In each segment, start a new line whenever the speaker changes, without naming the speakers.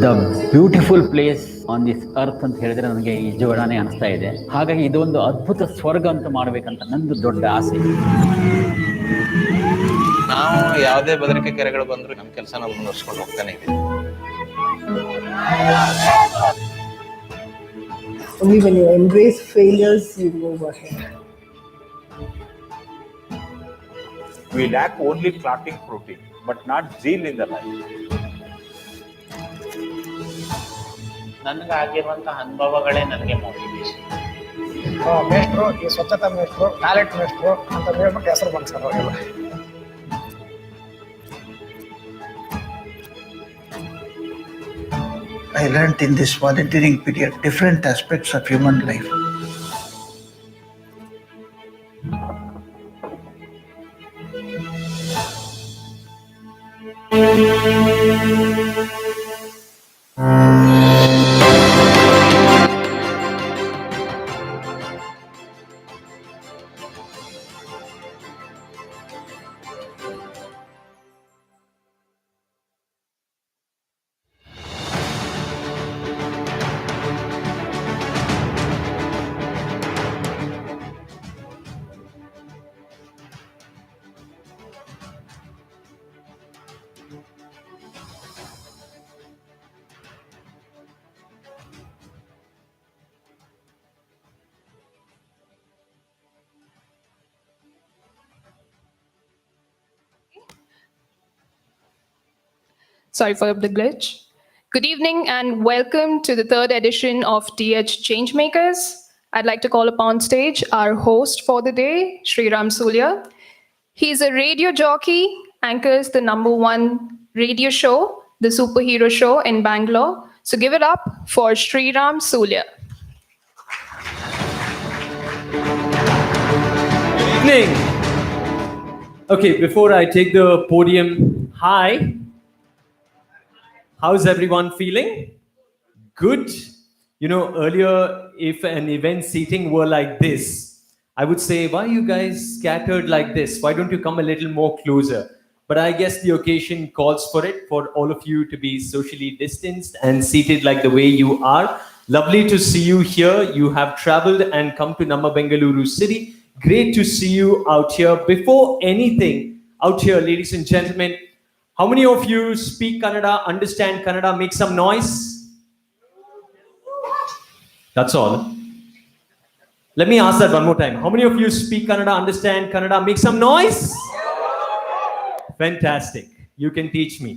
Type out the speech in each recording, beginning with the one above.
The beautiful place on this earth ಅಂತ ಹೇಳಿದ್ರೆ ನನಗೆ ಈ ಜೋಡಣೆ ಅನಿಸ್ತಾ ಇದೆ. ಹಾಗಾಗಿ ಇದೊಂದು ಅದ್ಭುತ ಸ್ವರ್ಗ ಅಂತ ಮಾಡಬೇಕಂತ ನಂದು ದೊಡ್ಡ ಆಸೆ.
ನಾವು ಯಾವುದೇ ಬೆದರಿಕೆ ಕೆರೆಗಳು ಬಂದ್ರು ನಮ್ಮ ಕೆಲಸ ನಾವು ಮುಂದುವರ್ಸ್ಕೊಂಡು ಹೋಗ್ತಾನೆ ಇದ್ದೀವಿ.
Only when you embrace failures, you move ahead.
We lack only clotting protein, but not zeal in the life.
ನನಗೆ ಆಗಿರುವಂತಹ ಅನುಭವಗಳೇ ನನಗೆ ಮೋಟಿವೇಶನ್.
ಮೇಷ್ಟ್ರು, ಈ ಸ್ವಚ್ಛತಾ ಮೇಷ್ಟ್ರು, ಟ್ಯಾಲೆಂಟ್ ಮೇಷ್ಟ್ರು ಅಂತ ಹೇಳ್ಬಿಟ್ಟು ಹೆಸರು ಬಂದ್ಸರ್ ಅವರೆಲ್ಲ.
I learned in this volunteering period different aspects of human life.
Sorry for the glitch. Good evening and welcome to the third edition of DH Changemakers. I'd like to call upon stage our host for the day, Sriram Sulia. He's a radio jockey, anchors the #1 radio show, the Superhero Show in Bangalore. So give it up for Sriram Sulia.
Good evening. Okay, before I take the podium, hi. How's everyone feeling? Good. You know, earlier, if an event seating were like this, I would say, why are you guys scattered like this? Why don't you come a little more closer? But I guess the occasion calls for it, for all of you to be socially distanced and seated like the way you are. Lovely to see you here. You have traveled and come to Namma Bengaluru city. Great to see you out here. Before anything, out here, ladies and gentlemen, how many of you speak Kannada, understand Kannada? Make some noise. That's all. Let me ask that one more time. How many of you speak Kannada, understand Kannada? Make some noise. Fantastic. You can teach me.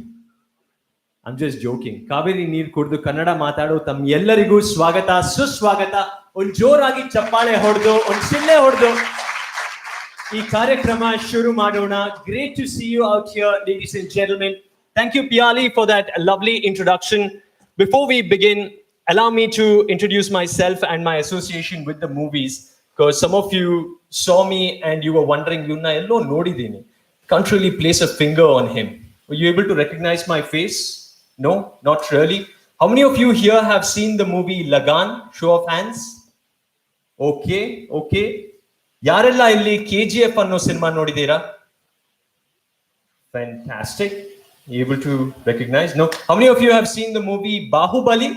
I'm just joking. Kaveri ನೀರು ಕುಡಿದು ಕನ್ನಡ ಮಾತಾಡೋ ತಮ್ಮ ಎಲ್ಲರಿಗೂ ಸ್ವಾಗತ ಸುಸ್ವಾಗತ. ಒಂದು ಜೋರಾಗಿ ಚಪ್ಪಾಳೆ ಹೊಡೆದು ಒಂದು ಶಿಳ್ಳೆ ಹೊಡೆದು ಈ ಕಾರ್ಯಕ್ರಮ ಶುರು ಮಾಡೋಣ. Great to see you out here, ladies and gentlemen. Thank you, Piali, for that lovely introduction. Before we begin, allow me to introduce myself and my association with the movies, because some of you saw me and you were wondering, "Yunna ello nodidini." Can't really place a finger on him. Were you able to recognize my face? No, not really. How many of you here have seen the movie Lagan? Show of hands. Okay. ಯಾರೆಲ್ಲ ಇಲ್ಲಿ KGF ಅನ್ನೋ cinema ನೋಡಿದ್ದೀರಾ? Fantastic. Able to recognize? No. How many of you have seen the movie Bahubali?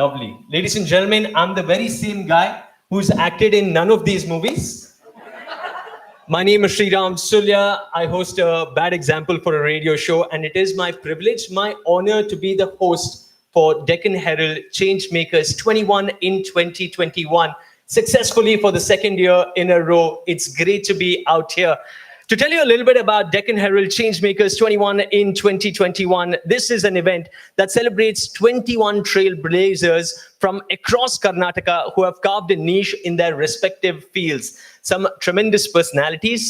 Lovely. Ladies and gentlemen, I'm the very same guy who's acted in none of these movies. My name is Sriram Sulya. I host a bad example for a radio show, and it is my privilege, my honor to be the host for Deccan Herald Changemakers 21 in 2021. Successfully for the second year in a row. It's great to be out here. To tell you a little bit about Deccan Herald Changemakers 21 in 2021, this is an event that celebrates 21 trailblazers from across Karnataka who have carved a niche in their respective fields. Some tremendous personalities.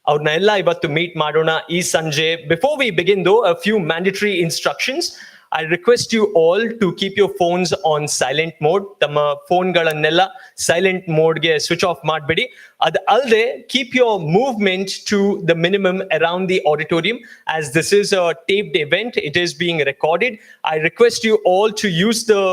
ಅವ್ರನ್ನ ಎಲ್ಲ ಇವತ್ತು meet ಮಾಡೋಣ ಈ ಸಂಜೆ. Before we begin though, a few mandatory instructions. I request you all to keep your phones on silent mode. ತಮ್ಮ ಫೋನ್ಗಳನ್ನೆಲ್ಲ silent mode ಗೆ switch off ಮಾಡಬೇಡಿ. ಅದು ಅಲ್ಲದೆ keep your movement to the minimum around the auditorium, as this is a taped event. It is being recorded. I request you all to use the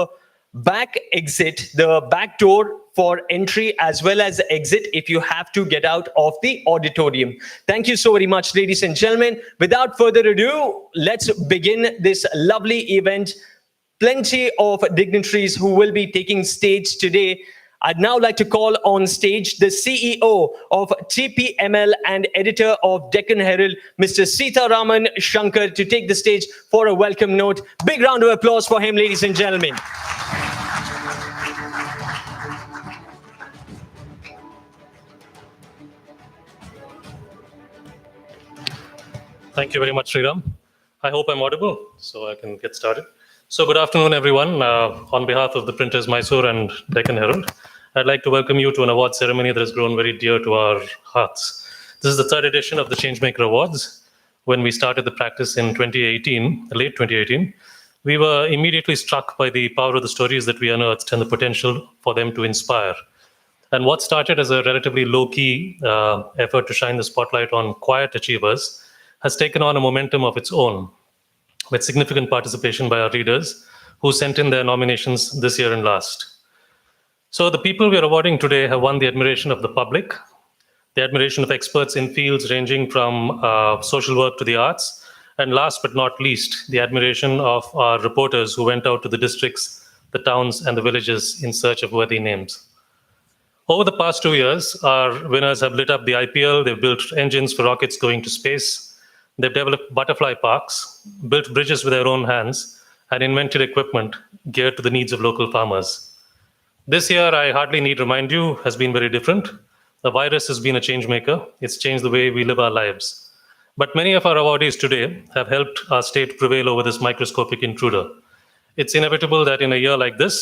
back exit, the back door for entry as well as exit if you have to get out of the auditorium. Thank you so very much, ladies and gentlemen. Without further ado, let's begin this lovely event. Plenty of dignitaries who will be taking stage today. I'd now like to call on stage the CEO of TPML and editor of Deccan Herald, Mr. Sitaraman Shankar, to take the stage for a welcome note. Big round of applause for him, ladies and gentlemen.
Thank you very much, Sriram. I hope I'm audible, so I can get started. So good afternoon, everyone. On behalf of the printers Mysore and Deccan Herald, I'd like to welcome you to an award ceremony that has grown very dear to our hearts. This is the third edition of the Changemaker Awards. When we started the practice in 2018, late 2018, we were immediately struck by the power of the stories that we unearthed and the potential for them to inspire. And what started as a relatively low-key effort to shine the spotlight on quiet achievers has taken on a momentum of its own, with significant participation by our readers who sent in their nominations this year and last. So the people we are awarding today have won the admiration of the public, the admiration of experts in fields ranging from social work to the arts, and last but not least, the admiration of our reporters who went out to the districts, the towns, and the villages in search of worthy names. Over the past 2 years, our winners have lit up the IPL, they've built engines for rockets going to space, they've developed butterfly parks, built bridges with their own hands, and invented equipment geared to the needs of local farmers. This year, I hardly need remind you, has been very different. The virus has been a change maker. It's changed the way we live our lives. But many of our awardees today have helped our state prevail over this microscopic intruder. It's inevitable that in a year like this,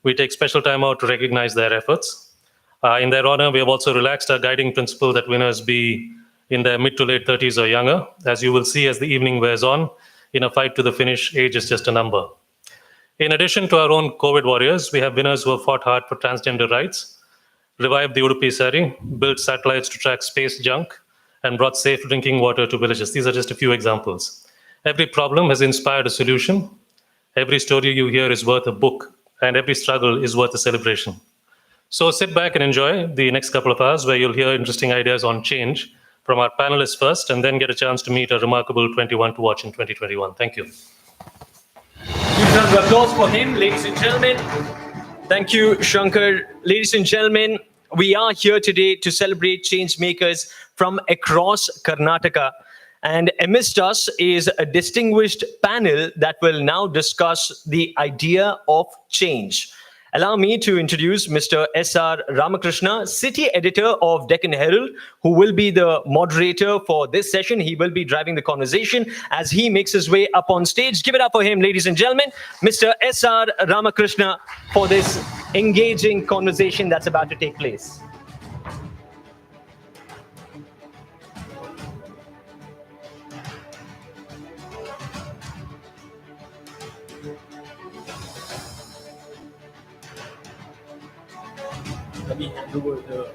we take special time out to recognize their efforts. In their honor, we have also relaxed our guiding principle that winners be in their mid to late 30s or younger. As you will see as the evening wears on, in a fight to the finish, age is just a number. In addition to our own COVID warriors, we have winners who have fought hard for transgender rights, revived the Udupi Sari, built satellites to track space junk, and brought safe drinking water to villages. These are just a few examples. Every problem has inspired a solution. Every story you hear is worth a book, and every struggle is worth a celebration. So sit back and enjoy the next couple of hours where you'll hear interesting ideas on change from our panelists first, and then get a chance to meet a remarkable 21 to watch in 2021. Thank you.
Huge round of applause for him, ladies and gentlemen. Thank you, Shankar. Ladies and gentlemen, we are here today to celebrate change makers from across Karnataka. And amidst us is a distinguished panel that will now discuss the idea of change. Allow me to introduce Mr. S.R. Ramakrishna, City Editor of Deccan Herald, who will be the moderator for this session. He will be driving the conversation as he makes his way up on stage. Give it up for him, ladies and gentlemen, Mr. S.R. Ramakrishna, for this engaging conversation that's about to take place.
Let me hand over the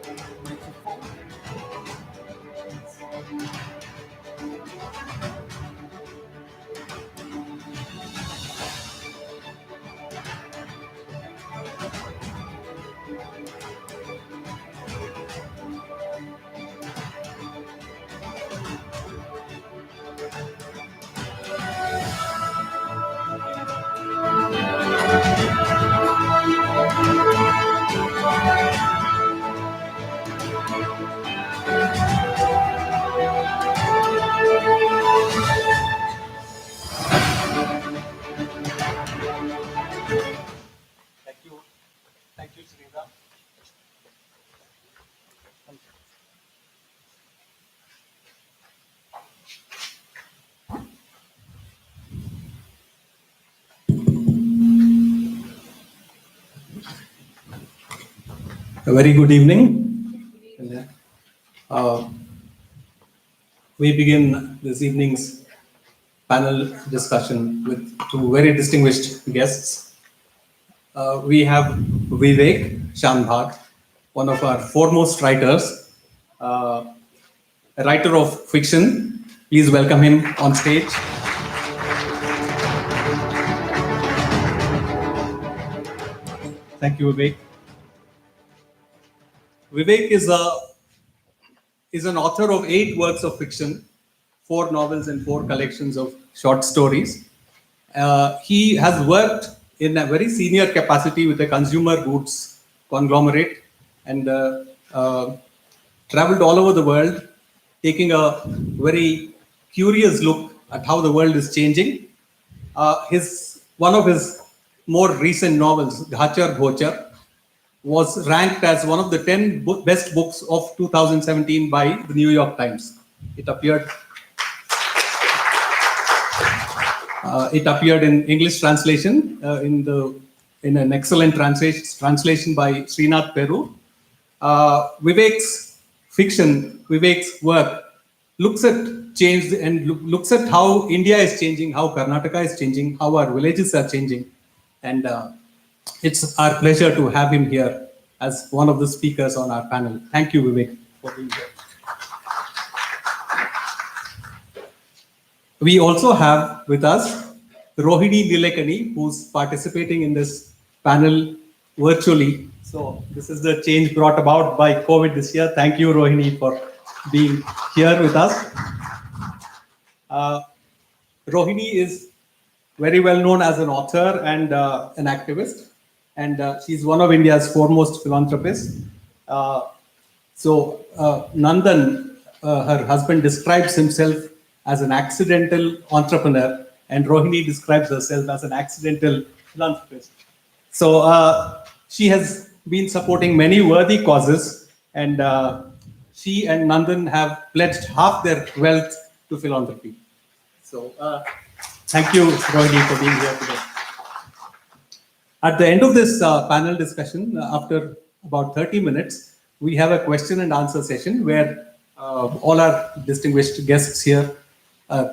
A very good evening. We begin this evening's panel discussion with two very distinguished guests. We have Vivek Shanbhag, one of our foremost writers, a writer of fiction. Please welcome him on stage. Thank you, Vivek. Vivek is an author of 8 works of fiction, 4 novels and 4 collections of short stories. He has worked in a very senior capacity with a consumer goods conglomerate and traveled all over the world, taking a very curious look at how the world is changing. One of his more recent novels, Ghachar Ghochar, was ranked as one of the 10 best books of 2017 by the New York Times. It appeared in English translation in an excellent translation by Srinath Peru. Vivek's fiction, Vivek's work looks at change and looks at how India is changing, how Karnataka is changing, how our villages are changing, and it's our pleasure to have him here as one of the speakers on our panel. Thank you, Vivek, for being here. We also have with us Rohini Nilekani, who's participating in this panel virtually. So this is the change brought about by COVID this year. Thank you, Rohini, for being here with us. Rohini is very well known as an author and an activist, and she's one of India's foremost philanthropists. Nandan, her husband, describes himself as an accidental entrepreneur, and Rohini describes herself as an accidental philanthropist. So she has been supporting many worthy causes, and she and Nandan have pledged half their wealth to philanthropy. So thank you, Rohini, for being here today. At the end of this panel discussion, after about 30 minutes, we have a question and answer session where all our distinguished guests here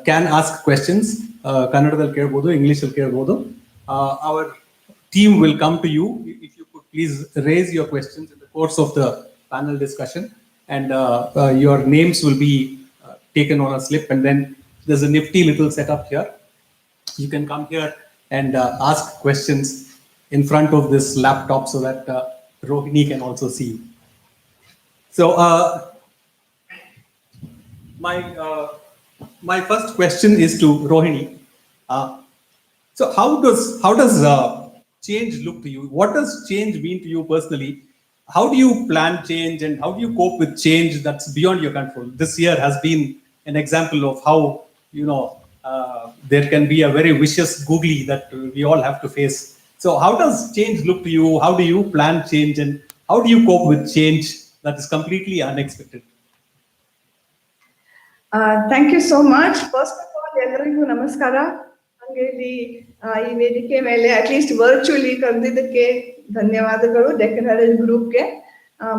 can ask questions. Kannadadalli kelbodu, English alli kelbodu. Our team will come to you. If you could please raise your questions in the course of the panel discussion, and your names will be taken on a slip, and then there's a nifty little setup here. You can come here and ask questions in front of this laptop so that Rohini can also see you. So my first question is to Rohini. So how does change look to you? What does change mean to you personally? How do you plan change, and how do you cope with change that's beyond your control? This year has been an example of how, there can be a very vicious googly that we all have to face So how does change look to you? How do you plan change, and how do you cope with change that is completely unexpected?
Thank you so much. First of all, ಎಲ್ಲರಿಗೂ ನಮಸ್ಕಾರ. ಹಂಗೆ ಇಲ್ಲಿ ಈ ವೇದಿಕೆ ಮೇಲೆ at least virtually ಕರೆದಿದ್ದಕ್ಕೆ ಧನ್ಯವಾದಗಳು. Deccan Herald ಗ್ರೂಪ್ಗೆ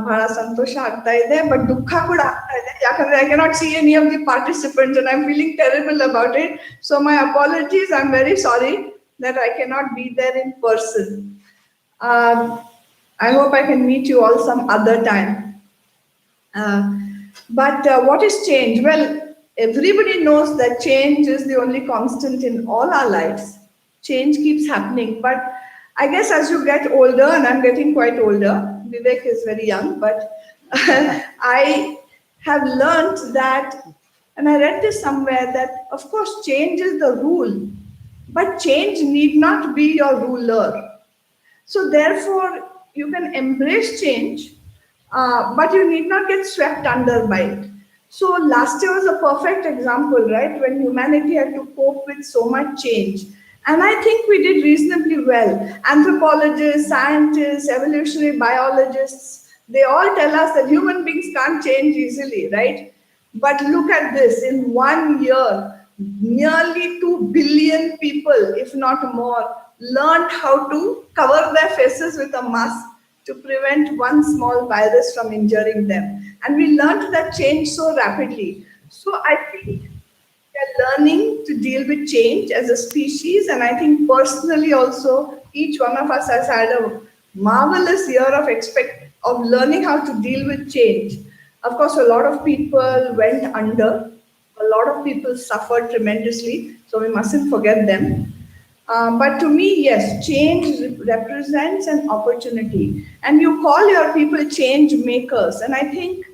ಬಹಳ ಸಂತೋಷ ಆಗ್ತಾ ಇದೆ, ಬಟ್ ದುಃಖ ಕೂಡ ಆಗ್ತಾ ಇದೆ. ಯಾಕಂದ್ರೆ I cannot see any of the participants and I'm feeling terrible about it. So my apologies. I'm very sorry that I cannot be there in person. I hope I can meet you all some other time. But what is change? Well, everybody knows that change is the only constant in all our lives. Change keeps happening. But I guess as you get older, and I'm getting quite older, Vivek is very young, but I have learned that, and I read this somewhere, that of course change is the rule, but change need not be your ruler. So therefore, you can embrace change, but you need not get swept under by it. So last year was a perfect example, right? When humanity had to cope with so much change. And I think we did reasonably well. Anthropologists, scientists, evolutionary biologists, they all tell us that human beings can't change easily, right? But look at this, in 1 year, nearly 2 billion people, if not more, learned how to cover their faces with a mask to prevent one small virus from injuring them. And we learned that change so rapidly. So I think we are learning to deal with change as a species. And I think personally also, each one of us has had a marvelous year of learning how to deal with change. Of course, a lot of people went under. A lot of people suffered tremendously. So we mustn't forget them. But to me, yes, change represents an opportunity. And you call your people change makers. And I think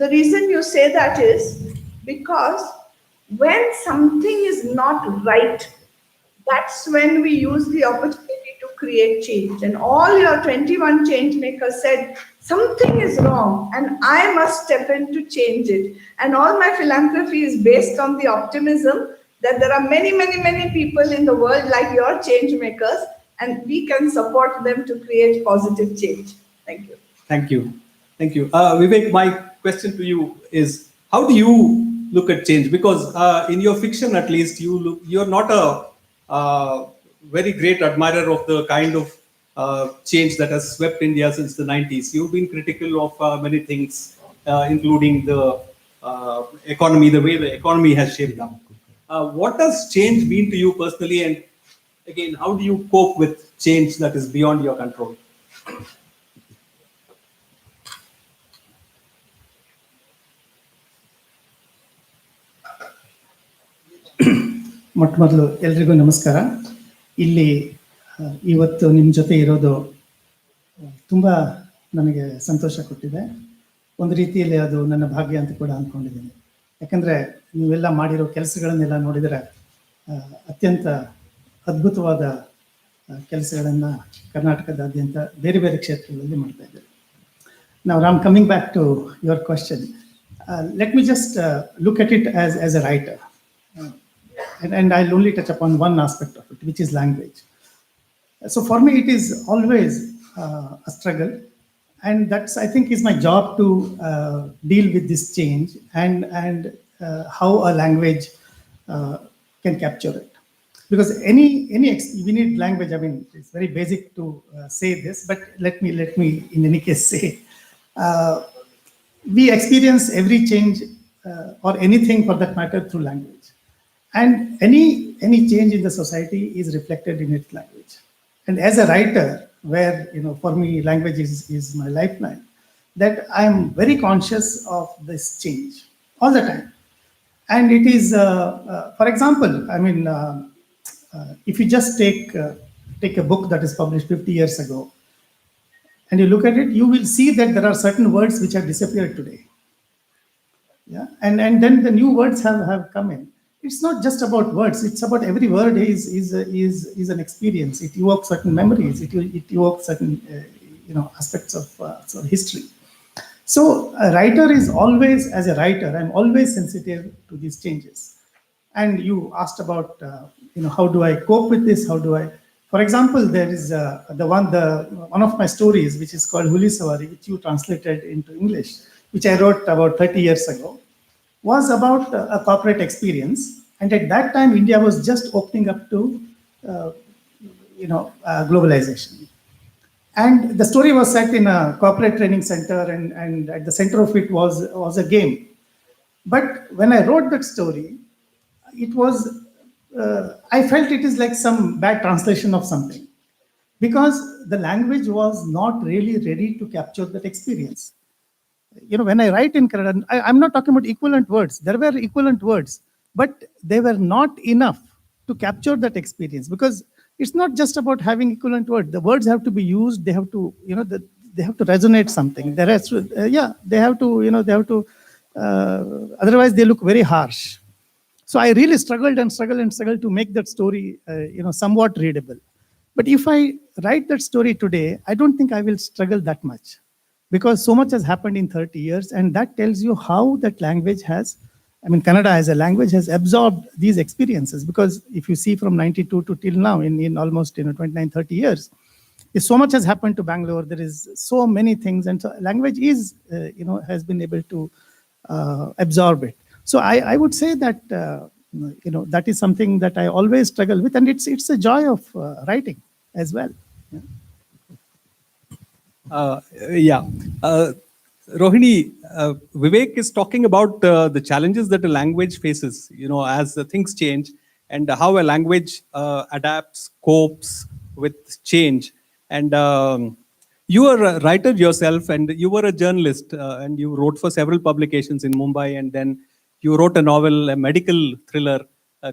the reason you say that is because when something is not right, that's when we use the opportunity to create change. And all your 21 change makers said, something is wrong and I must step in to change it. And all my philanthropy is based on the optimism that there are many, many, many people in the world like your change makers, and we can support them to create positive change. Thank you.
Thank you. Thank you. Vivek, my question to you is, how do you look at change? Because in your fiction, at least, you're not a very great admirer of the kind of change that has swept India since the 90s. You've been critical of many things, including the economy, the way the economy has shaped up. What does change mean to you personally? And again, how do you cope with change that is beyond your control?
ಮೊಟ್ಟ ಮೊದಲು ಎಲ್ರಿಗೂ ನಮಸ್ಕಾರ. ಇಲ್ಲಿ ಇವತ್ತು ನಿಮ್ಮ ಜೊತೆ ಇರೋದು ತುಂಬ ನನಗೆ ಸಂತೋಷ ಕೊಟ್ಟಿದೆ. ಒಂದು ರೀತಿಯಲ್ಲಿ ಅದು ನನ್ನ ಭಾಗ್ಯ ಅಂತ ಕೂಡ ಅಂದ್ಕೊಂಡಿದ್ದೀನಿ. ಯಾಕಂದರೆ ನೀವೆಲ್ಲ ಮಾಡಿರೋ ಕೆಲಸಗಳನ್ನೆಲ್ಲ ನೋಡಿದರೆ ಅತ್ಯಂತ ಅದ್ಭುತವಾದ ಕೆಲಸಗಳನ್ನು ಕರ್ನಾಟಕದಾದ್ಯಂತ ಬೇರೆ ಬೇರೆ ಕ್ಷೇತ್ರಗಳಲ್ಲಿ ಮಾಡ್ತಾ ಇದ್ದಾರೆ. Now I'm coming back to your question. Let me just look at it as a writer. And I'll only touch upon one aspect of it, which is language. So for me, it is always a struggle. And that's, I think, is my job to deal with this change and how a language can capture it. Because we need language. I mean, it's very basic to say this, but let me in any case say, we experience every change or anything for that matter through language. And any change in the society is reflected in its language. And as a writer, where, for me, language is my lifeline, that I'm very conscious of this change all the time. And it is, for example, I mean, if you just take a book that is published 50 years ago, and you look at it, you will see that there are certain words which have disappeared today. Yeah, and then the new words have come in. It's not just about words. It's about every word is an experience. It evokes certain memories. It evokes certain aspects of history. So a writer is always, as a writer, I'm always sensitive to these changes. And you asked about how do I cope with this? How do I? For example, there is one of my stories, which is called Huli Savari, which you translated into English, which I wrote about 30 years ago, was about a corporate experience. And at that time, India was just opening up to, globalization. And the story was set in a corporate training center, and at the center of it was a game. But when I wrote that story, it was, I felt it is like some bad translation of something, because the language was not really ready to capture that experience. When I write in Kannada, I'm not talking about equivalent words. There were equivalent words, but they were not enough to capture that experience, because it's not just about having equivalent words. The words have to be used. They have to, they have to resonate something. They have to, otherwise they look very harsh. So I really struggled to make that story, somewhat readable. But if I write that story today, I don't think I will struggle that much, because so much has happened in 30 years. And that tells you how that language has, Kannada as a language has absorbed these experiences. Because if you see from 92 to till now, in almost 29, 30 years, so much has happened to Bangalore. There is so many things. And so language is, has been able to absorb it. So I would say that, that is something that I always struggle with. And it's a joy of writing as well.
Rohini, Vivek is talking about the challenges that a language faces, as things change, and how a language adapts, copes with change. And you are a writer yourself, and you were a journalist, and you wrote for several publications in Mumbai, and then you wrote a novel, a medical thriller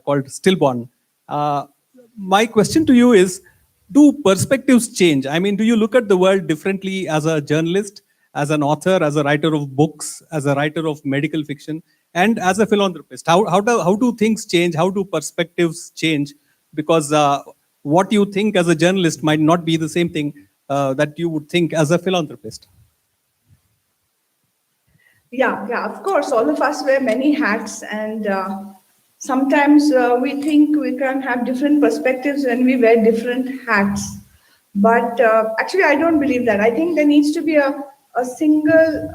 called Stillborn. My question to you is, do perspectives change? Do you look at the world differently as a journalist, as an author, as a writer of books, as a writer of medical fiction, and as a philanthropist? How do things change? How do perspectives change? Because what you think as a journalist might not be the same thing that you would think as a philanthropist.
Yeah, of course, all of us wear many hats, and sometimes we think we can have different perspectives when we wear different hats. But actually, I don't believe that. I think there needs to be a single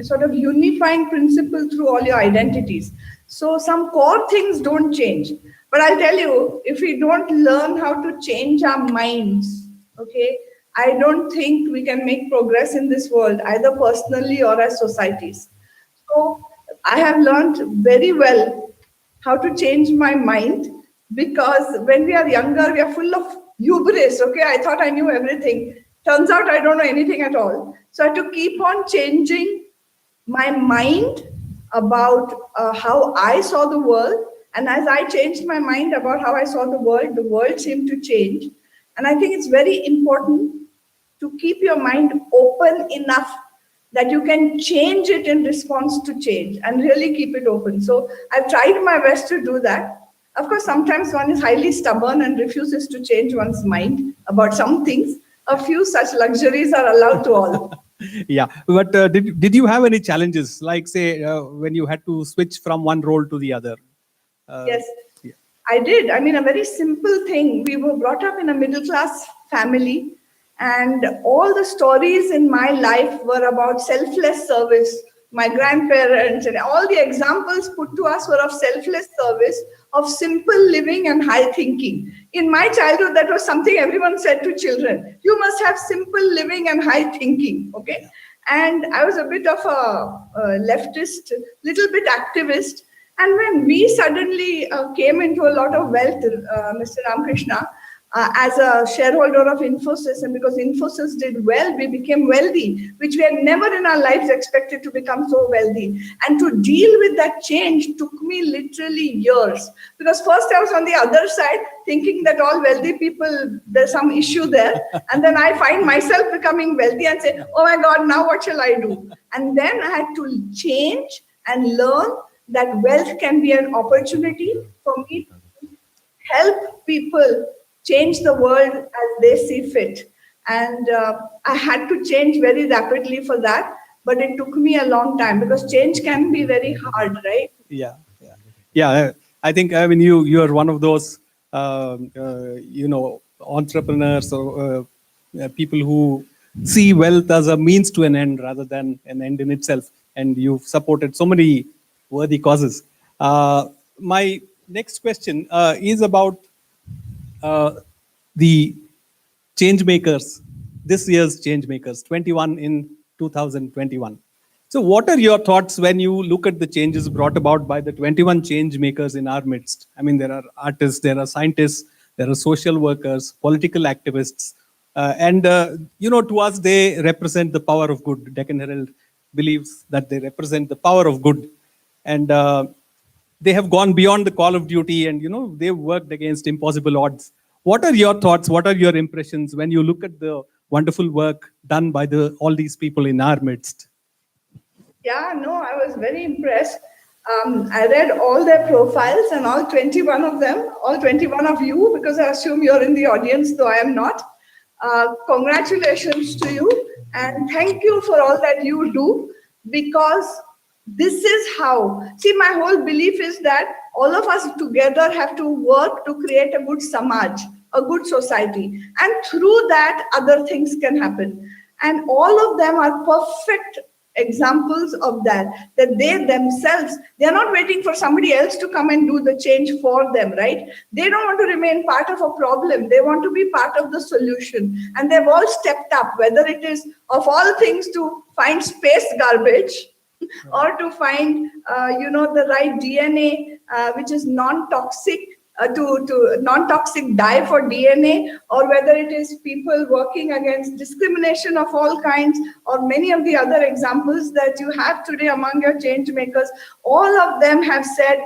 sort of unifying principle through all your identities. So some core things don't change. But I'll tell you, if we don't learn how to change our minds, okay, I don't think we can make progress in this world, either personally or as societies. So I have learned very well how to change my mind, because when we are younger, we are full of hubris. Okay, I thought I knew everything. Turns out I don't know anything at all. So I had to keep on changing my mind about how I saw the world. And as I changed my mind about how I saw the world seemed to change. And I think it's very important to keep your mind open enough that you can change it in response to change, and really keep it open. So I've tried my best to do that. Of course, sometimes one is highly stubborn and refuses to change one's mind about some things. A few such luxuries are allowed to all.
Yeah, but did you have any challenges, like say when you had to switch from one role to the other?
Yes, yeah. I did. A very simple thing. We were brought up in a middle-class family, and all the stories in my life were about selfless service. My grandparents and all the examples put to us were of selfless service, of simple living and high thinking. In my childhood, that was something everyone said to children. You must have simple living and high thinking, okay? And I was a bit of a leftist, little bit activist. And when we suddenly came into a lot of wealth, Mr. Ramakrishna, as a shareholder of Infosys, and because Infosys did well, we became wealthy, which we had never in our lives expected to become so wealthy. And to deal with that change took me literally years. Because first I was on the other side thinking that all wealthy people, there's some issue there. And then I find myself becoming wealthy and say, oh my God, now what shall I do? And then I had to change and learn that wealth can be an opportunity for me to help people change the world as they see fit. And I had to change very rapidly for that, but it took me a long time, because change can be very hard, right?
Yeah. I think, you are one of those, entrepreneurs or people who see wealth as a means to an end rather than an end in itself. And you've supported so many worthy causes. My next question is about the Changemakers, this year's Changemakers, 21 in 2021. So what are your thoughts when you look at the changes brought about by the 21 Changemakers in our midst? I mean, there are artists, there are scientists, there are social workers, political activists, and to us, they represent the power of good. Deccan Herald believes that they represent the power of good. And they have gone beyond the call of duty and, they've worked against impossible odds. What are your thoughts? What are your impressions when you look at the wonderful work done by all these people in our midst?
Yeah, no, I was very impressed. I read all their profiles and all 21 of them, all 21 of you, because I assume you're in the audience, though I am not. Congratulations to you and thank you for all that you do, because this is how, see, my whole belief is that all of us together have to work to create a good samaj, a good society. And through that, other things can happen. And all of them are perfect examples of that they themselves, they're not waiting for somebody else to come and do the change for them, right? They don't want to remain part of a problem. They want to be part of the solution. And they've all stepped up, whether it is of all things to find space garbage, or to find, the right DNA, which is non-toxic, to non-toxic dye for DNA, or whether it is people working against discrimination of all kinds, or many of the other examples that you have today among your change makers. All of them have said,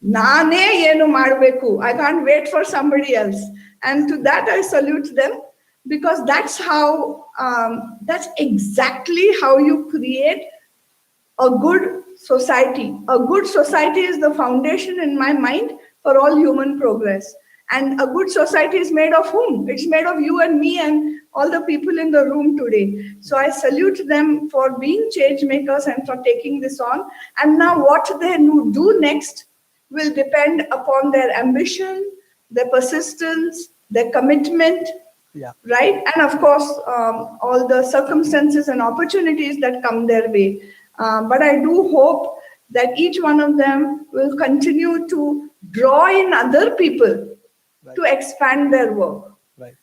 "Nane yenu madbeku. I can't wait for somebody else." And to that I salute them, because that's how, that's exactly how you create a good society. A good society is the foundation in my mind for all human progress. And a good society is made of whom? It's made of you and me and all the people in the room today. So I salute them for being change makers and for taking this on. And now what they do next will depend upon their ambition, their persistence, their commitment, right? And of course, all the circumstances and opportunities that come their way. But I do hope that each one of them will continue to draw in other people to expand their work.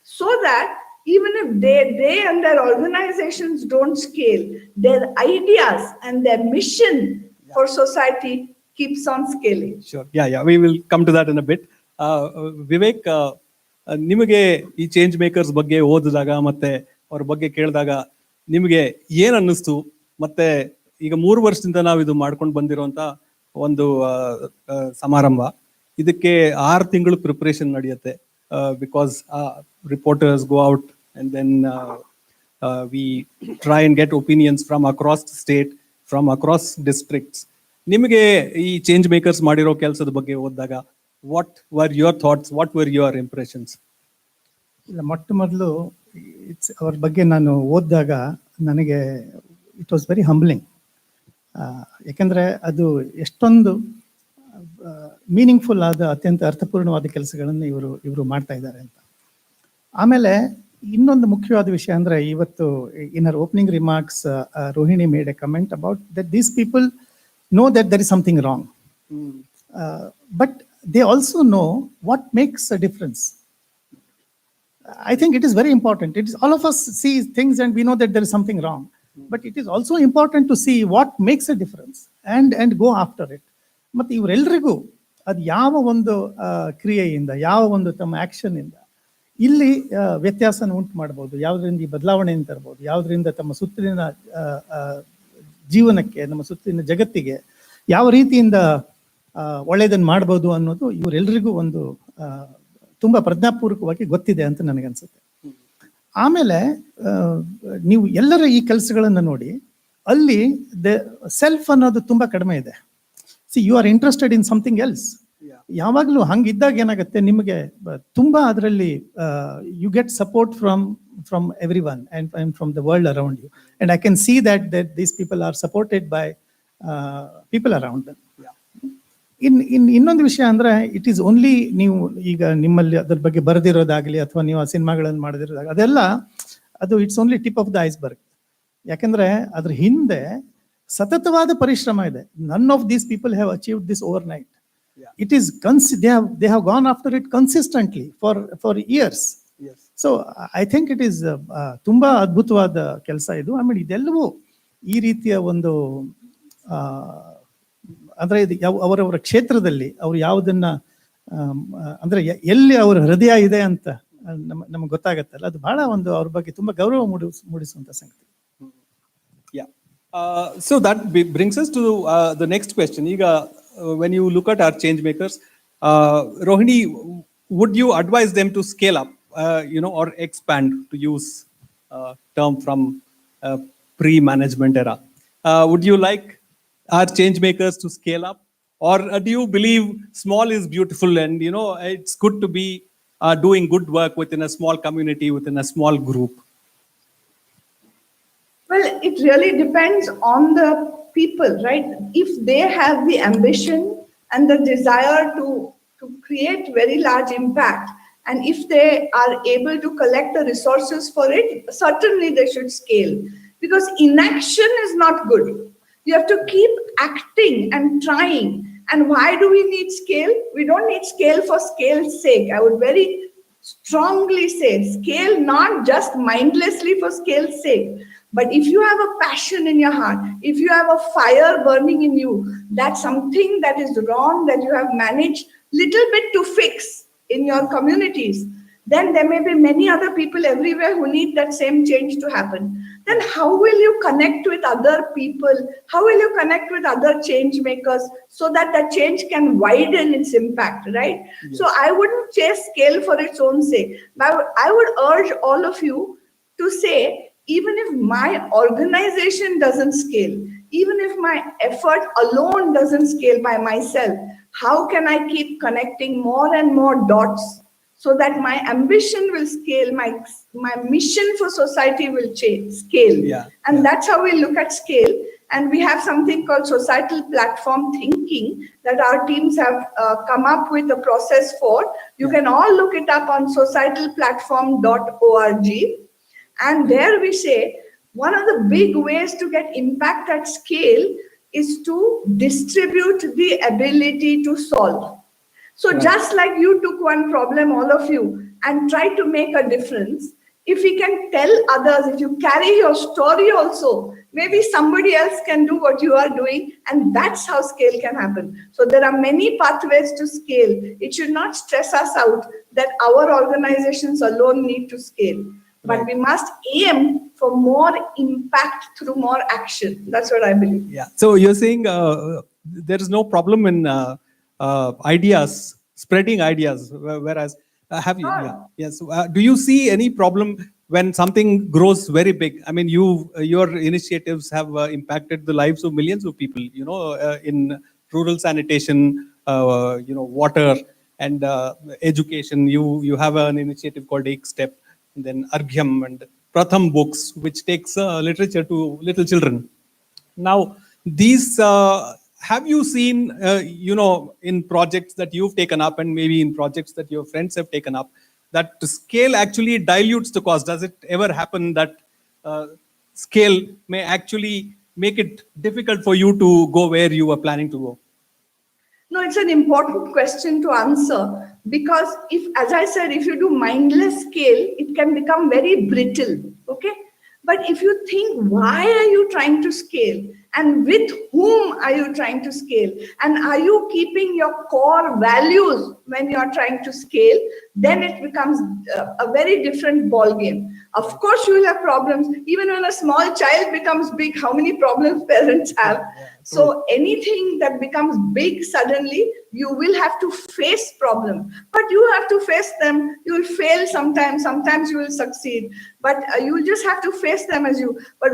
So that even if they and their organizations don't scale, their ideas and their mission for society keeps on scaling.
Sure. Yeah. We will come to that in a bit. Vivek, ನಿಮಗೆ ಈ change makers ಬಗ್ಗೆ ಓದಿದಾಗ ಮತ್ತೆ ಅವ್ರ ಬಗ್ಗೆ ಕೇಳಿದಾಗ ನಿಮಗೆ ಏನ್ ಅನ್ನಿಸ್ತು? ಮತ್ತೆ ಈಗ 3 ವರ್ಷದಿಂದ ನಾವು ಇದು ಮಾಡ್ಕೊಂಡು ಬಂದಿರುವಂತ ಒಂದು ಸಮಾರಂಭ, ಇದಕ್ಕೆ 6 ತಿಂಗಳು ಪ್ರಿಪರೇಷನ್ ನಡೆಯುತ್ತೆ. Because reporters go out and then we try and get opinions from across state, from across districts. ನಿಮಗೆ ಈ ಚೇಂಜ್ ಮೇಕರ್ಸ್ ಮಾಡಿರೋ ಕೆಲಸದ ಬಗ್ಗೆ ಓದಿದಾಗ what were your thoughts? What were your impressions?
ಮೊಟ್ಟ ಮೊದಲು ಅವ್ರ ಬಗ್ಗೆ ನಾನು ಓದಿದಾಗ ನನಗೆ ಇಟ್ ವಾಸ್ ವೆರಿ ಹಂಬ್ಲಿಂಗ್. ಯಾಕೆಂದರೆ ಅದು ಎಷ್ಟೊಂದು ಮೀನಿಂಗ್ಫುಲ್ ಆದ ಅತ್ಯಂತ ಅರ್ಥಪೂರ್ಣವಾದ ಕೆಲಸಗಳನ್ನು ಇವರು ಮಾಡ್ತಾ ಇದ್ದಾರೆ ಅಂತ. ಆಮೇಲೆ ಇನ್ನೊಂದು ಮುಖ್ಯವಾದ ವಿಷಯ ಅಂದರೆ, ಇವತ್ತು in our opening remarks Rohini made a comment about that these people know that there is something wrong, but they also know what makes a difference. I think it is very important. It is, all of us see things and we know that there is something wrong, but it is also important to see what makes a difference and go after it. But ಇವರೆಲ್ಲರಿಗೂ ಅದು ಯಾವ ಒಂದು ಕ್ರಿಯೆಯಿಂದ, ಯಾವ ಒಂದು ತಮ್ಮ action ಇಂದ ಇಲ್ಲಿ ವ್ಯತ್ಯಾಸನ ಉಂಟು ಮಾಡ್ಬೋದು, ಯಾವುದರಿಂದ ಈ ಬದಲಾವಣೆಯನ್ನು ತರ್ಬೋದು, ಯಾವುದರಿಂದ ತಮ್ಮ ಸುತ್ತಲಿನ ಜೀವನಕ್ಕೆ, ನಮ್ಮ ಸುತ್ತಲಿನ ಜಗತ್ತಿಗೆ ಯಾವ ರೀತಿಯಿಂದ ಒಳ್ಳೆಯದನ್ನು ಮಾಡ್ಬೋದು ಅನ್ನೋದು ಇವರೆಲ್ಲರಿಗೂ ಒಂದು ತುಂಬ ಪ್ರಜ್ಞಾಪೂರ್ವಕವಾಗಿ ಗೊತ್ತಿದೆ ಅಂತ ನನಗನ್ಸುತ್ತೆ. ಆಮೇಲೆ ನೀವು ಎಲ್ಲರ ಈ ಕೆಲಸಗಳನ್ನು ನೋಡಿ, ಅಲ್ಲಿ ಸೆಲ್ಫ್ ಅನ್ನೋದು ತುಂಬ ಕಡಿಮೆ ಇದೆ. See, you are interested in something else. ಯಾವಾಗಲೂ ಹಂಗಿದ್ದಾಗ ಏನಾಗುತ್ತೆ, ನಿಮಗೆ ತುಂಬ ಅದರಲ್ಲಿ you get support from everyone and from the world around you. And I can see that these people are supported by people around them. ಇನ್ನೊಂದು ವಿಷಯ ಅಂದ್ರೆ it is only ನೀವು ಈಗ ನಿಮ್ಮಲ್ಲಿ ಅದ್ರ ಬಗ್ಗೆ ಬರೆದಿರೋದಾಗ್ಲಿ ಅಥವಾ ನೀವು ಆ ಸಿನಿಮಾಗಳನ್ನು ಮಾಡದಿರೋದಾಗಲಿ ಅದೆಲ್ಲ ಅದು it's only tip of the iceberg. ಯಾಕಂದ್ರೆ ಅದ್ರ ಹಿಂದೆ ಸತತವಾದ ಪರಿಶ್ರಮ ಇದೆ. None of these people have achieved this over night. It is they have gone after it consistently for years.
Yes.
So I think it is ತುಂಬಾ ಅದ್ಭುತವಾದ ಕೆಲಸ ಇದು. ಆಮೇಲೆ ಇದೆಲ್ಲವೂ ಈ ರೀತಿಯ ಒಂದು ಅಂದ್ರೆ ಇದು ಅವರವರ ಕ್ಷೇತ್ರದಲ್ಲಿ ಅವರು ಯಾವುದನ್ನ ಅಂದ್ರೆ ಎಲ್ಲಿ ಅವರ ಹೃದಯ ಇದೆ ಅಂತ ನಮಗೆ ಗೊತ್ತಾಗತ್ತಲ್ಲ, ಅದು ಬಹಳ ಒಂದು ಅವ್ರ ಬಗ್ಗೆ ತುಂಬಾ ಗೌರವ ಮೂಡಿಸುವಂತ ಸಂಗತಿ.
So that brings us to the next question. When you look at our change makers, Rohini, would you advise them to scale up, or expand, to use term from pre-management era? Would you like our change makers to scale up, or do you believe small is beautiful and it's good to be doing good work within a small community, within a small group?
Well, it really depends on the people, right? If they have the ambition and the desire to create very large impact, and if they are able to collect the resources for it, certainly they should scale, because inaction is not good. You have to keep acting and trying. And why do we need scale? We don't need scale for scale's sake. I would very strongly say scale not just mindlessly for scale's sake. But if you have a passion in your heart, if you have a fire burning in you, that's something that is wrong, that you have managed little bit to fix in your communities, then there may be many other people everywhere who need that same change to happen. Then how will you connect with other people? How will you connect with other change makers so that the change can widen its impact, right? Yes. So I wouldn't chase scale for its own sake. I would urge all of you to say, even if my organization doesn't scale, even if my effort alone doesn't scale by myself, how can I keep connecting more and more dots so that my ambition will scale, my mission for society will scale. And that's how we look at scale. And we have something called societal platform thinking that our teams have come up with a process for. You can all look it up on societalplatform.org. And there we say, one of the big ways to get impact at scale is to distribute the ability to solve. So just like you took one problem, all of you, and try to make a difference, if we can tell others, if you carry your story also, maybe somebody else can do what you are doing, and that's how scale can happen. So there are many pathways to scale. It should not stress us out that our organizations alone need to scale. But we must aim for more impact through more action. That's what I believe.
Yeah. So you're saying there is no problem in ideas, spreading ideas, whereas have you? Yes. Do you see any problem when something grows very big? I mean, your initiatives have impacted the lives of millions of people. In rural sanitation, water and education. You have an initiative called Ek Step. Then Arghyam and Pratham books, which takes literature to little children. Now, these have you seen, in projects that you've taken up, and maybe in projects that your friends have taken up, that scale actually dilutes the cost? Does it ever happen that scale may actually make it difficult for you to go where you were planning to go?
No, it's an important question to answer, because as I said, if you do mindless scale, it can become very brittle, okay? But if you think, why are you trying to scale? And with whom are you trying to scale? And are you keeping your core values when you're trying to scale? Then it becomes a very different ball game. Of course, you will have problems. Even when a small child becomes big, how many problems parents have? So anything that becomes big suddenly, you will have to face problems. But you have to face them. You will fail sometimes. Sometimes you will succeed. But you will just have to face them as you. But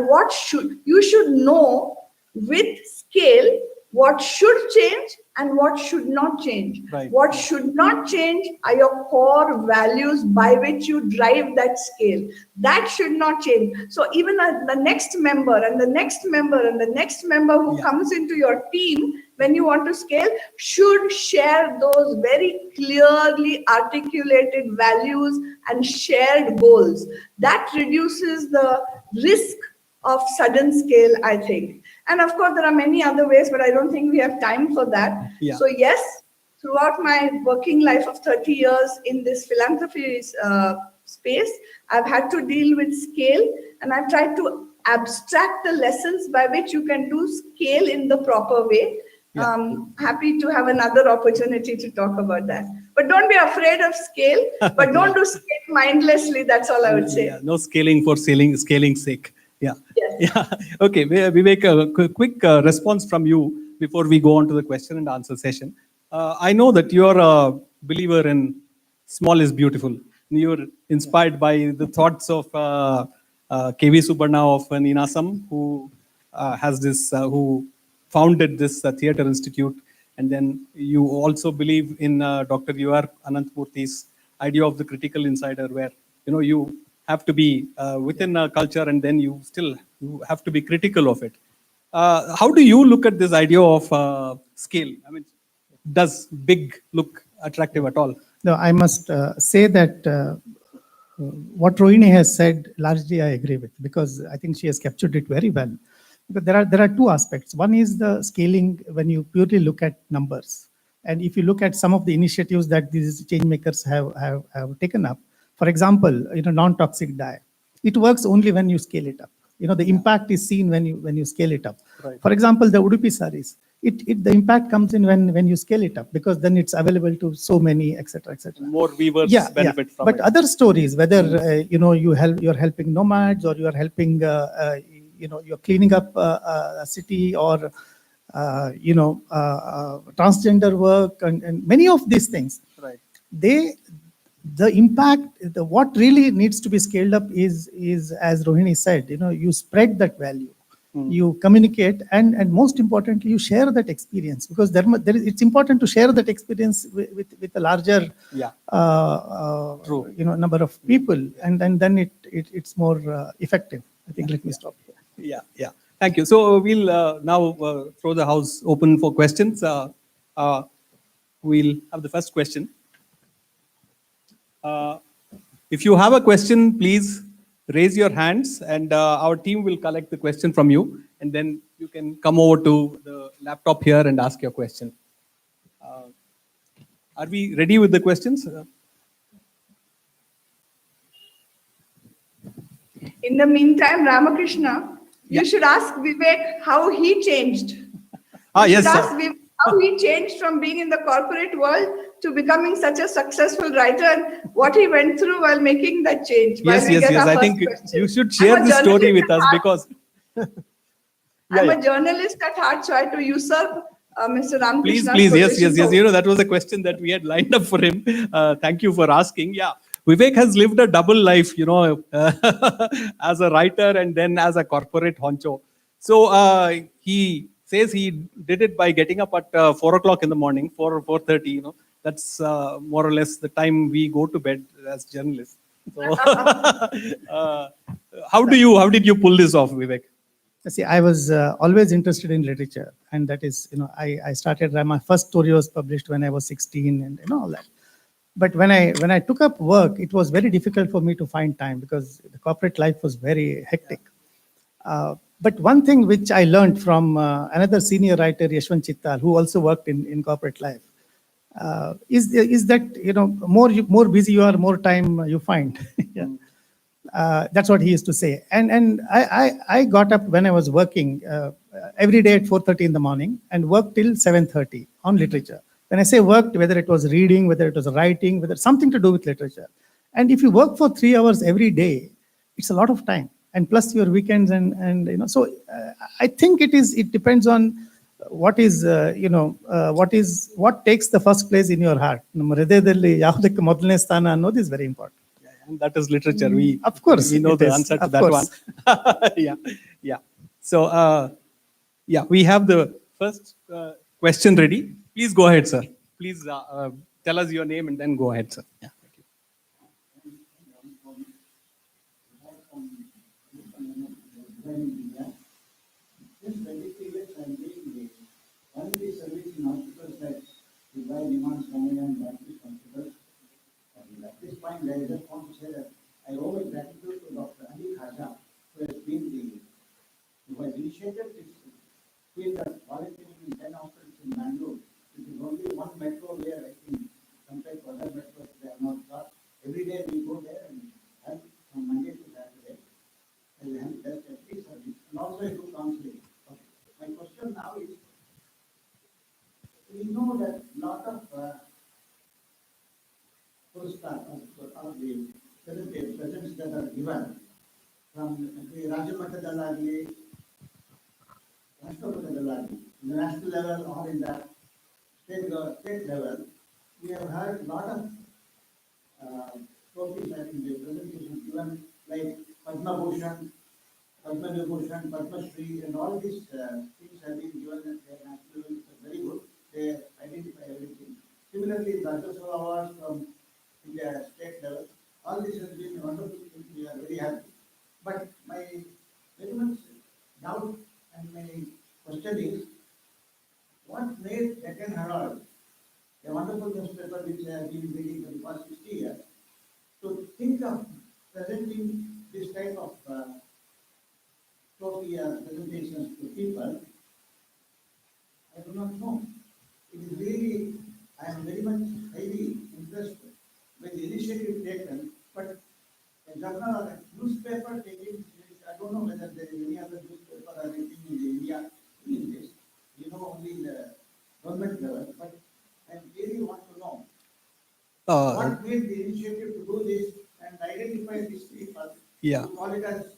you should know with scale what should change and what should not change.
Right.
What should not change are your core values by which you drive that scale. That should not change. So even the next member and the next member and the next member who comes into your team when you want to scale should share those very clearly articulated values and shared goals. That reduces the risk of sudden scale, I think. And of course, there are many other ways, but I don't think we have time for that.
Yeah.
So yes, throughout my working life of 30 years in this philanthropy space, I've had to deal with scale, and I've tried to abstract the lessons by which you can do scale in the proper way. Happy to have another opportunity to talk about that. But don't be afraid of scale, but don't do scale mindlessly. That's all I would say.
Yeah, no scaling for scaling's sake. Yeah.
Yes.
Yeah. Okay, Vivek, a quick response from you before we go on to the question and answer session. I know that you're a believer in small is beautiful. You're inspired by the thoughts of K.V. Subarna of Ninasam, who has this, who founded this theater institute. And then you also believe in Dr. U.R. Anantmurthy's idea of the critical insider, where you have to be within a culture, and then you have to be critical of it. How do you look at this idea of scale? I mean, does big look attractive at all?
No, I must say that what Rohini has said, largely I agree with, because I think she has captured it very well. But there are two aspects. One is the scaling when you purely look at numbers. And if you look at some of the initiatives that these change makers have taken up, for example, non-toxic dye, it works only when you scale it up. The impact is seen when you scale it up.
Right.
For example, the Udupi saris, the impact comes in when you scale it up, because then it's available to so many, etc., etc.
More weavers benefit from
but
it.
Other stories, whether you're helping nomads, or you're helping you're cleaning up a city, or transgender work, and many of these things.
Right.
The impact, what really needs to be scaled up is as Rohini said, you spread that value. You communicate, and most importantly, you share that experience, because it's important to share that experience with a larger number of people, and then it's more effective. I think. Let me stop here.
Yeah. Thank you. So we'll now throw the house open for questions. We'll have the first question. If you have a question, please raise your hands, and our team will collect the question from you, and then you can come over to the laptop here and ask your question. Are we ready with the questions?
In the meantime, Ramakrishna, you should ask Vivek how he changed.
Yes,
ask Vivek how he changed from being in the corporate world to becoming such a successful writer, and what he went through while making that change.
Yes. I think you should share this story with us, because
I'm a journalist at heart, so I had to usurp Mr. Ramakrishna's
Please.
position.
Yes. That was a question that we had lined up for him. Thank you for asking. Yeah. Vivek has lived a double life, as a writer and then as a corporate honcho. So he says he did it by getting up at 4 o'clock in the morning, 4:30. That's more or less the time we go to bed as journalists. So, how did you pull this off, Vivek?
See, I was always interested in literature, and that is, I started. My first story was published when I was 16, and all that. But when I took up work, it was very difficult for me to find time, because the corporate life was very hectic. But one thing which I learned from another senior writer, Yashwant Chittal, who also worked in corporate life, is that more busy you are, more time you find. That's what he used to say. And I got up when I was working every day at 4:30 in the morning and worked till 7:30 on literature. When I say worked, whether it was reading, whether it was writing, whether something to do with literature. And if you work for 3 hours every day, it's a lot of time. And plus your weekends so I think it depends on what is what takes the first place in your heart. Hridayadalli yavudakke ಮೊದಲನೇ ಸ್ಥಾನ ಅನ್ನೋದು is very important.
And that is literature.
Of course,
we know the answer to that one. Yeah. So we have the first question ready. Please go ahead, sir. Please tell us your name and then go ahead, sir. Yeah.
Since 23 years, I'm doing one of the service in hospitals that provide demands coming and battery hospitals. And at this point, I just want to say that I owe a gratitude to Dr. Ali Khaja, who has been who has initiated this field of volunteering in 10 hospitals in Bengaluru. It is only one metro where I think compared to other metros, they are not got. Every day we go there and help from Monday to Saturday. And help best at least service. And also I do counseling. Okay. My question now is, we know that a lot of postcards of the presents that are given from the Rajamakkadalagli, Rashtramakkadalagli, in the national level or in the state level, we have heard a lot of trophies, I think the presentations given like Padma Bhushan, Padma Vibhushan, Padma Shri, and all these things have been given at the national level. It's very good. They identify everything. Similarly, the Rajasava Awards from the state level, all this has been wonderful things. We are very happy. But my very much doubt and my question is, what made Deccan Herald, a wonderful newspaper which I have been reading for the past 60 years, to think of presenting this type of trophy or presentations to people? I do not know. It is really, I am very much highly impressed with the initiative taken, but a journal or a newspaper taking this, I don't know whether there is any other newspaper or anything in India doing this. You know, only the government level, but I really want to know what made the initiative to do this and identify these people, to call it as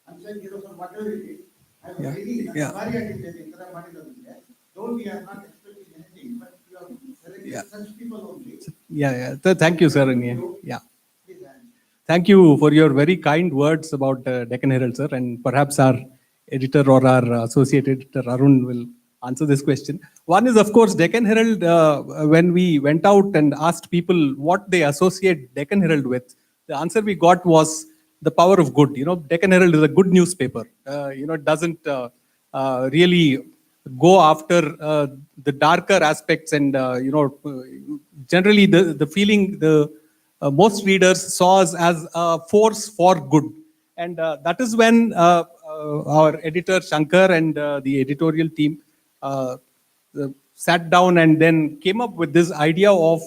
unsung heroes or whatever it is. I was really though we are not expecting anything, but you are selecting such people only.
Thank you, sir. Yeah. Thank you for your very kind words about Deccan Herald, sir. And perhaps our editor or our associate editor, Arun, will answer this question. One is, of course, Deccan Herald. When we went out and asked people what they associate Deccan Herald with, the answer we got was the power of good. You know, Deccan Herald is a good newspaper. It doesn't really go after the darker aspects, and generally the feeling most readers saw us as a force for good, and that is when our editor Shankar and the editorial team sat down and then came up with this idea of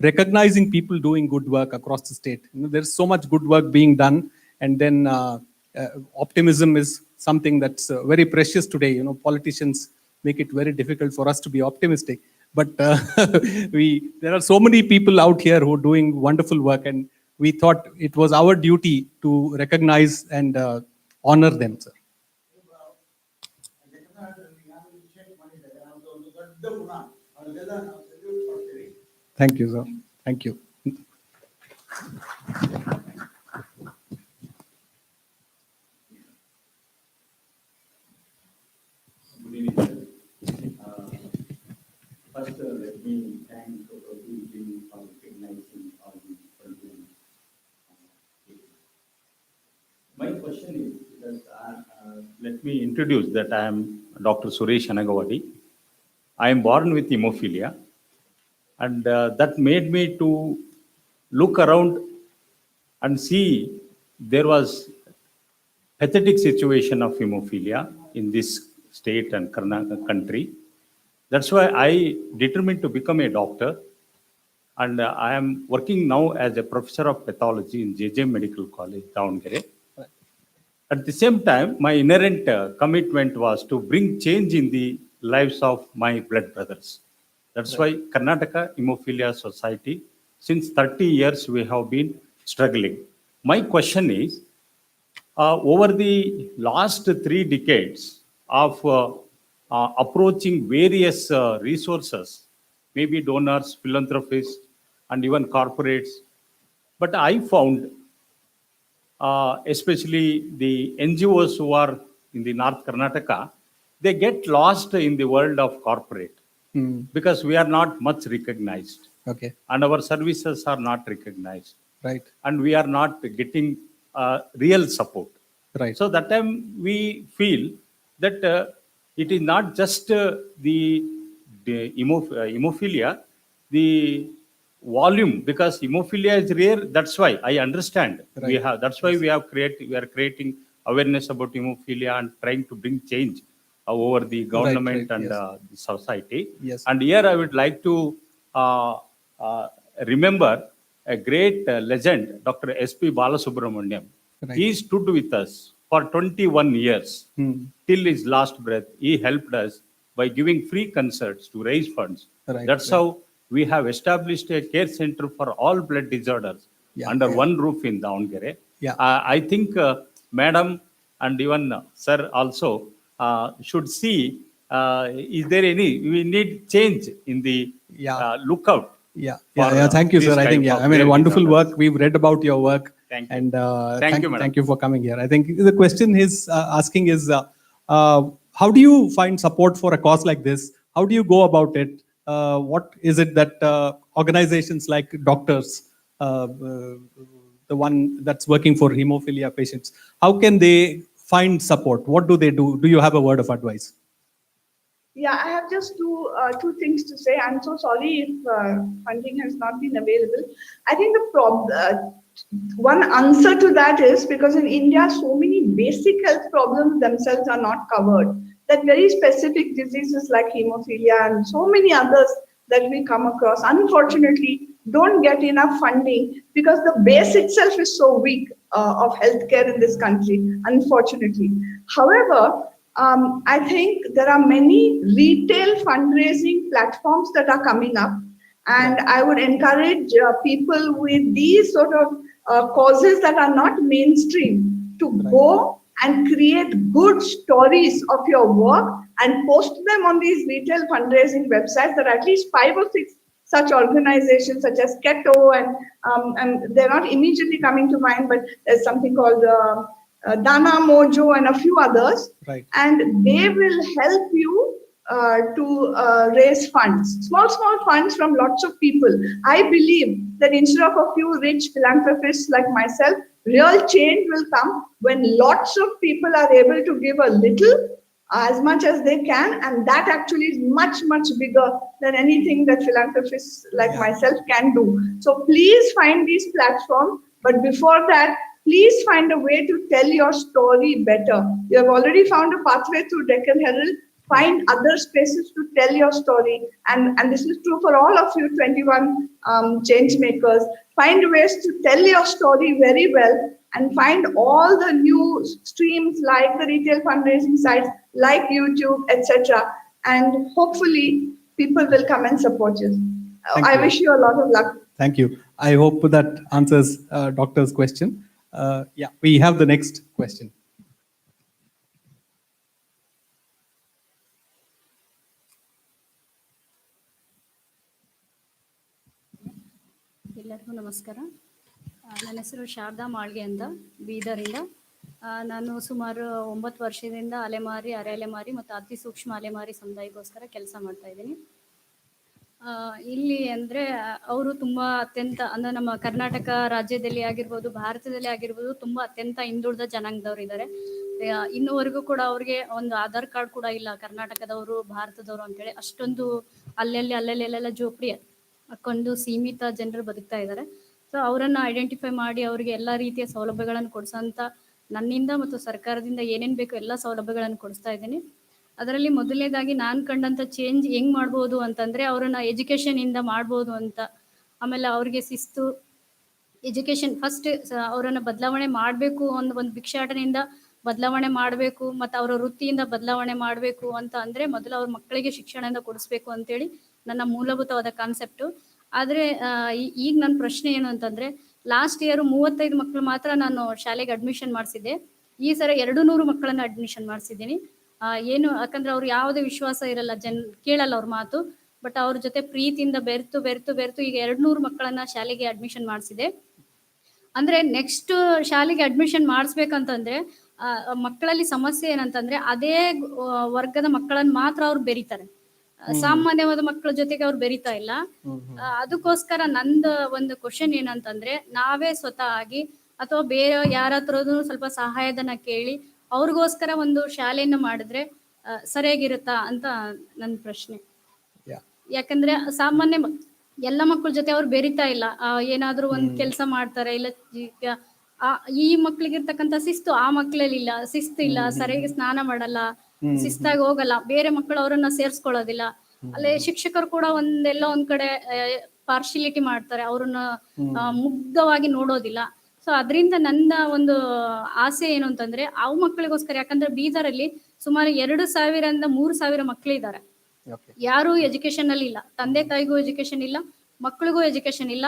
recognizing people doing good work across the state. There's so much good work being done, and then optimism is something that's very precious today. Politicians make it very difficult for us to be optimistic, but there are so many people out here who are doing wonderful work, and we thought it was our duty to recognize and honor them, sir. Thank you, sir. Thank you.
Good evening, sir. First, let me thank Dr. for recognizing all the problems. My question is that let me introduce that I am Dr. Suresh Anagavadi. I am born with hemophilia, and that made me to look around and see there was pathetic situation of hemophilia in this state and Karnataka country. That's why I determined to become a doctor, and I am working now as a professor of pathology in JJ Medical College, Davangere. At the same time, my inherent commitment was to bring change in the lives of my blood brothers. That's why Karnataka Hemophilia Society, since 30 years, we have been struggling. My question is, over the last 3 decades of approaching various resources, maybe donors, philanthropists, and even corporates, but I found, especially the NGOs who are in the North Karnataka, they get lost in the world of corporate. because we are not much recognized.
Okay.
And our services are not recognized.
Right.
And we are not getting real support.
Right.
So that time we feel that it is not just the hemophilia, the volume, because hemophilia is rare. That's why I understand.
Right.
That's why we are creating awareness about hemophilia and trying to bring change over the government
right,
and
yes.
the society.
Yes.
And here I would like to remember a great legend, Dr. S.P. Balasubramaniam.
Right.
He stood with us for 21 years till his last breath. He helped us by giving free concerts to raise funds.
Right,
That's how we have established a care center for all blood disorders under one roof in Davangere.
Yeah.
I think Madam and even Sir also should see, is there any, we need change in the lookout.
Yeah. Thank you, sir. I think, I mean, wonderful work. We've read about your work.
Thank you.
And
Thank you, madam.
thank you for coming here. I think the question is asking is, how do you find support for a cause like this? How do you go about it? What is it that organizations like doctors, the one that's working for hemophilia patients, how can they find support? What do they do? Do you have a word of advice?
Yeah, I have just two things to say. I'm so sorry if funding has not been available. I think one answer to that is because in India, so many basic health problems themselves are not covered. That very specific diseases like hemophilia and so many others that we come across, unfortunately, don't get enough funding because the base itself is so weak of healthcare in this country, unfortunately. However, I think there are many retail fundraising platforms that are coming up, and I would encourage people with these sort of causes that are not mainstream to go and create good stories of your work and post them on these retail fundraising websites. There are at least 5 or 6 such organizations such as Keto, and they're not immediately coming to mind, but there's something called Dana Mojo and a few others.
Right.
And they will help you to raise funds, small funds from lots of people. I believe that instead of a few rich philanthropists like myself, real change will come when lots of people are able to give a little, as much as they can, and that actually is much bigger than anything that philanthropists like myself can do. So please find these platforms, but before that, please find a way to tell your story better. You have already found a pathway through Deccan Herald. Find other spaces to tell your story. And this is true for all of you 21 changemakers. Find ways to tell your story very well and find all the new streams like the retail fundraising sites, like YouTube, etc. And hopefully people will come and support you. I wish you a lot of luck.
Thank you. I hope that answers Doctor's question. We have the next question.
ಎಲ್ಲರಿಗೂ ನಮಸ್ಕಾರ. ನನ್ನ ಹೆಸರು ಶಾರದಾ ಮಾಳ್ಗೆ ಅಂತ, ಬೀದರಿಂದ. ನಾನು ಸುಮಾರು 9 ವರ್ಷದಿಂದ ಅಲೆಮಾರಿ, ಅರೆ ಅಲೆಮಾರಿ ಮತ್ತು ಅತಿ ಸೂಕ್ಷ್ಮ ಅಲೆಮಾರಿ ಸಮುದಾಯಕ್ಕೋಸ್ಕರ ಕೆಲಸ ಮಾಡ್ತಾ ಇದ್ದೀನಿ. ಇಲ್ಲಿ ಅಂದರೆ ಅವರು ತುಂಬ ಅತ್ಯಂತ ಅಂದರೆ ನಮ್ಮ ಕರ್ನಾಟಕ ರಾಜ್ಯದಲ್ಲಿ ಆಗಿರ್ಬೋದು, ಭಾರತದಲ್ಲಿ ಆಗಿರ್ಬೋದು, ತುಂಬ ಅತ್ಯಂತ ಹಿಂದುಳಿದ ಜನಾಂಗದವ್ರು ಇದ್ದಾರೆ. ಇನ್ನೂವರೆಗೂ ಕೂಡ ಅವ್ರಿಗೆ ಒಂದು ಆಧಾರ್ ಕಾರ್ಡ್ ಕೂಡ ಇಲ್ಲ, ಕರ್ನಾಟಕದವರು ಭಾರತದವರು ಅಂತೇಳಿ. ಅಷ್ಟೊಂದು ಅಲ್ಲೆಲ್ಲ ಜೋಪಡಿ ಹಾಕೊಂಡು ಸೀಮಿತ ಜನರು ಬದುಕ್ತಾ ಇದ್ದಾರೆ. ಸೊ ಅವರನ್ನು ಐಡೆಂಟಿಫೈ ಮಾಡಿ ಅವರಿಗೆ ಎಲ್ಲ ರೀತಿಯ ಸೌಲಭ್ಯಗಳನ್ನು ಕೊಡಿಸೋಂಥ ನನ್ನಿಂದ ಮತ್ತು ಸರ್ಕಾರದಿಂದ ಏನೇನು ಬೇಕೋ ಎಲ್ಲ ಸೌಲಭ್ಯಗಳನ್ನು ಕೊಡಿಸ್ತಾ ಇದ್ದೀನಿ. ಅದರಲ್ಲಿ ಮೊದಲನೇದಾಗಿ ನಾನು ಕಂಡಂಥ ಚೇಂಜ್ ಹೆಂಗೆ ಮಾಡ್ಬೋದು ಅಂತಂದರೆ, ಅವರನ್ನು ಎಜುಕೇಷನಿಂದ ಮಾಡ್ಬೋದು ಅಂತ. ಆಮೇಲೆ ಅವ್ರಿಗೆ ಶಿಸ್ತು, ಎಜುಕೇಷನ್ ಫಸ್ಟ್ ಅವರನ್ನು ಬದಲಾವಣೆ ಮಾಡಬೇಕು, ಒಂದು ಭಿಕ್ಷಾಟನೆಯಿಂದ ಬದಲಾವಣೆ ಮಾಡಬೇಕು ಮತ್ತು ಅವರ ವೃತ್ತಿಯಿಂದ ಬದಲಾವಣೆ ಮಾಡಬೇಕು ಅಂತ ಅಂದರೆ ಮೊದಲು ಅವ್ರ ಮಕ್ಕಳಿಗೆ ಶಿಕ್ಷಣದಿಂದ ಕೊಡಿಸ್ಬೇಕು ಅಂತೇಳಿ ನನ್ನ ಮೂಲಭೂತವಾದ ಕಾನ್ಸೆಪ್ಟು. ಆದರೆ ಈಗ ನನ್ನ ಪ್ರಶ್ನೆ ಏನು ಅಂತಂದರೆ, ಲಾಸ್ಟ್ ಇಯರು 35 ಮಕ್ಕಳು ಮಾತ್ರ ನಾನು ಶಾಲೆಗೆ ಅಡ್ಮಿಷನ್ ಮಾಡಿಸಿದ್ದೆ. ಈ ಸಲ 200 ಮಕ್ಕಳನ್ನು ಅಡ್ಮಿಷನ್ ಮಾಡಿಸಿದ್ದೀನಿ. ಏನು ಯಾಕಂದರೆ ಅವ್ರು ಯಾವುದೇ ವಿಶ್ವಾಸ ಇರಲ್ಲ, ಕೇಳಲ್ಲ ಅವ್ರ ಮಾತು. ಬಟ್ ಅವ್ರ ಜೊತೆ ಪ್ರೀತಿಯಿಂದ ಬೆರೆತು ಈಗ 200 ಮಕ್ಕಳನ್ನು ಶಾಲೆಗೆ ಅಡ್ಮಿಷನ್ ಮಾಡಿಸಿದೆ. ಅಂದರೆ ನೆಕ್ಸ್ಟ್ ಶಾಲೆಗೆ ಅಡ್ಮಿಷನ್ ಮಾಡಿಸ್ಬೇಕಂತಂದರೆ ಮಕ್ಕಳಲ್ಲಿ ಸಮಸ್ಯೆ ಏನಂತಂದರೆ, ಅದೇ ವರ್ಗದ ಮಕ್ಕಳನ್ನು ಮಾತ್ರ ಅವ್ರು ಬೆರೀತಾರೆ. ಸಾಮಾನ್ಯವಾದ ಮಕ್ಕಳ ಜೊತೆಗೆ ಅವ್ರು ಬೆರಿತಾ ಇಲ್ಲ. ಅದಕ್ಕೋಸ್ಕರ ನಂದು ಒಂದು ಕ್ವಶನ್ ಏನಂತಂದ್ರೆ, ನಾವೇ ಸ್ವತಃ ಆಗಿ ಅಥವಾ ಬೇರೆ ಯಾರ ಹತ್ರದ್ದು ಸ್ವಲ್ಪ ಸಹಾಯಧನ ಕೇಳಿ ಅವ್ರಿಗೋಸ್ಕರ ಒಂದು ಶಾಲೆಯನ್ನು ಮಾಡಿದ್ರೆ ಸರಿಯಾಗಿರುತ್ತಾ ಅಂತ ನನ್ನ ಪ್ರಶ್ನೆ. ಯಾಕಂದ್ರೆ ಸಾಮಾನ್ಯ ಎಲ್ಲ ಮಕ್ಕಳ ಜೊತೆ ಅವ್ರು ಬೆರಿತಾ ಇಲ್ಲ, ಏನಾದ್ರೂ ಒಂದ್ ಕೆಲಸ ಮಾಡ್ತಾರೆ, ಇಲ್ಲ ಈ ಮಕ್ಳಿಗಿರ್ತಕ್ಕಂಥ ಶಿಸ್ತು ಆ ಮಕ್ಳಲ್ಲಿ ಇಲ್ಲ, ಶಿಸ್ತು ಇಲ್ಲ, ಸರಿಯಾಗಿ ಸ್ನಾನ ಮಾಡಲ್ಲ, ಶಿಸ್ತಾಗಿ ಹೋಗಲ್ಲ, ಬೇರೆ ಮಕ್ಕಳು ಅವರನ್ನ ಸೇರ್ಸ್ಕೊಳ್ಳೋದಿಲ್ಲ. ಅಲ್ಲೇ ಶಿಕ್ಷಕರು ಕೂಡ ಒಂದೆಲ್ಲ ಒಂದ್ ಕಡೆ ಪಾರ್ಶಿಲಿಟಿ ಮಾಡ್ತಾರೆ, ಅವ್ರನ್ನ ಮುಗ್ಧವಾಗಿ ನೋಡೋದಿಲ್ಲ. ಸೊ ಅದರಿಂದ ನನ್ನ ಒಂದು ಆಸೆ ಏನು ಅಂತಂದ್ರೆ, ಅವು ಮಕ್ಕಳಿಗೋಸ್ಕರ, ಯಾಕಂದ್ರೆ ಬೀದರಲ್ಲಿ ಸುಮಾರು 2,000 3,000 ಮಕ್ಕಳಿದ್ದಾರೆ. ಯಾರು ಎಜುಕೇಶನ್ ಅಲ್ಲಿ ಇಲ್ಲ, ತಂದೆ ತಾಯಿಗೂ ಎಜುಕೇಶನ್ ಇಲ್ಲ, ಮಕ್ಕಳಿಗೂ ಎಜುಕೇಶನ್ ಇಲ್ಲ.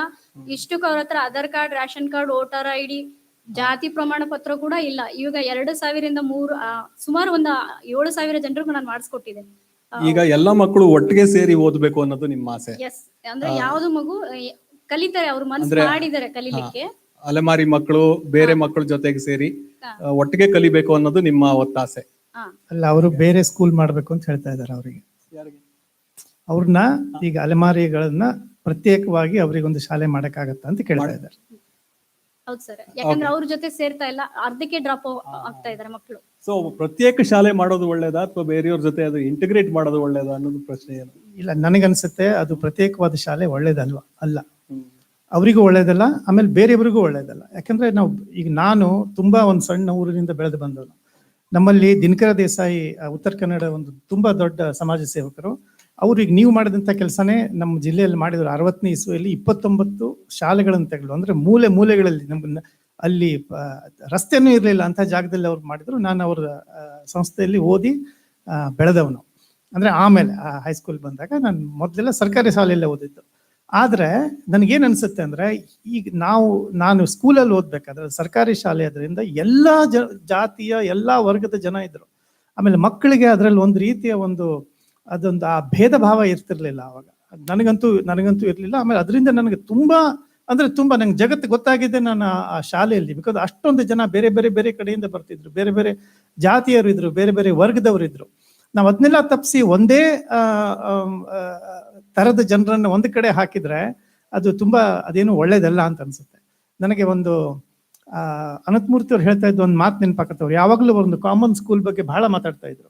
ಇಷ್ಟಕ್ಕೆ ಅವ್ರ ಹತ್ರ Aadhaar card, ration card, voter ID, ಜಾತಿ ಪ್ರಮಾಣ ಪತ್ರ ಕೂಡ ಇಲ್ಲ. ಇವಾಗ 2,000 ಸುಮಾರು ಒಂದು 7,000 ಜನರಿಗೂ ನಾನು ಮಾಡಿಸ್ಕೊಟ್ಟಿದ್ದೆ.
ಈಗ ಎಲ್ಲ ಮಕ್ಕಳು ಒಟ್ಟಿಗೆ ಸೇರಿ ಓದಬೇಕು ಅನ್ನೋದು ನಿಮ್ಮ ಆಸೆ?
ಎಸ್, ಅಂದ್ರೆ ಯಾವ್ದು ಮಗು ಕಲಿತಾರೆ, ಅವ್ರು ಮನಸ್ಸು ಮಾಡಿದ್ದಾರೆ ಕಲಿಲಿಕ್ಕೆ.
ಅಲೆಮಾರಿ ಮಕ್ಕಳು ಬೇರೆ ಮಕ್ಕಳ ಜೊತೆಗೆ ಸೇರಿ ಒಟ್ಟಿಗೆ ಕಲಿಬೇಕು ಅನ್ನೋದು ನಿಮ್ಮ ಒತ್ತಾಸೆ?
ಅಲ್ಲ, ಅವರು ಬೇರೆ ಸ್ಕೂಲ್ ಮಾಡ್ಬೇಕು ಅಂತ ಹೇಳ್ತಾ ಇದ್ದಾರೆ. ಅವರಿಗೆ ಅವ್ರನ್ನ ಈಗ ಅಲೆಮಾರಿಗಳನ್ನ ಪ್ರತ್ಯೇಕವಾಗಿ ಅವರಿಗೊಂದು ಶಾಲೆ ಮಾಡಕ್ಕಾಗತ್ತಾ ಅಂತ ಕೇಳ್ತಾ ಇದ್ದಾರೆ.
ಹೌದು ಸರ್, ಯಾಕಂದ್ರೆ ಅವ್ರ ಜೊತೆ ಸೇರ್ತಾ ಇಲ್ಲ, ಅರ್ಧಕ್ಕೆ ಡ್ರಾಪ್ ಆಗ್ತಾ ಇದಾರೆ ಮಕ್ಕಳು.
ಸೊ ಪ್ರತ್ಯೇಕ ಶಾಲೆ ಮಾಡೋದು ಒಳ್ಳೇದಾ ಅಥವಾ ಬೇರೆಯವ್ರ ಜೊತೆ ಅದು ಇಂಟಿಗ್ರೇಟ್ ಮಾಡೋದು ಒಳ್ಳೇದಾ ಅನ್ನೋದು ಪ್ರಶ್ನೆ ಏನು?
ಇಲ್ಲ, ನನಗನ್ಸುತ್ತೆ ಅದು ಪ್ರತ್ಯೇಕವಾದ ಶಾಲೆ ಒಳ್ಳೇದಲ್ವಾ, ಅಲ್ಲ, ಅವರಿಗೂ ಒಳ್ಳೇದಲ್ಲ, ಆಮೇಲೆ ಬೇರೆಯವ್ರಿಗೂ ಒಳ್ಳೇದಲ್ಲ. ಯಾಕಂದ್ರೆ ನಾನು ತುಂಬಾ ಒಂದು ಸಣ್ಣ ಊರಿನಿಂದ ಬೆಳೆದು ಬಂದವನು. ನಮ್ಮಲ್ಲಿ ದಿನಕರ ದೇಸಾಯಿ ಉತ್ತರ ಕನ್ನಡ ಒಂದು ತುಂಬಾ ದೊಡ್ಡ ಸಮಾಜ ಸೇವಕರು. ಅವ್ರು ಈಗ ನೀವು ಮಾಡಿದಂಥ ಕೆಲಸನೇ ನಮ್ಮ ಜಿಲ್ಲೆಯಲ್ಲಿ ಮಾಡಿದ್ರು. 60ನೇ ಇಸ್ವಿಯಲ್ಲಿ 29 ಶಾಲೆಗಳನ್ನು ತೆಗೆದು, ಅಂದ್ರೆ ಮೂಲೆಗಳಲ್ಲಿ ನಮ್ಮ ಅಲ್ಲಿ ರಸ್ತೆನೂ ಇರಲಿಲ್ಲ ಅಂತ ಜಾಗದಲ್ಲಿ ಅವ್ರು ಮಾಡಿದ್ರು. ನಾನು ಅವ್ರ ಸಂಸ್ಥೆಯಲ್ಲಿ ಓದಿ ಬೆಳೆದವನು. ಅಂದ್ರೆ ಆಮೇಲೆ ಹೈಸ್ಕೂಲ್ ಬಂದಾಗ ನಾನು ಮೊದಲೆಲ್ಲ ಸರ್ಕಾರಿ ಶಾಲೆಯಲ್ಲೇ ಓದಿದ್ದು. ಆದ್ರೆ ನನಗೇನು ಅನ್ಸುತ್ತೆ ಅಂದ್ರೆ, ಈಗ ನಾನು ಸ್ಕೂಲಲ್ಲಿ ಓದ್ಬೇಕಾದ್ರೆ ಸರ್ಕಾರಿ ಶಾಲೆ ಅದರಿಂದ ಎಲ್ಲಾ ಜಾತಿಯ ಎಲ್ಲಾ ವರ್ಗದ ಜನ ಇದ್ರು. ಆಮೇಲೆ ಮಕ್ಕಳಿಗೆ ಅದರಲ್ಲಿ ಒಂದು ರೀತಿಯ ಅದೊಂದು ಆ ಭೇದ ಭಾವ ಇರ್ತಿರ್ಲಿಲ್ಲ ಅವಾಗ. ನನಗಂತೂ ಇರ್ಲಿಲ್ಲ. ಆಮೇಲೆ ಅದರಿಂದ ನನಗೆ ತುಂಬಾ ನಂಗೆ ಜಗತ್ತು ಗೊತ್ತಾಗಿದೆ ನಾನು ಆ ಶಾಲೆಯಲ್ಲಿ. ಬಿಕಾಸ್ ಅಷ್ಟೊಂದು ಜನ ಬೇರೆ ಬೇರೆ ಬೇರೆ ಕಡೆಯಿಂದ ಬರ್ತಿದ್ರು, ಬೇರೆ ಬೇರೆ ಜಾತಿಯವರು ಇದ್ರು, ಬೇರೆ ಬೇರೆ ವರ್ಗದವರು ಇದ್ರು. ನಾವು ಅದನ್ನೆಲ್ಲ ತಪ್ಪಿಸಿ ಒಂದೇ ತರದ ಜನರನ್ನ ಒಂದು ಕಡೆ ಹಾಕಿದ್ರೆ ಅದು ತುಂಬಾ ಅದೇನು ಒಳ್ಳೇದಲ್ಲ ಅಂತ ಅನ್ಸುತ್ತೆ ನನಗೆ. ಒಂದು ಅನಂತಮೂರ್ತಿ ಅವ್ರು ಹೇಳ್ತಾ ಇದ್ದು ಒಂದು ಮಾತು ನೆನಪಾಕತ್ತವ್ರು. ಯಾವಾಗಲೂ ಒಂದು ಕಾಮನ್ ಸ್ಕೂಲ್ ಬಗ್ಗೆ ಬಹಳ ಮಾತಾಡ್ತಾ ಇದ್ರು.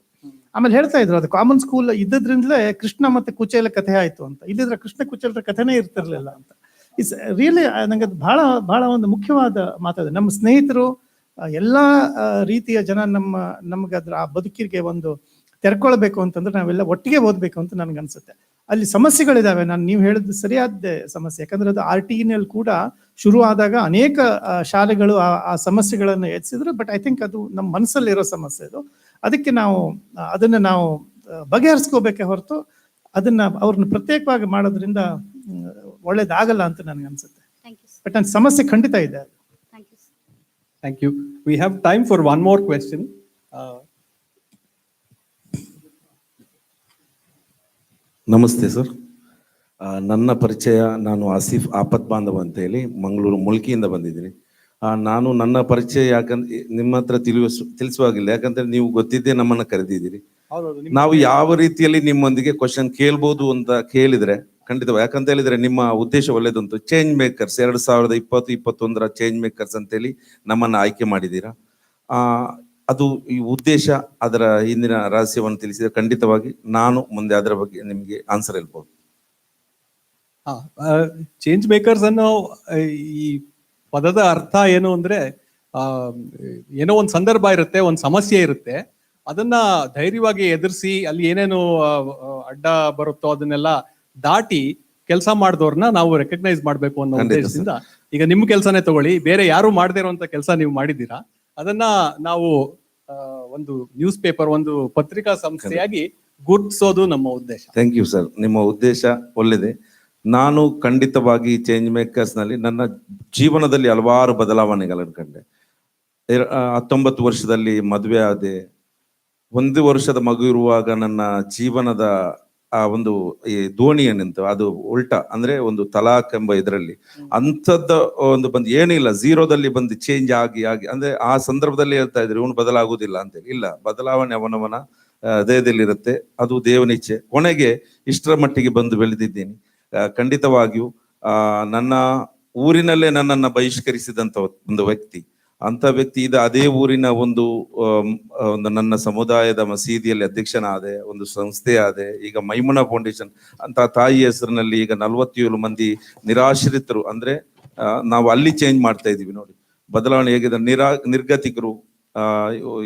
ಆಮೇಲೆ ಹೇಳ್ತಾ ಇದ್ರು, ಅದು ಕಾಮನ್ ಸ್ಕೂಲ್ ಇದ್ದದ್ರಿಂದಲೇ ಕೃಷ್ಣ ಮತ್ತೆ ಕುಚೇಲ ಕಥೆ ಆಯ್ತು ಅಂತ. ಇಲ್ಲಿದ್ರೆ ಕೃಷ್ಣ ಕುಚೇಲರ ಕಥೆನೇ ಇರ್ತಿರ್ಲಿಲ್ಲ ಅಂತ. ಇಟ್ಸ್ ರಿಯಲಿ ನಂಗೆ ಅದು ಬಹಳ ಬಹಳ ಒಂದು ಮುಖ್ಯವಾದ ಮಾತಾಡಿದೆ. ನಮ್ಮ ಸ್ನೇಹಿತರು ಎಲ್ಲಾ ರೀತಿಯ ಜನ ನಮ್ಗೆ ಅದ್ರ ಆ ಬದುಕಿಗೆ ಒಂದು ತೆರ್ಕೊಳ್ಬೇಕು ಅಂತಂದ್ರೆ ನಾವೆಲ್ಲ ಒಟ್ಟಿಗೆ ಓದ್ಬೇಕು ಅಂತ ನನ್ಗನ್ಸುತ್ತೆ. ಅಲ್ಲಿ ಸಮಸ್ಯೆಗಳಿದಾವೆ, ನೀವು ಹೇಳಿದ್ದು ಸರಿಯಾದ ಸಮಸ್ಯೆ. ಯಾಕಂದ್ರೆ ಅದು RTEನಲ್ಲಿ ಕೂಡ ಶುರು ಆದಾಗ ಅನೇಕ ಶಾಲೆಗಳು ಆ ಸಮಸ್ಯೆಗಳನ್ನು ಎತ್ತಿಸಿದ್ರು. ಬಟ್ ಐ ಥಿಂಕ್ ಅದು ನಮ್ಮ ಮನಸ್ಸಲ್ಲಿರೋ ಸಮಸ್ಯೆ ಅದು. ಅದಕ್ಕೆ ಅದನ್ನ ನಾವು ಬಗೆಹರಿಸ್ಕೋಬೇಕೆ ಹೊರತು ಅವ್ರನ್ನ ಪ್ರತ್ಯೇಕವಾಗಿ ಮಾಡೋದ್ರಿಂದ ಒಳ್ಳೇದಾಗಲ್ಲ ಅಂತ ನನ್ಗನ್ಸುತ್ತೆ. ಬಟ್ ನನ್ನ ಸಮಸ್ಯೆ ಖಂಡಿತ ಇದೆ.
Thank you. We have time for one more question.
ನಮಸ್ತೆ ಸರ್. ನನ್ನ ಪರಿಚಯ, ನಾನು ಆಸಿಫ್ ಆಪತ್ ಬಾಂಧವ್ ಅಂತ ಹೇಳಿ ಮಂಗಳೂರು ಮುಲ್ಕಿಯಿಂದ ಬಂದಿದ್ದೀನಿ. ನಾನು ನನ್ನ ಪರಿಚಯ ಯಾಕಂದ್ರೆ ನಿಮ್ಮ ಹತ್ರ ತಿಳಿಸುವಾಗಿಲ್ಲ, ಯಾಕಂದ್ರೆ ನೀವು ಗೊತ್ತಿದ್ದೇ ನಮ್ಮನ್ನ ಕರೆದಿದ್ದೀರಿ. ನಾವು ಯಾವ ರೀತಿಯಲ್ಲಿ ನಿಮ್ಮೊಂದಿಗೆ ಕ್ವಶನ್ ಕೇಳ್ಬೋದು ಅಂತ ಕೇಳಿದ್ರೆ ಖಂಡಿತವಾಗಿ, ಯಾಕಂತ ಹೇಳಿದ್ರೆ ನಿಮ್ಮ ಉದ್ದೇಶ ಒಳ್ಳೇದುಂಟು. ಚೇಂಜ್ ಮೇಕರ್ಸ್ 2020-21 ಚೇಂಜ್ ಮೇಕರ್ಸ್ ಅಂತೇಳಿ ನಮ್ಮನ್ನ ಆಯ್ಕೆ ಮಾಡಿದ್ದೀರಾ. ಅದು ಈ ಉದ್ದೇಶ, ಅದರ ಹಿಂದಿನ ರಹಸ್ಯವನ್ನು ತಿಳಿಸಿದ್ರೆ ಖಂಡಿತವಾಗಿ ನಾನು ಮುಂದೆ ಅದರ ಬಗ್ಗೆ ನಿಮಗೆ ಆನ್ಸರ್ ಹೇಳ್ಬೋದು.
ಚೇಂಜ್ ಮೇಕರ್ಸ್ ಅನ್ನೋ ಈ ಪದದ ಅರ್ಥ ಏನು ಅಂದ್ರೆ, ಏನೋ ಒಂದು ಸಂದರ್ಭ ಇರುತ್ತೆ, ಒಂದು ಸಮಸ್ಯೆ ಇರುತ್ತೆ, ಅದನ್ನ ಧೈರ್ಯವಾಗಿ ಎದುರಿಸಿ ಅಲ್ಲಿ ಏನೇನು ಅಡ್ಡ ಬರುತ್ತೋ ಅದನ್ನೆಲ್ಲ ದಾಟಿ ಕೆಲಸ ಮಾಡಿದವ್ರನ್ನ ನಾವು ರೆಕಗ್ನೈಸ್ ಮಾಡ್ಬೇಕು ಅನ್ನೋ ಉದ್ದೇಶದಿಂದ. ಈಗ ನಿಮ್ಮ ಕೆಲಸನೇ ತಗೊಳ್ಳಿ, ಬೇರೆ ಯಾರು ಮಾಡದೇ ಇರುವಂತ ಕೆಲಸ ನೀವು ಮಾಡಿದ್ದೀರಾ, ಅದನ್ನ ನಾವು ಒಂದು ನ್ಯೂಸ್ ಪೇಪರ್, ಒಂದು ಪತ್ರಿಕಾ ಸಂಸ್ಥೆಯಾಗಿ ಗುರುತಿಸೋದು ನಮ್ಮ ಉದ್ದೇಶ.
ಥ್ಯಾಂಕ್ ಯು ಸರ್, ನಿಮ್ಮ ಉದ್ದೇಶ ಒಳ್ಳೆಯದೇ. ನಾನು ಖಂಡಿತವಾಗಿ ಚೇಂಜ್ ಮೇಕರ್ಸ್ ನಲ್ಲಿ ನನ್ನ ಜೀವನದಲ್ಲಿ ಹಲವಾರು ಬದಲಾವಣೆಗಳನ್ನು ಕಂಡೆ. 19 ವರ್ಷದಲ್ಲಿ ಮದುವೆ ಆದೆ. 1 ವರ್ಷದ ಮಗು ಇರುವಾಗ ನನ್ನ ಜೀವನದ ಆ ಒಂದು ಈ ದೋಣಿಯ ನಿಂತು ಅದು ಉಲ್ಟಾ, ಅಂದ್ರೆ ಒಂದು ತಲಾಕ್ ಎಂಬ ಇದರಲ್ಲಿ ಅಂಥದ್ದು ಒಂದು ಬಂದು ಏನಿಲ್ಲ, ಝೀರೋದಲ್ಲಿ ಬಂದು ಚೇಂಜ್ ಆಗಿ ಅಂದ್ರೆ ಆ ಸಂದರ್ಭದಲ್ಲಿ ಹೇಳ್ತಾ ಇದ್ರು ಇವನು ಬದಲಾಗುವುದಿಲ್ಲ ಅಂತೇಳಿ. ಇಲ್ಲ, ಬದಲಾವಣೆ ಅವನವನ ದೇಹದಲ್ಲಿರುತ್ತೆ. ಅದು ದೇವನ ಇಚ್ಛೆ. ಕೊನೆಗೆ ಇಷ್ಟರ ಮಟ್ಟಿಗೆ ಬಂದು ಬೆಳೆದಿದ್ದೀನಿ. ಖಂಡಿತವಾಗಿಯೂ ನನ್ನ ಊರಿನಲ್ಲೇ ನನ್ನನ್ನು ಬಹಿಷ್ಕರಿಸಿದಂಥ ಒಂದು ವ್ಯಕ್ತಿ, ಅಂತ ವ್ಯಕ್ತಿ ಅದೇ ಊರಿನ ಒಂದು ನನ್ನ ಸಮುದಾಯದ ಮಸೀದಿಯಲ್ಲಿ ಅಧ್ಯಕ್ಷನಾದೆ, ಒಂದು ಸಂಸ್ಥೆ ಆದೆ. ಈಗ ಮೈಮುನಾ ಫೌಂಡೇಶನ್ ಅಂತ ತಾಯಿ ಹೆಸರಿನಲ್ಲಿ ಈಗ 47 ಮಂದಿ ನಿರಾಶ್ರಿತರು, ಅಂದ್ರೆ ನಾವು ಅಲ್ಲಿ ಚೇಂಜ್ ಮಾಡ್ತಾ ಇದೀವಿ ನೋಡಿ. ಬದಲಾವಣೆ ಹೇಗಿದೆ, ನಿರ್ಗತಿಕರು,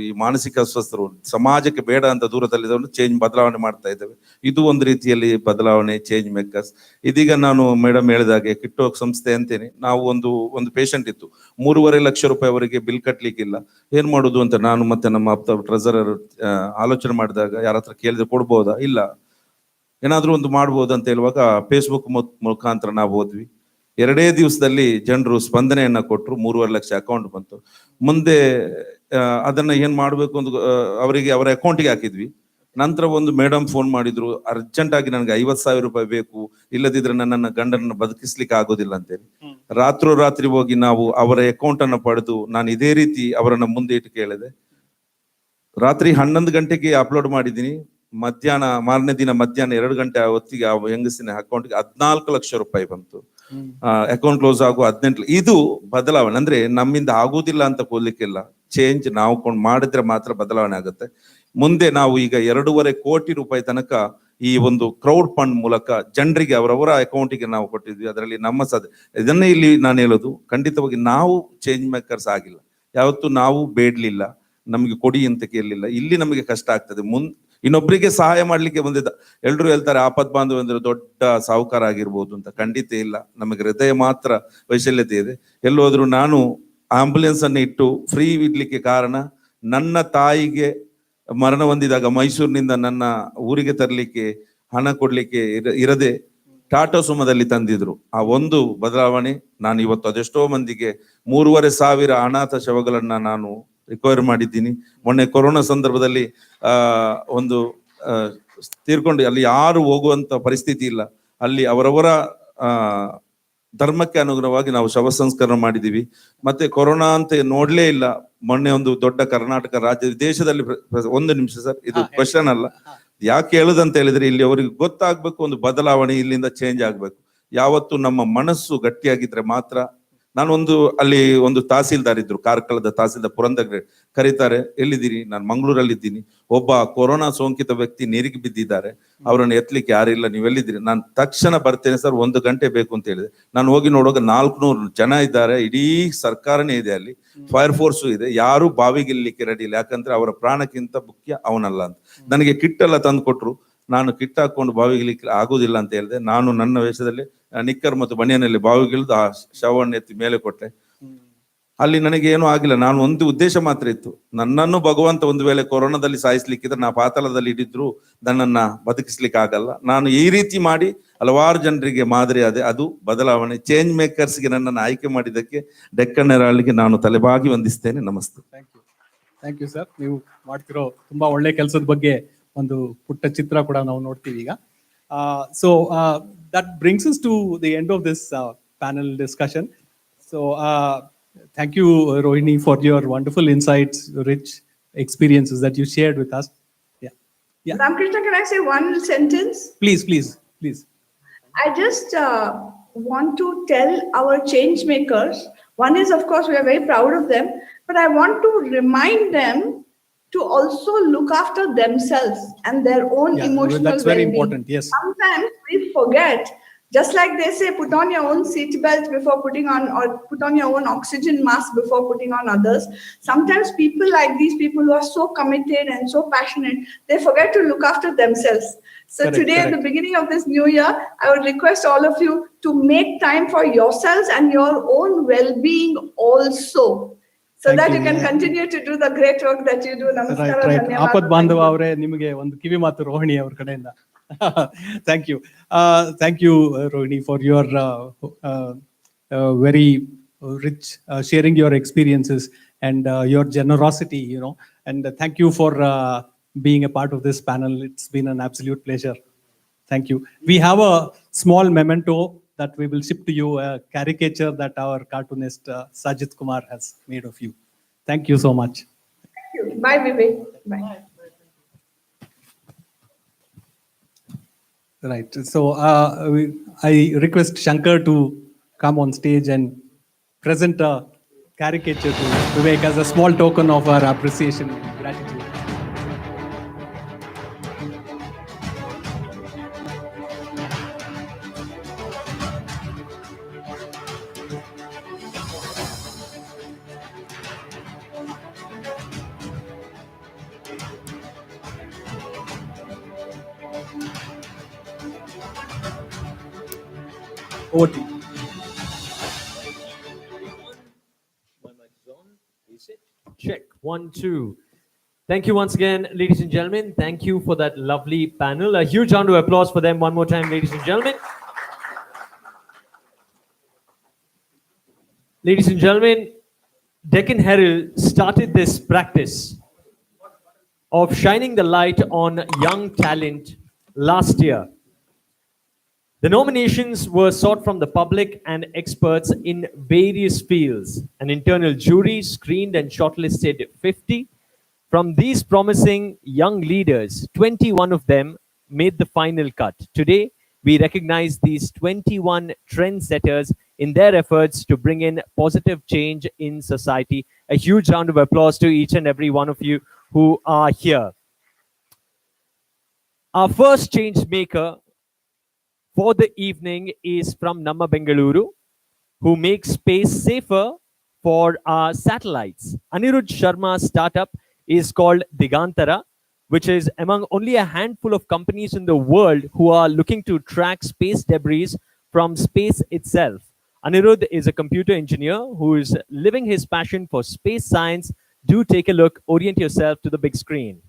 ಈ ಮಾನಸಿಕ ಅಸ್ವಸ್ಥರು, ಸಮಾಜಕ್ಕೆ ಬೇಡ ಅಂತ ದೂರದಲ್ಲಿದ್ದವರು ಚೇಂಜ್ ಬದಲಾವಣೆ ಮಾಡ್ತಾ ಇದ್ದೇವೆ. ಇದು ಒಂದು ರೀತಿಯಲ್ಲಿ ಬದಲಾವಣೆ, ಚೇಂಜ್ ಮೇಕರ್ಸ್. ಇದೀಗ ನಾನು ಮೇಡಮ್ ಹೇಳಿದಾಗೆ ಕಿಟ್ಟೋಕ್ ಸಂಸ್ಥೆ ಅಂತೇನೆ, ನಾವು ಒಂದು ಪೇಷಂಟ್ ಇತ್ತು, 3.5 ಲಕ್ಷ ರೂಪಾಯಿವರೆಗೆ ಬಿಲ್ ಕಟ್ಲಿಕ್ಕಿಲ್ಲ, ಏನ್ ಮಾಡುದು ಅಂತ ನಾನು ಮತ್ತೆ ನಮ್ಮ ಟ್ರೆಸರರ್ ಆಲೋಚನೆ ಮಾಡಿದಾಗ, ಯಾರ ಹತ್ರ ಕೇಳಿದ್ರೆ ಕೊಡ್ಬೋದಾ, ಇಲ್ಲ ಏನಾದ್ರೂ ಒಂದು ಮಾಡ್ಬೋದು ಅಂತ ಹೇಳುವಾಗ ಫೇಸ್ಬುಕ್ ಮುಖಾಂತರ ನಾವು ಹೋದ್ವಿ. 2 ದಿವಸದಲ್ಲಿ ಜನರು ಸ್ಪಂದನೆಯನ್ನ ಕೊಟ್ಟರು, 3.5 ಲಕ್ಷ ಅಕೌಂಟ್ ಬಂತು. ಮುಂದೆ ಅದನ್ನ ಏನ್ ಮಾಡ್ಬೇಕು ಅಂತ ಅವರಿಗೆ ಅವರ ಅಕೌಂಟಿಗೆ ಹಾಕಿದ್ವಿ. ನಂತರ ಒಂದು ಮೇಡಮ್ ಫೋನ್ ಮಾಡಿದ್ರು, ಅರ್ಜೆಂಟ್ ಆಗಿ ನನಗೆ 50,000 ರೂಪಾಯಿ ಬೇಕು, ಇಲ್ಲದಿದ್ರೆ ನನ್ನ ಗಂಡನನ್ನ ಬದುಕಿಸ್ಲಿಕ್ಕೆ ಆಗೋದಿಲ್ಲ ಅಂತೇಳಿ. ರಾತ್ರಿ ಹೋಗಿ ನಾವು ಅವರ ಅಕೌಂಟ್ ಅನ್ನ ಪಡೆದು ನಾನು ಇದೇ ರೀತಿ ಅವರನ್ನ ಮುಂದೆ ಇಟ್ಟು ಕೇಳಿದೆ. ರಾತ್ರಿ 11 ಗಂಟೆಗೆ ಅಪ್ಲೋಡ್ ಮಾಡಿದ್ದೀನಿ. ಮಾರನೇ ದಿನ ಮಧ್ಯಾಹ್ನ 2 ಗಂಟೆ ಹೊತ್ತಿಗೆ ಆ ಹೆಂಗಸಿನ ಅಕೌಂಟ್ಗೆ 14 ಲಕ್ಷ ರೂಪಾಯಿ ಬಂತು. ಅಕೌಂಟ್ ಕ್ಲೋಸ್ ಆಗುವ 18. ಇದು ಬದಲಾವಣೆ. ಅಂದ್ರೆ ನಮ್ಮಿಂದ ಆಗುದಿಲ್ಲ ಅಂತ ಕೊಡ್ಲಿಕ್ಕಿಲ್ಲ, ಚೇಂಜ್ ನಾವು ಮಾಡಿದ್ರೆ ಮಾತ್ರ ಬದಲಾವಣೆ ಆಗುತ್ತೆ. ಮುಂದೆ ನಾವು ಈಗ 2.5 ಕೋಟಿ ರೂಪಾಯಿ ತನಕ ಈ ಒಂದು ಕ್ರೌಡ್ ಫಂಡ್ ಮೂಲಕ ಜನರಿಗೆ ಅವರವರ ಅಕೌಂಟಿಗೆ ನಾವು ಕೊಟ್ಟಿದ್ವಿ. ಅದರಲ್ಲಿ ನಮ್ಮ ಇದನ್ನೇ ಇಲ್ಲಿ ನಾನು ಹೇಳೋದು, ಖಂಡಿತವಾಗಿ ನಾವು ಚೇಂಜ್ ಮೇಕರ್ಸ್ ಆಗಿಲ್ಲ, ಯಾವತ್ತು ನಾವು ಬೇಡ್ಲಿಲ್ಲ, ನಮಗೆ ಕೊಡಿ ಅಂತ ಕೇಳಲಿಲ್ಲ. ಇಲ್ಲಿ ನಮಗೆ ಕಷ್ಟ ಆಗ್ತದೆ, ಇನ್ನೊಬ್ಬರಿಗೆ ಸಹಾಯ ಮಾಡ್ಲಿಕ್ಕೆ ಬಂದಿದ್ದ. ಎಲ್ರು ಹೇಳ್ತಾರೆ ಆಪತ್ ಬಾಂಧವ ಅಂದ್ರೆ ದೊಡ್ಡ ಸಾಹುಕಾರ ಆಗಿರ್ಬೋದು ಅಂತ, ಖಂಡಿತ ಇಲ್ಲ. ನಮಗೆ ಹೃದಯ ಮಾತ್ರ ವೈಶಲ್ಯತೆ ಇದೆ. ಎಲ್ಲೋದ್ರು ನಾನು ಆಂಬುಲೆನ್ಸ್ ಅನ್ನು ಇಟ್ಟು ಫ್ರೀ ಇಡ್ಲಿಕ್ಕೆ ಕಾರಣ, ನನ್ನ ತಾಯಿಗೆ ಮರಣ ಹೊಂದಿದಾಗ ಮೈಸೂರಿನಿಂದ ನನ್ನ ಊರಿಗೆ ತರಲಿಕ್ಕೆ ಹಣ ಕೊಡ್ಲಿಕ್ಕೆ ಇರದೆ ಟಾಟಾ ಸುಮದಲ್ಲಿ ತಂದಿದ್ರು. ಆ ಒಂದು ಬದಲಾವಣೆ. ನಾನು ಇವತ್ತು ಅದೆಷ್ಟೋ ಮಂದಿಗೆ 3,500 ಅನಾಥ ಶವಗಳನ್ನ ನಾನು ರಿಕವರ್ ಮಾಡಿದ್ದೀನಿ. ಮೊನ್ನೆ ಕೊರೋನಾ ಸಂದರ್ಭದಲ್ಲಿ ಒಂದು ತೀರ್ಕೊಂಡು ಅಲ್ಲಿ ಯಾರು ಹೋಗುವಂತ ಪರಿಸ್ಥಿತಿ ಇಲ್ಲ, ಅಲ್ಲಿ ಅವರವರ ಧರ್ಮಕ್ಕೆ ಅನುಗುಣವಾಗಿ ನಾವು ಶವ ಸಂಸ್ಕರಣ ಮಾಡಿದೀವಿ. ಮತ್ತೆ ಕೊರೋನಾ ಅಂತ ನೋಡ್ಲೇ ಇಲ್ಲ. ಮೊನ್ನೆ ಒಂದು ದೊಡ್ಡ ಕರ್ನಾಟಕ ರಾಜ್ಯ ದೇಶದಲ್ಲಿ, 1 ನಿಮಿಷ ಸರ್, ಇದು ಕ್ವಶನ್ ಅಲ್ಲ, ಯಾಕೆ ಹೇಳುದಂತ ಹೇಳಿದ್ರೆ ಇಲ್ಲಿ ಅವರಿಗೆ ಗೊತ್ತಾಗ್ಬೇಕು, ಒಂದು ಬದಲಾವಣೆ ಇಲ್ಲಿಂದ ಚೇಂಜ್ ಆಗ್ಬೇಕು. ಯಾವತ್ತು ನಮ್ಮ ಮನಸ್ಸು ಗಟ್ಟಿಯಾಗಿದ್ರೆ ಮಾತ್ರ. ನಾನು ಅಲ್ಲಿ ಒಂದು ತಹಸೀಲ್ದಾರ್ ಇದ್ರು, ಕಾರ್ಕಳದ ತಹಸೀಲ್ದಾರ್, ಪುರಂದರ್ ಕರೀತಾರೆ, ಎಲ್ಲಿದ್ದೀರಿ? ನಾನು ಮಂಗಳೂರಲ್ಲಿ. ಒಬ್ಬ ಕೊರೋನಾ ಸೋಂಕಿತ ವ್ಯಕ್ತಿ ನೀರಿಗೆ ಬಿದ್ದಿದ್ದಾರೆ, ಅವರನ್ನು ಎತ್ತಲಿಕ್ಕೆ ಯಾರಿಲ್ಲ, ನೀವೆಲ್ಲಿದ್ದೀರಿ? ನಾನು ತಕ್ಷಣ ಬರ್ತೇನೆ ಸರ್, 1 ಗಂಟೆ ಬೇಕು ಅಂತ ಹೇಳಿದೆ. ನಾನು ಹೋಗಿ ನೋಡುವಾಗ 400 ಜನ ಇದ್ದಾರೆ, ಇಡೀ ಸರ್ಕಾರನೇ ಇದೆ, ಅಲ್ಲಿ ಫೈರ್ ಫೋರ್ಸು ಇದೆ, ಯಾರು ಬಾವಿಗಿಲ್ಲಿಕ್ಕೆ ರೆಡಿ ಇಲ್ಲ, ಯಾಕಂದ್ರೆ ಅವರ ಪ್ರಾಣಕ್ಕಿಂತ ಮುಖ್ಯ ಅವನಲ್ಲ ಅಂತ. ನನಗೆ ಕಿಟ್ ಎಲ್ಲ ತಂದು ಕೊಟ್ರು. ನಾನು ಕಿಟ್ ಹಾಕೊಂಡು ಬಾವಿಗಿಲಿಕ್ಕೆ ಆಗುದಿಲ್ಲ ಅಂತ ಹೇಳಿದೆ. ನಾನು ನನ್ನ ವೇಷದಲ್ಲಿ ನಿಕ್ಕರ್ ಮತ್ತು ಬನಿಯನಲ್ಲಿ ಬಾವಿಗಿಳಿದು ಆ ಶವವನ್ನು ಎತ್ತಿ ಮೇಲೆ ಕೊಟ್ಟೆ. ಅಲ್ಲಿ ನನಗೆ ಏನೂ ಆಗಿಲ್ಲ. ನಾನು ಒಂದು ಉದ್ದೇಶ ಮಾತ್ರ ಇತ್ತು, ನನ್ನನ್ನು ಭಗವಂತ ಒಂದು ವೇಳೆ ಕೊರೋನಾದಲ್ಲಿ ಸಾಯಿಸ್ಲಿಕ್ಕಿದ್ರೆ ನಾ ಪಾತಾಳದಲ್ಲಿ ಇಟ್ಟಿದ್ರು ನನ್ನನ್ನ ಬದುಕಿಸ್ಲಿಕ್ಕೆ ಆಗಲ್ಲ. ನಾನು ಈ ರೀತಿ ಮಾಡಿ ಹಲವಾರು ಜನರಿಗೆ ಮಾದರಿ ಆದೆ. ಅದು ಬದಲಾವಣೆ. ಚೇಂಜ್ ಮೇಕರ್ಸ್ಗೆ ನನ್ನನ್ನು ಆಯ್ಕೆ ಮಾಡಿದ್ದಕ್ಕೆ ಡೆಕ್ಕನ್ ಹೆರಾಲ್ಡ್ಗೆ ನಾನು ತಲೆಬಾಗಿ ವಂದಿಸ್ತೇನೆ. ನಮಸ್ತೆ.
Thank you sir. ನೀವು ಮಾಡ್ತಿರೋ ತುಂಬಾ ಒಳ್ಳೆ ಕೆಲಸದ ಬಗ್ಗೆ ಒಂದು ಪುಟ್ಟ ಚಿತ್ರ ಕೂಡ ನಾವು ನೋಡ್ತೀವಿ ಈಗ. So that brings us to the end of this panel discussion. So thank you, Rohini, for your wonderful insights, rich experiences that you shared with us. Yeah.
Ramkrishna, can I say one sentence?
Please.
I just want to tell our change makers, one is, of course, we are very proud of them, but I want to remind them to also look after themselves and their own emotional
that's very
well-being.
important. Yes.
Sometimes we forget, just like they say, put on your own seat belt before putting on, or put on your own oxygen mask before putting on others. Sometimes people like these people who are so committed and so passionate, they forget to look after themselves. So today, at the beginning of this new year, I would request all of you to make time for yourselves and your own well-being also, so that you can continue to do the great work that you do. Namaskara.
Right. ಆಪತ್ ಬಾಂಧವ ಅವರೇ, ನಿಮಗೆ ಒಂದು ಕಿವಿ ಮಾತು ರೋಹಿಣಿ ಅವರ ಕಡೆಯಿಂದ. Thank you, Rohini, for your very rich sharing your experiences and your generosity, and thank you for being a part of this panel. It's been an absolute pleasure. Thank you. We have a small memento that we will ship to you, a caricature that our cartoonist Sajid Kumar has made of you. Thank you so much.
Thank you. Bye, Vivek. Bye.
Right. So I request Shankar to come on stage and present a caricature to Vivek as a small token of our appreciation and gratitude. Over to you.
Check. 1, 2. Thank you once again, ladies and gentlemen. Thank you for that lovely panel. A huge round of applause for them one more time, ladies and gentlemen. Ladies and gentlemen, Deccan Herald started this practice of shining the light on young talent last year. The nominations were sought from the public and experts in various fields. An internal jury screened and shortlisted 50. From these promising young leaders, 21 of them made the final cut. Today, we recognize these 21 trendsetters in their efforts to bring in positive change in society. A huge round of applause to each and every one of you who are here. Our first change maker for the evening is from Namma Bengaluru, who makes space safer for our satellites. Anirudh Sharma's startup is called Digantara, which is among only a handful of companies in the world who are looking to track space debris from space itself. Anirudh is a computer engineer who is living his passion for space science. Do take a look, orient yourself to the big screen.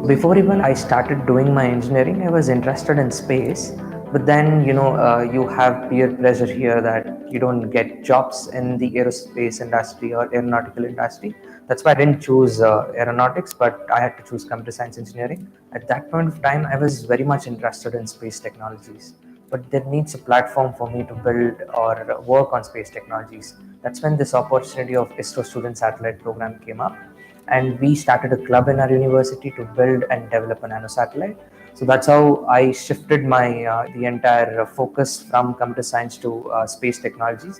Before even I started doing my engineering, I was interested in space. But then, you have peer pressure here that you don't get jobs in the aerospace industry or aeronautical industry. That's why I didn't choose aeronautics, but I had to choose computer science engineering. At that point of time, I was very much interested in space technologies. But there needs a platform for me to build or work on space technologies. That's when this opportunity of ISRO Student Satellite Program came up. And we started a club in our university to build and develop a nanosatellite. So that's how I shifted my the entire focus from computer science to space technologies.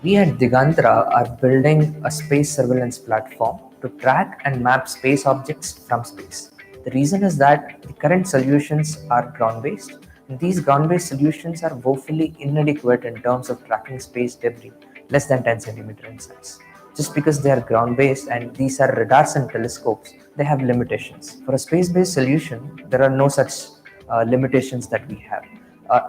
We at Digantara are building a space surveillance platform to track and map space objects from space. The reason is that the current solutions are ground-based. These ground-based solutions are woefully inadequate in terms of tracking space debris less than 10 centimeter in size. Just because they are ground-based and these are radars and telescopes, they have limitations. For a space-based solution, there are no such limitations that we have.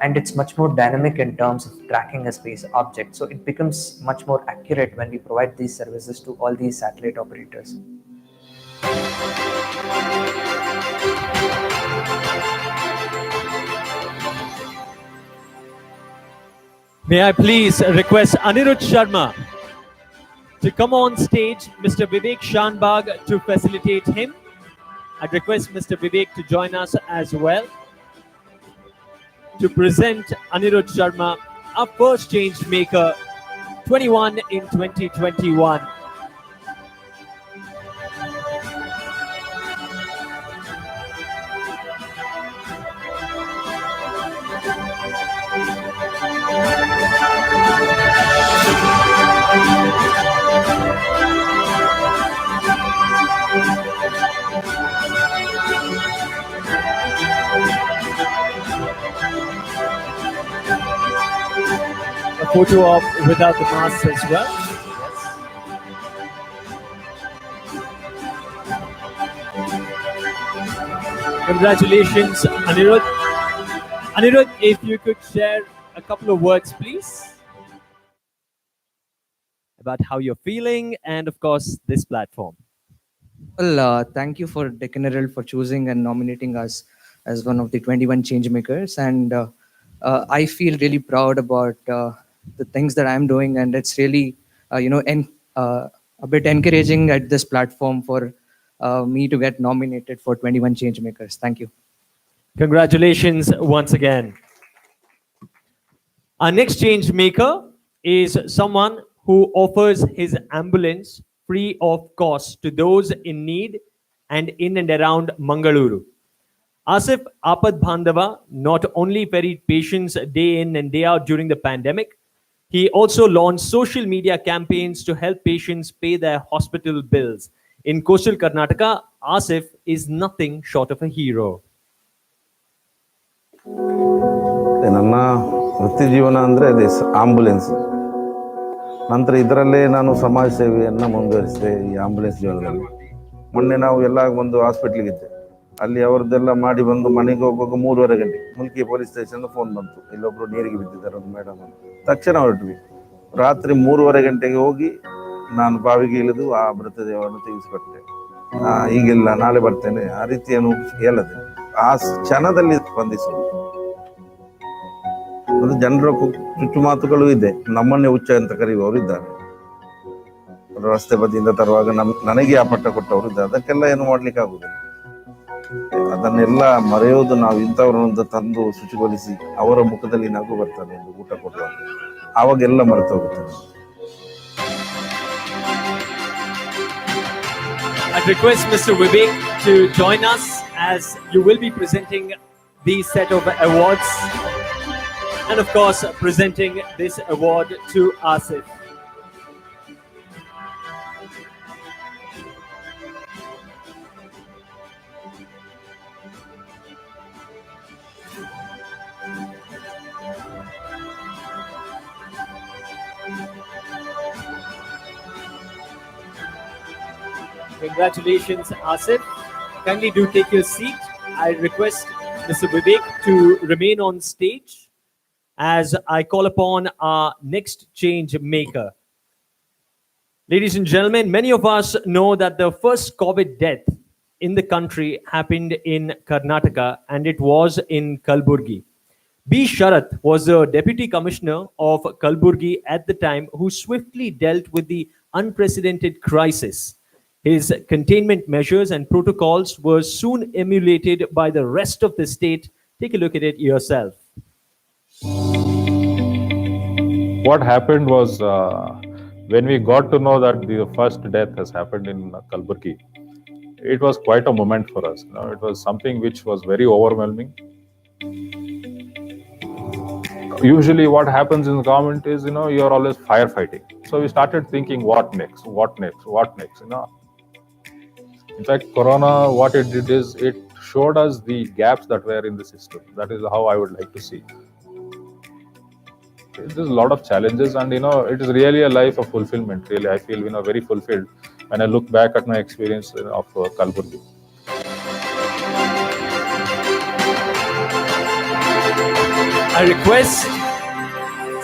And it's much more dynamic in terms of tracking a space object. So it becomes much more accurate when we provide these services to all these satellite operators.
May I please request Anirudh Sharma to come on stage, Mr. Vivek Shanbag to facilitate him. I'd request Mr. Vivek to join us as well to present Anirudh Sharma, our first change maker, 21 in 2021. A photo of without the mask as well. Congratulations, Anirudh. Anirudh, if you could share a couple of words, please, about how you're feeling and, of course, this platform.
Well, thank you for Deccan Herald for choosing and nominating us as one of the 21 changemakers. And I feel really proud about the things that I'm doing. And it's really, a bit encouraging at this platform for me to get nominated for 21 changemakers. Thank you.
Congratulations once again. Our next change maker is someone who offers his ambulance free of cost to those in need and in and around Bengaluru. Asif Apad Bandava not only ferried patients day in and day out during the pandemic, he also launched social media campaigns to help patients pay their hospital bills. In coastal Karnataka, Asif is nothing short of a hero.
ನನ್ನ ವೃತ್ತಿ ಜೀವನ ಅಂದರೆ ಅದೇ ambulance. ನಂತರ ಇದರಲ್ಲೇ ನಾನು ಸಮಾಜ ಸೇವೆಯನ್ನು ಮುಂದುವರಿಸಿದೆ ಈ ಆಂಬುಲೆನ್ಸ್ ಜೀವನದಲ್ಲಿ. ಮೊನ್ನೆ ನಾವು ಎಲ್ಲ ಒಂದು ಹಾಸ್ಪಿಟ್ಲಿಗಿದ್ದೆ, ಅಲ್ಲಿ ಅವ್ರದ್ದೆಲ್ಲ ಮಾಡಿ ಬಂದು ಮನೆಗೆ ಹೋಗುವಾಗ 3:30 ಗಂಟೆ ಮುಲ್ಕಿ ಪೊಲೀಸ್ ಸ್ಟೇಷನ್ ಫೋನ್ ಬಂತು, ಇಲ್ಲೊಬ್ರು ನೀರಿಗೆ ಬಿದ್ದಿದ್ದಾರೆ ಒಂದು ಮೇಡಮ್ ಅಂತ. ತಕ್ಷಣ ಹೊರಟ್ವಿ. ರಾತ್ರಿ 3:30 ಗಂಟೆಗೆ ಹೋಗಿ ನಾನು ಬಾವಿಗೆ ಇಳಿದು ಆ ಮೃತದೇಹವನ್ನು ತೆಗೆಸಿಕೊಟ್ಟೆ. ಈಗಿಲ್ಲ, ನಾಳೆ ಬರ್ತೇನೆ, ಆ ರೀತಿಯನ್ನು ಹೇಳದೆ ಆ ಕ್ಷಣದಲ್ಲಿ ಸ್ಪಂದಿಸುವುದು. ಅದು ಜನರ ಚುಚ್ಚುಮಾತುಗಳು ಇದೆ, ನಮ್ಮನ್ನೇ ಹುಚ್ಚ ಅಂತ ಕರೆಯುವವರು ಇದ್ದಾರೆ. ರಸ್ತೆ ಬದಿಯಿಂದ ತರುವಾಗ ನನಗೆ ಆ ಪಟ್ಟ ಕೊಟ್ಟವರು ಇದ್ದಾರೆ. ಅದಕ್ಕೆಲ್ಲ ಏನು ಮಾಡ್ಲಿಕ್ಕೆ ಆಗುದಿಲ್ಲ. ಅದನ್ನೆಲ್ಲ ಮರೆಯೋದು ನಾವು ಇಂಥವ್ರನ್ನ ತಂದು ಶುಚಿಗೊಳಿಸಿ ಅವರ ಮುಖದಲ್ಲಿ ನಗು ಬರ್ತದೆ ಎಂದು ಊಟ ಕೊಡುವಾಗ ಆವಾಗೆಲ್ಲ ಮರೆತು ಹೋಗುತ್ತದೆ.
I request Mr. Vivek to join us as you will be presenting these set of awards and of course presenting this award to Asif. Congratulations, Asif. Kindly do take your seat. I request Mr. Vivek to remain on stage as I call upon our next change maker. Ladies and gentlemen, many of us know that the first COVID death in the country happened in Karnataka, and it was in Kalburgi. B. Sharath was the Deputy Commissioner of Kalburgi at the time, who swiftly dealt with the unprecedented crisis. His containment measures and protocols were soon emulated by the rest of the state. Take a look at it yourself.
What happened was when we got to know that the first death has happened in Kalburgi, it was quite a moment for us. It was something which was very overwhelming. Usually what happens in the government is, you're always firefighting. So we started thinking, what next? In fact, Corona, what it did is it showed us the gaps that were in the system. That is how I would like to see. There's a lot of challenges, and it is really a life of fulfillment. Really, I feel very fulfilled when I look back at my experience of Kalburgi.
I request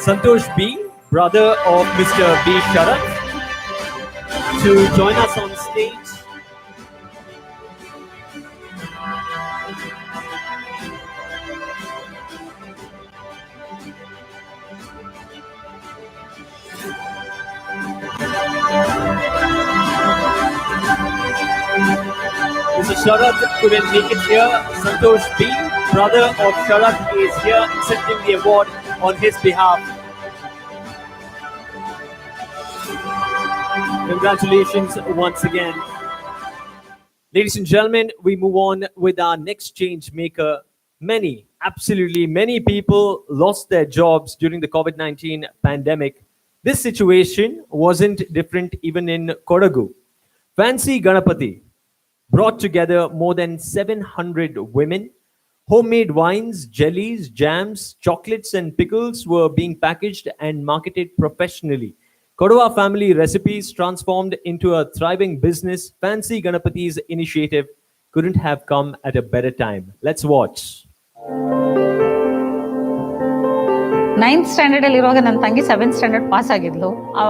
Santosh B, brother of Mr. B. Sharath, to join us on stage. Mr. Sharath couldn't make it here. Santosh B, brother of Sharath, is here accepting the award on his behalf. Congratulations once again. Ladies and gentlemen, we move on with our next change maker. Absolutely many people lost their jobs during the COVID-19 pandemic. This situation wasn't different even in Kodagu. Fancy Ganapati brought together more than 700 women. Homemade wines, jellies, jams, chocolates and pickles were being packaged and marketed professionally. Kodava family recipes transformed into a thriving business. Fancy Ganapati's initiative couldn't have come at a better time. Let's watch.
9th standard ಅಲ್ಲಿ ಇರುವಾಗ ನನ್ನ ತಂಗಿ 7th standard pass ಆಗಿದ್ಲು.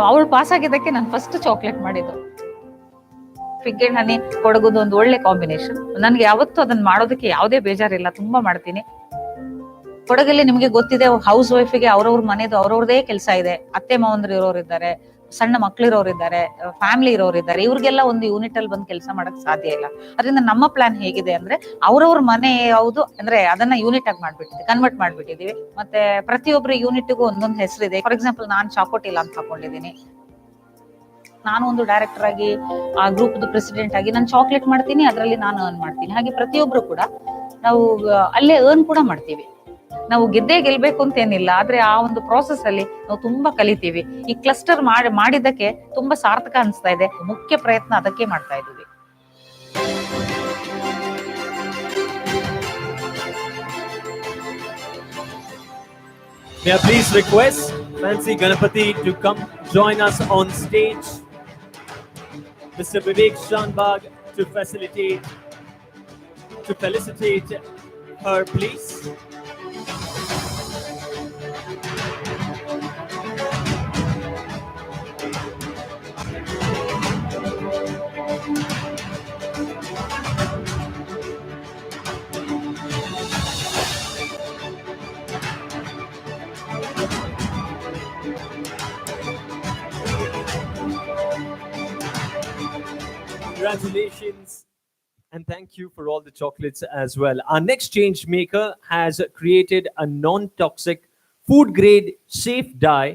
ಅವಳು pass ಆಗಿದ್ದಕ್ಕೆ ನಾನು first chocolate ಮಾಡಿದ್ದು. Fig and ಹನಿ ಕೊಡಗುದು ಒಂದು ಒಳ್ಳೆ ಕಾಂಬಿನೇಷನ್. ನನ್ಗೆ ಯಾವತ್ತೂ ಅದನ್ನ ಮಾಡೋದಕ್ಕೆ ಯಾವುದೇ ಬೇಜಾರಿಲ್ಲ, ತುಂಬಾ ಮಾಡ್ತೀನಿ. ಕೊಡಗಲ್ಲಿ ನಿಮಗೆ ಗೊತ್ತಿದೆ, ಹೌಸ್ ವೈಫಿಗೆ ಅವ್ರವ್ರ ಮನೆದು ಅವ್ರವ್ರದೇ ಕೆಲಸ ಇದೆ. ಅತ್ತೆ ಮಾವಂದ್ರು ಇರೋರು ಇದ್ದಾರೆ, ಸಣ್ಣ ಮಕ್ಳಿರೋರು ಇದ್ದಾರೆ, ಫ್ಯಾಮಿಲಿ ಇರೋರು ಇದ್ದಾರೆ. ಇವ್ರಿಗೆಲ್ಲ ಒಂದು ಯೂನಿಟ್ ಅಲ್ಲಿ ಬಂದು ಕೆಲಸ ಮಾಡಕ್ ಸಾಧ್ಯ ಇಲ್ಲ. ಅದರಿಂದ ನಮ್ಮ ಪ್ಲಾನ್ ಹೇಗಿದೆ ಅಂದ್ರೆ, ಅವ್ರವ್ರ ಮನೆ ಯಾವುದು ಅಂದ್ರೆ ಅದನ್ನ ಯೂನಿಟ್ ಆಗಿ ಕನ್ವರ್ಟ್ ಮಾಡ್ಬಿಟ್ಟಿದೀವಿ. ಮತ್ತೆ ಪ್ರತಿಯೊಬ್ಬರು ಯೂನಿಟ್ಗೂ ಒಂದೊಂದು ಹೆಸರಿದೆ. ಫಾರ್ ಎಕ್ಸಾಂಪಲ್, ನಾನ್ ಚಾಕೋಟಿಲ್ ಅಂತ ಹಾಕೊಂಡಿದ್ದೀನಿ. ನಾನು ಒಂದು ಡೈರೆಕ್ಟರ್ ಆಗಿ, ಆ ಗ್ರೂಪ್ ಪ್ರೆಸಿಡೆಂಟ್ ಆಗಿ ನಾನು ಚಾಕ್ಲೇಟ್ ಮಾಡ್ತೀನಿ, ಅದರಲ್ಲಿ ನಾನು ಅರ್ನ್ ಮಾಡ್ತೀನಿ. ಹಾಗೆ ಪ್ರತಿಯೊಬ್ರು ಕೂಡ ನಾವು ಅಲ್ಲೇ ಅರ್ನ್ ಕೂಡ ಮಾಡ್ತೀವಿ. ನಾವು ಗೆಲ್ಬೇಕು ಅಂತ ಏನಿಲ್ಲ, ಆದ್ರೆ ಆ ಒಂದು ಪ್ರಾಸೆಸ್ ಅಲ್ಲಿ ನಾವು ತುಂಬಾ ಕಲಿತೀವಿ. ಈ ಕ್ಲಸ್ಟರ್ ಮಾಡಿದ್ದಕ್ಕೆ ತುಂಬಾ ಸಾರ್ಥಕ ಅನಿಸ್ತಾ ಇದೆ. ಮುಖ್ಯ ಪ್ರಯತ್ನ ಅದಕ್ಕೆ ಮಾಡ್ತಾ ಇದ್ದೀವಿ.
May I please request Fancy Ganapati to come join us on stage. Mr. Vivek Shanbag to felicitate her, please. Congratulations and thank you for all the chocolates as well. Our next change maker has created a non-toxic food grade safe dye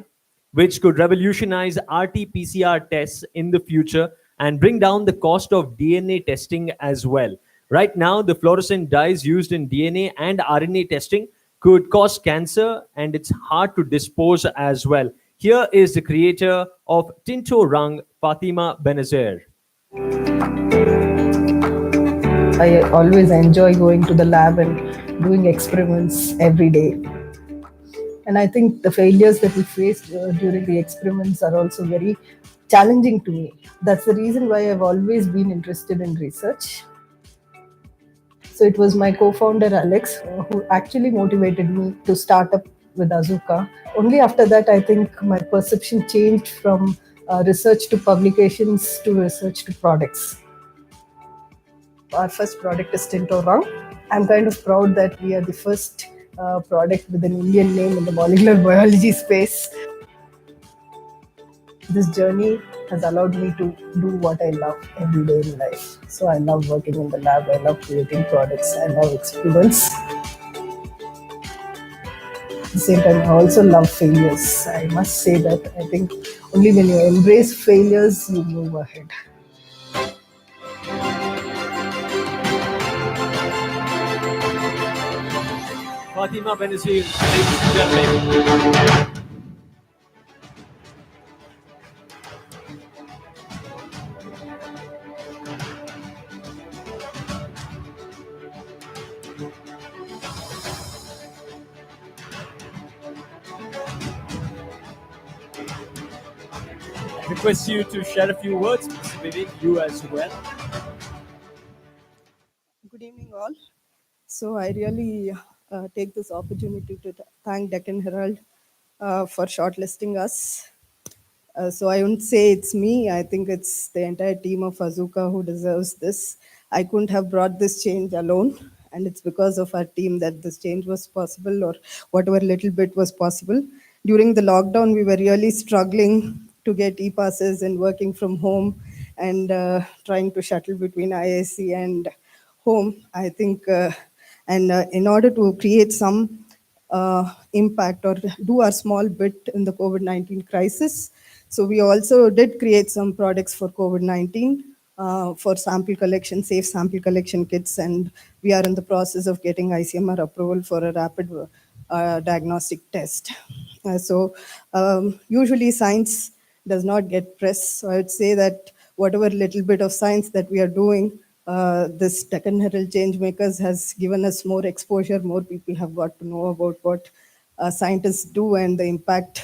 which could revolutionize RT-PCR tests in the future and bring down the cost of DNA testing as well. Right now, the fluorescent dyes used in DNA and RNA testing could cause cancer and it's hard to dispose as well. Here is the creator of Tinto Rang, Fatima Benazir.
I always enjoy going to the lab and doing experiments every day. And I think the failures that we faced during the experiments are also very challenging to me. That's the reason why I've always been interested in research. So it was my co-founder Alex who actually motivated me to start up with Azuka. Only after that, I think my perception changed from research to publications to research to products. Our first product is Tinto Rang. I'm kind of proud that we are the first product with an Indian name in the molecular biology space. This journey has allowed me to do what I love every day in life. So I love working in the lab, I love creating products, I love experiments. At the same time, I also love failures. I must say that I think only when you embrace failures, you move ahead.
Fatima Benazir, ladies and gentlemen. I request you to share a few words, Mr. Vivek, you as well.
Good evening, all. So I really take this opportunity to thank Deccan Herald for shortlisting us. So I wouldn't say it's me. I think it's the entire team of Azuka who deserves this. I couldn't have brought this change alone. And it's because of our team that this change was possible, or whatever little bit was possible. During the lockdown, we were really struggling to get e-passes and working from home and trying to shuttle between IISc and home. I think in order to create some impact or do our small bit in the COVID-19 crisis. So we also did create some products for COVID-19 for sample collection, safe sample collection kits, and we are in the process of getting ICMR approval for a rapid diagnostic test. Usually science does not get press. So I would say that whatever little bit of science that we are doing, this Deccan Herald Changemakers has given us more exposure. More people have got to know about what scientists do and the impact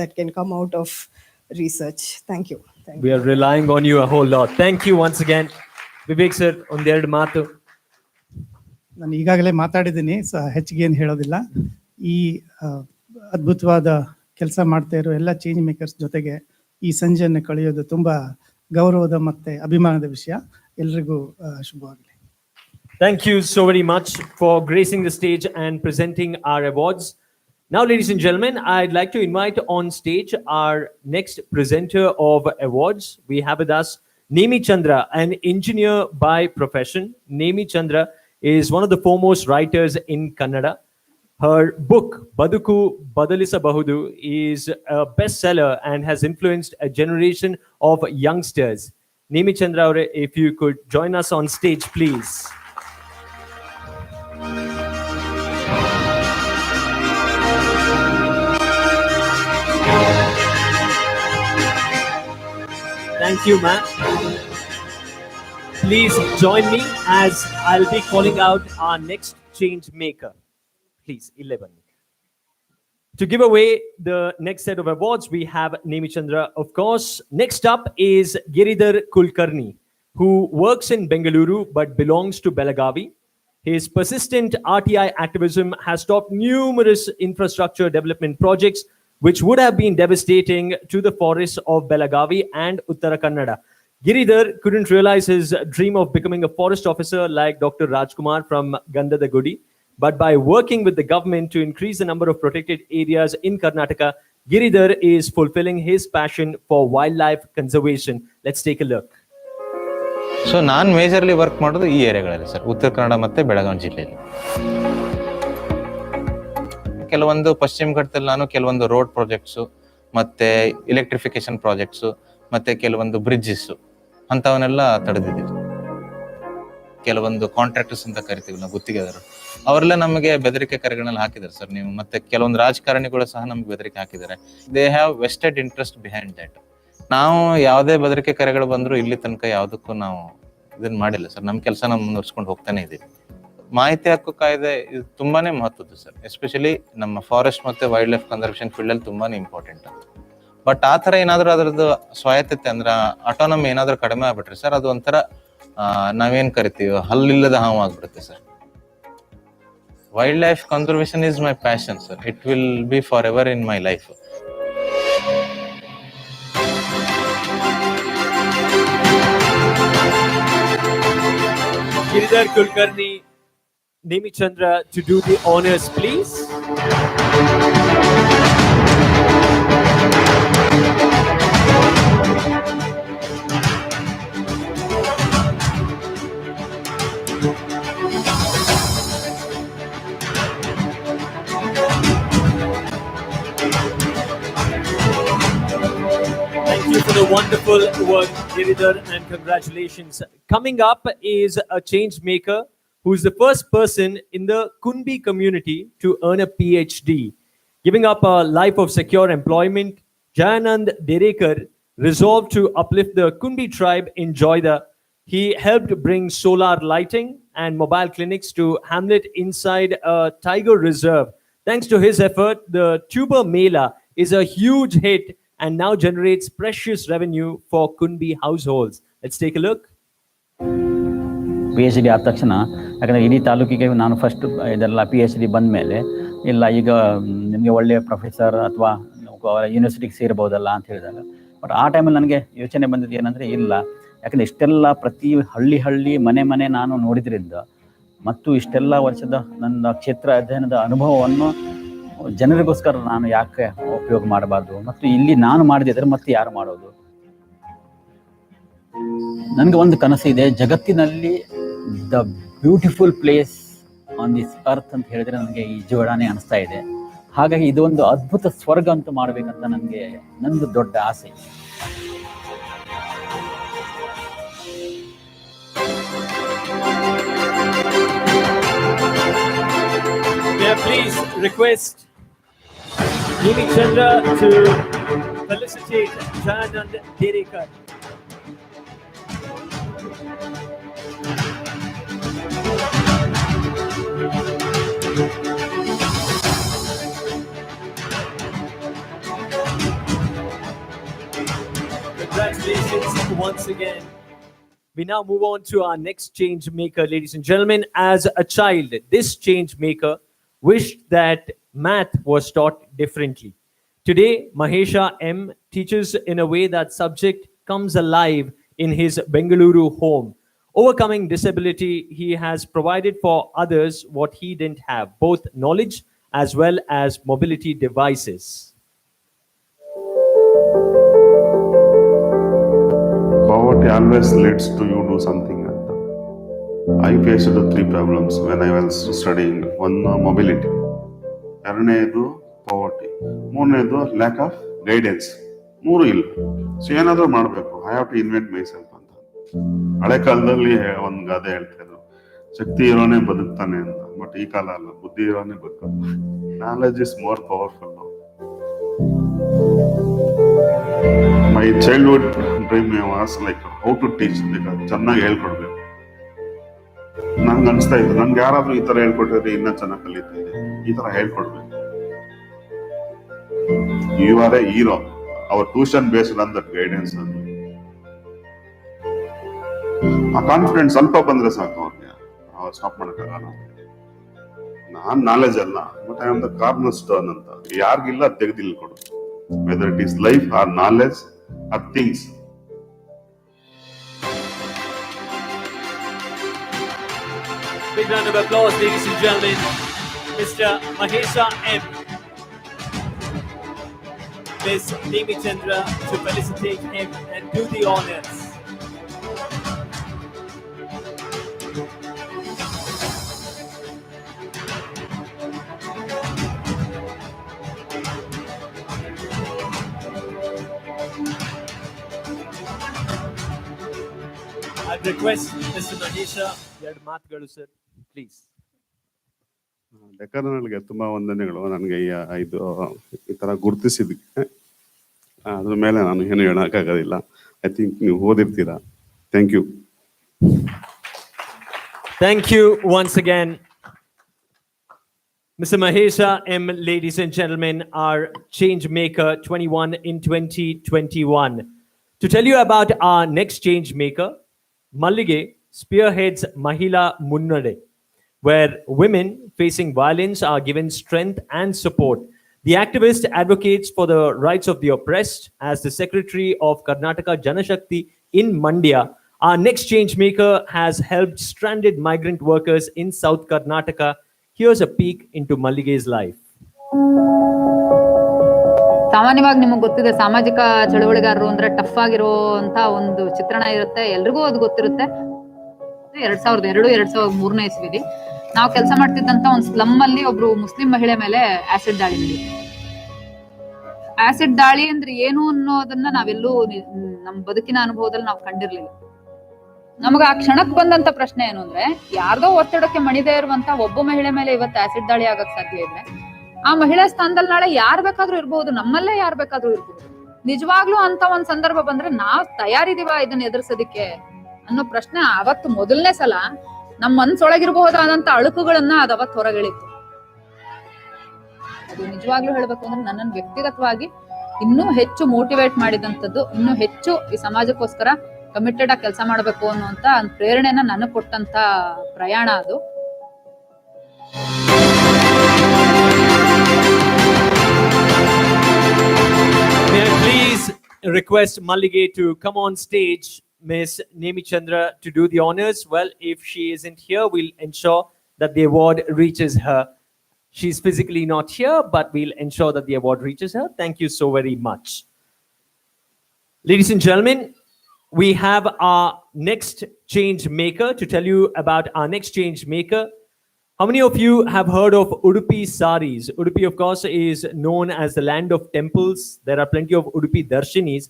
that can come out of research. Thank you.
We are relying on you a whole lot. Thank you once again. Vivek sir, ಒಂದೆರಡು ಮಾತು.
ನಾನು ಈಗಾಗಲೇ ಮಾತಾಡಿದ್ದೀನಿ, ಹೆಚ್ಚಿಗೆ ಏನು ಹೇಳೋದಿಲ್ಲ. ಈ ಅದ್ಭುತವಾದ ಕೆಲಸ ಮಾಡ್ತಾ ಇರೋ ಎಲ್ಲ ಚೇಂಜ್ ಮೇಕರ್ಸ್ ಜೊತೆಗೆ ಈ ಸಂಜೆಯನ್ನು ಕಳೆಯೋದು ತುಂಬಾ ಗೌರವದ ಮತ್ತೆ ಅಭಿಮಾನದ ವಿಷಯ. ಎಲ್ರಿಗೂ ಶುಭವಾಗಲಿ.
Thank you so very much for gracing the stage and presenting our awards. Now, ladies and gentlemen, I'd like to invite on stage our next presenter of awards. We have with us Nemi Chandra, an engineer by profession. Nemi Chandra is one of the foremost writers in Kannada. Her book, Baduku Badalisabahudu, is a bestseller and has influenced a generation of youngsters. Nemi Chandra, if you could join us on stage, please. Thank you, ma'am. Please join me as I'll be calling out our next change maker. Please, 11. To give away the next set of awards, we have Nemi Chandra, of course. Next up is Giridhar Kulkarni, who works in Bengaluru but belongs to Belagavi. His persistent RTI activism has stopped numerous infrastructure development projects which would have been devastating to the forests of Belagavi and Uttara Kannada. Giridhar couldn't realize his dream of becoming a forest officer like Dr. Rajkumar from Gandhada Gudi, but by working with the government to increase the number of protected areas in Karnataka, Giridhar is fulfilling his passion for wildlife conservation. Let's take a look.
So ನಾನು majorly work ಮಾಡೋದು ಈ ಏರಿಯಾಗಳಲ್ಲಿ sir, Uttara Kannada ಮತ್ತು ಬೆಳಗಾವಿ ಜಿಲ್ಲೆಯಲ್ಲಿ. ಕೆಲವೊಂದು ಪಶ್ಚಿಮ ಘಟ್ಟದಲ್ಲಿ ನಾನು ಕೆಲವೊಂದು ರೋಡ್ ಪ್ರಾಜೆಕ್ಟ್ಸು ಮತ್ತು ಇಲೆಕ್ಟ್ರಿಫಿಕೇಶನ್ ಪ್ರಾಜೆಕ್ಟ್ಸು ಮತ್ತು ಕೆಲವೊಂದು ಬ್ರಿಡ್ಜಸ್ಸು ಅಂಥವನ್ನೆಲ್ಲ ತಡೆದಿದ್ದೀವಿ. ಕೆಲವೊಂದು ಕಾಂಟ್ರಾಕ್ಟರ್ಸ್ ಅಂತ ಕರಿತೀವಿ ನಾವು, ಗುತ್ತಿಗೆದಾರರು, ಅವರೆಲ್ಲ ನಮಗೆ ಬೆದರಿಕೆ ಕರೆಗಳನ್ನ ಹಾಕಿದ್ದಾರೆ ಸರ್ ನೀವು. ಮತ್ತೆ ಕೆಲವೊಂದು ರಾಜಕಾರಣಿಗಳು ಸಹ ನಮ್ಗೆ ಬೆದರಿಕೆ ಹಾಕಿದ್ದಾರೆ. They have vested interest behind that. ನಾವು ಯಾವುದೇ ಬೆದರಿಕೆ ಕರೆಗಳು ಬಂದರೂ ಇಲ್ಲಿ ತನಕ ಯಾವುದಕ್ಕೂ ನಾವು ಇದನ್ನ ಮಾಡಿಲ್ಲ ಸರ್. ನಮ್ಮ ಕೆಲಸ ನಾವು ಮುಂದುವರ್ಸ್ಕೊಂಡು ಹೋಗ್ತಾನೆ ಇದ್ದೀವಿ. ಮಾಹಿತಿ ಹಕ್ಕು ಕಾಯ್ದೆ ಇದು ತುಂಬಾನೇ ಮಹತ್ವದ್ದು ಸರ್, ಎಸ್ಪೆಷಲಿ ನಮ್ಮ ಫಾರೆಸ್ಟ್ ಮತ್ತು ವೈಲ್ಡ್ ಲೈಫ್ ಕನ್ಸರ್ವೇಷನ್ ಫೀಲ್ಡಲ್ಲಿ ತುಂಬಾನೇ ಇಂಪಾರ್ಟೆಂಟ್. ಬಟ್ ಆ ಥರ ಏನಾದರೂ ಅದರದ್ದು ಸ್ವಾಯತ್ತತೆ ಅಂದ್ರೆ ಆಟೋನಮಿ ಏನಾದರೂ ಕಡಿಮೆ ಆಗ್ಬಿಟ್ರೆ ಸರ್, ಅದು ಒಂಥರ ನಾವೇನ್ ಕರಿತೀವಿ ಹಲ್ಲಿಲ್ಲದ ಹಾವು ಆಗ್ಬಿಡುತ್ತೆ sir. Wild life conservation is my passion sir. It will be for ever in my life.
Giridhar Kulkarni, Nemi Chandra to do the honors, please. Thank you for the wonderful work, Giridhar, and congratulations. Coming up is a change maker who's the first person in the Kunbi community to earn a PhD. Giving up a life of secure employment, Jayanand Derekar resolved to uplift the Kunbi tribe in Joida. He helped bring solar lighting and mobile clinics to hamlet inside a tiger reserve. Thanks to his effort, the Tuber Mela is a huge hit and now generates precious revenue for Kunbi households. Let's take a look.
PhD ಆದ ತಕ್ಷಣ, ಯಾಕಂದರೆ ಇಡೀ ತಾಲೂಕಿಗೆ ನಾನು first ಇದೆಲ್ಲ PhD ಬಂದ ಮೇಲೆ, ಇಲ್ಲ ಈಗ ನಿಮಗೆ ಒಳ್ಳೆಯ ಪ್ರೊಫೆಸರ್ ಅಥವಾ ಯೂನಿವರ್ಸಿಟಿಗೆ ಸೇರ್ಬೋದಲ್ಲ ಅಂತ ಹೇಳಿದಾಗ, ಬಟ್ ಆ ಟೈಮಲ್ಲಿ ನನಗೆ ಯೋಚನೆ ಬಂದಿದ್ದು ಏನಂದರೆ, ಇಲ್ಲ, ಯಾಕಂದರೆ ಇಷ್ಟೆಲ್ಲ ಪ್ರತಿ ಹಳ್ಳಿ ಮನೆ ನಾನು ನೋಡಿದ್ರಿಂದ ಮತ್ತು ಇಷ್ಟೆಲ್ಲ ವರ್ಷದ ನನ್ನ ಕ್ಷೇತ್ರ ಅಧ್ಯಯನದ ಅನುಭವವನ್ನು ಜನರಿಗೋಸ್ಕರ ನಾನು ಯಾಕೆ ಉಪಯೋಗ ಮಾಡಬಾರ್ದು, ಮತ್ತು ಇಲ್ಲಿ ನಾನು ಮಾಡಿದ್ರೆ ಮತ್ತೆ ಯಾರು ಮಾಡೋದು. ನನಗೆ ಒಂದು ಕನಸಿದೆ, ಜಗತ್ತಿನಲ್ಲಿ the beautiful place on this earth ಅಂತ ಹೇಳಿದ್ರೆ ನನಗೆ ಈ ಜೋಡಣೆ ಅನಿಸ್ತಾ ಇದೆ. ಹಾಗಾಗಿ ಇದೊಂದು ಅದ್ಭುತ ಸ್ವರ್ಗ ಅಂತ ಮಾಡಬೇಕಂತ ನನಗೆ ನಂದು ದೊಡ್ಡ ಆಸೆ.
Please request Nemi Chandra to felicitate Jayanand Derekar. Congratulations once again. We now move on to our next change maker, ladies and gentlemen. As a child, this change maker wished that math was taught differently. Today, Mahesha M teaches in a way that subject comes alive in his Bengaluru home. Overcoming disability, he has provided for others what he didn't have, both knowledge as well as mobility devices.
Poverty always leads to you do something. I faced 3 problems when I was studying. One, mobility. ಎರಡನೇದು poverty. ಮೂರನೇದು lack of guidance. 3 ಇಲ್ಲ. So ಏನಾದರೂ ಮಾಡಬೇಕು. I have to invent my self ಅಂತ. ಹಳೆ ಕಾಲದಲ್ಲಿ ಒಂದು ಗಾದೆ ಹೇಳ್ತಾ ಇದ್ರು, ಶಕ್ತಿ ಇರೋನೇ ಬದುಕ್ತಾನೆ ಅಂತ. ಬಟ್ ಈ ಕಾಲ ಅಲ್ಲ, ಬುದ್ಧಿ ಇರೋನೇ ಬದುಕೋದು. Knowledge is more powerful. My my childhood dream was like how to teach, ಚೆನ್ನಾಗಿ ಹೇಳ್ಕೊಡ್ಬೇಕು. ನನ್ಗೆ ಅನಿಸ್ತಾ ಇತ್ತು, ನನ್ಗೆ ಯಾರಾದ್ರೂ ಈ ತರ ಹೇಳ್ಕೊಟ್ಟಿದ್ರೆ ಇನ್ನೂ ಚೆನ್ನಾಗಿ ಕಲಿತೀನಿ, ಈ ತರ ಹೇಳ್ಕೊಡ್ಬೇಕು. You are a hero, our tuition based on that guidance. ಆ ಕಾನ್ಫಿಡೆನ್ಸ್ ಸ್ವಲ್ಪ ಬಂದ್ರೆ ಸಾಕು ಅವ್ರಿಗೆ, ಅವ್ರು ಸ್ಟಾಪ್ ಮಾಡಕ್ಕಾಗಲ್ಲ. ನಾನ್ ನಾಲೆಜ್ ಅಲ್ಲ, but I am the cornerstone ಅಂತ. ಯಾರಿಗಿಲ್ಲ ತೆಗೆದಿಲ್ ಕೊಡು, whether it is life or knowledge or things.
Big round of applause, ladies and gentlemen. Mr. Mahesha M. Miss Nemi Chandra to felicitate him and do the honors. I'd request Mr. Mahesha, ಎರಡು ಮಾತುಗಳು sir, please.
Deccan ಹೆರಾಲ್ಡ್ಗೆ ತುಂಬಾ ವಂದನೆಗಳು. ನನಗೆ ಇದು ಈ ತರ ಗುರುತಿಸಿದ್ದಕ್ಕೆ. ಅದ್ರ ಮೇಲೆ ನಾನು ಏನು ಹೇಳಕ್ಕಾಗೋದಿಲ್ಲ. ಐ ಥಿಂಕ್ ನೀವು ಓದಿರ್ತೀರಾ. Thank you.
Thank you once again. Mr. Mahesha M, ladies and gentlemen, our Changemaker 21 in 2021. To tell you about our next Changemaker, Mallige spearheads Mahila Munnade, where women facing violence are given strength and support. The activist advocates for the rights of the oppressed. As the secretary of Karnataka Janashakti in Mandya, our next Changemaker has helped stranded migrant workers in South Karnataka. Here's a peek into Mallige's life.
ಸಾಮಾನ್ಯವಾಗಿ ನಿಮಗೆ ಗೊತ್ತಿದೆ, ಸಾಮಾಜಿಕ ಚಳುವಳಿಗಾರರು ಅಂದ್ರೆ tough ಆಗಿರುವಂತ ಒಂದು ಚಿತ್ರಣ ಇರುತ್ತೆ, ಎಲ್ರಿಗೂ ಅದು ಗೊತ್ತಿರುತ್ತೆ. 2002-2003 ಇಸ್ವಿಲಿ ನಾವು ಕೆಲಸ ಮಾಡ್ತಿದ್ದಂತ ಒಂದು ಸ್ಲಮ್ ಅಲ್ಲಿ ಒಬ್ರು ಮುಸ್ಲಿಂ ಮಹಿಳೆ ಮೇಲೆ ಆಸಿಡ್ ದಾಳಿ ನಡೆಯಿತು. ಆಸಿಡ್ ದಾಳಿ ಅಂದ್ರೆ ಏನು ಅನ್ನೋದನ್ನ ನಾವೆಲ್ಲೂ ನಮ್ಮ ಬದುಕಿನ ಅನುಭವದಲ್ಲಿ ನಾವು ಕಂಡಿರ್ಲಿಲ್ಲ. ನಮಗ ಆ ಕ್ಷಣಕ್ಕೆ ಬಂದಂತ ಪ್ರಶ್ನೆ ಏನು ಅಂದ್ರೆ, ಯಾರ್ದೋ ಒತ್ತಡಕ್ಕೆ ಮಣಿದೇ ಇರುವಂತ ಒಬ್ಬ ಮಹಿಳೆ ಮೇಲೆ ಇವತ್ತು ಆಸಿಡ್ ದಾಳಿ ಆಗಕ್ ಸಾಧ್ಯ ಇದೆ. ಆ ಮಹಿಳಾ ಸ್ಥಾನದಲ್ಲಿ ನಾಳೆ ಯಾರ್ ಬೇಕಾದ್ರೂ ಇರ್ಬಹುದು, ನಮ್ಮಲ್ಲೇ ಯಾರ್ ಬೇಕಾದ್ರೂ ಇರ್ಬಹುದು. ನಿಜವಾಗ್ಲೂ ಅಂತ ಒಂದ್ ಸಂದರ್ಭ ಬಂದ್ರೆ ನಾವ್ ತಯಾರಿದೀವ ಇದನ್ನ ಎದುರಿಸೋದಿಕ್ಕೆ ಅನ್ನೋ ಪ್ರಶ್ನೆ ಅವತ್ತು ಮೊದಲನೇ ಸಲ ನಮ್ಮ ಮನ್ಸೊಳಗಿರಬಹುದಾದಂತ ಅಳುಕುಗಳನ್ನ ಅದು ಅವತ್ತು ಹೊರಗಿಳಿತು. ಅದು ನಿಜವಾಗ್ಲೂ ಹೇಳ್ಬೇಕು ಅಂದ್ರೆ ನನ್ನನ್ನು ವ್ಯಕ್ತಿಗತವಾಗಿ ಇನ್ನೂ ಹೆಚ್ಚು ಮೋಟಿವೇಟ್ ಮಾಡಿದಂಥದ್ದು, ಇನ್ನೂ ಹೆಚ್ಚು ಈ ಸಮಾಜಕ್ಕೋಸ್ಕರ ಕಮಿಟೆಡ್ ಆಗಿ ಕೆಲಸ ಮಾಡಬೇಕು ಅನ್ನುವಂತ ಪ್ರೇರಣೆನ ನನಗೆ ಕೊಟ್ಟಂತ ಪ್ರಯಾಣ ಅದು.
May I please request Mallige to come on stage, Miss Nemi Chandra, to do the honors. Well, if she isn't here, we'll ensure that the award reaches her. She's physically not here, but we'll ensure that the award reaches her. Thank you so very much. Ladies and gentlemen, we have our next change maker. To tell you about our next change maker, how many of you have heard of Udupi saris? Udupi, of course, is known as the land of temples. There are plenty of Udupi darshanis.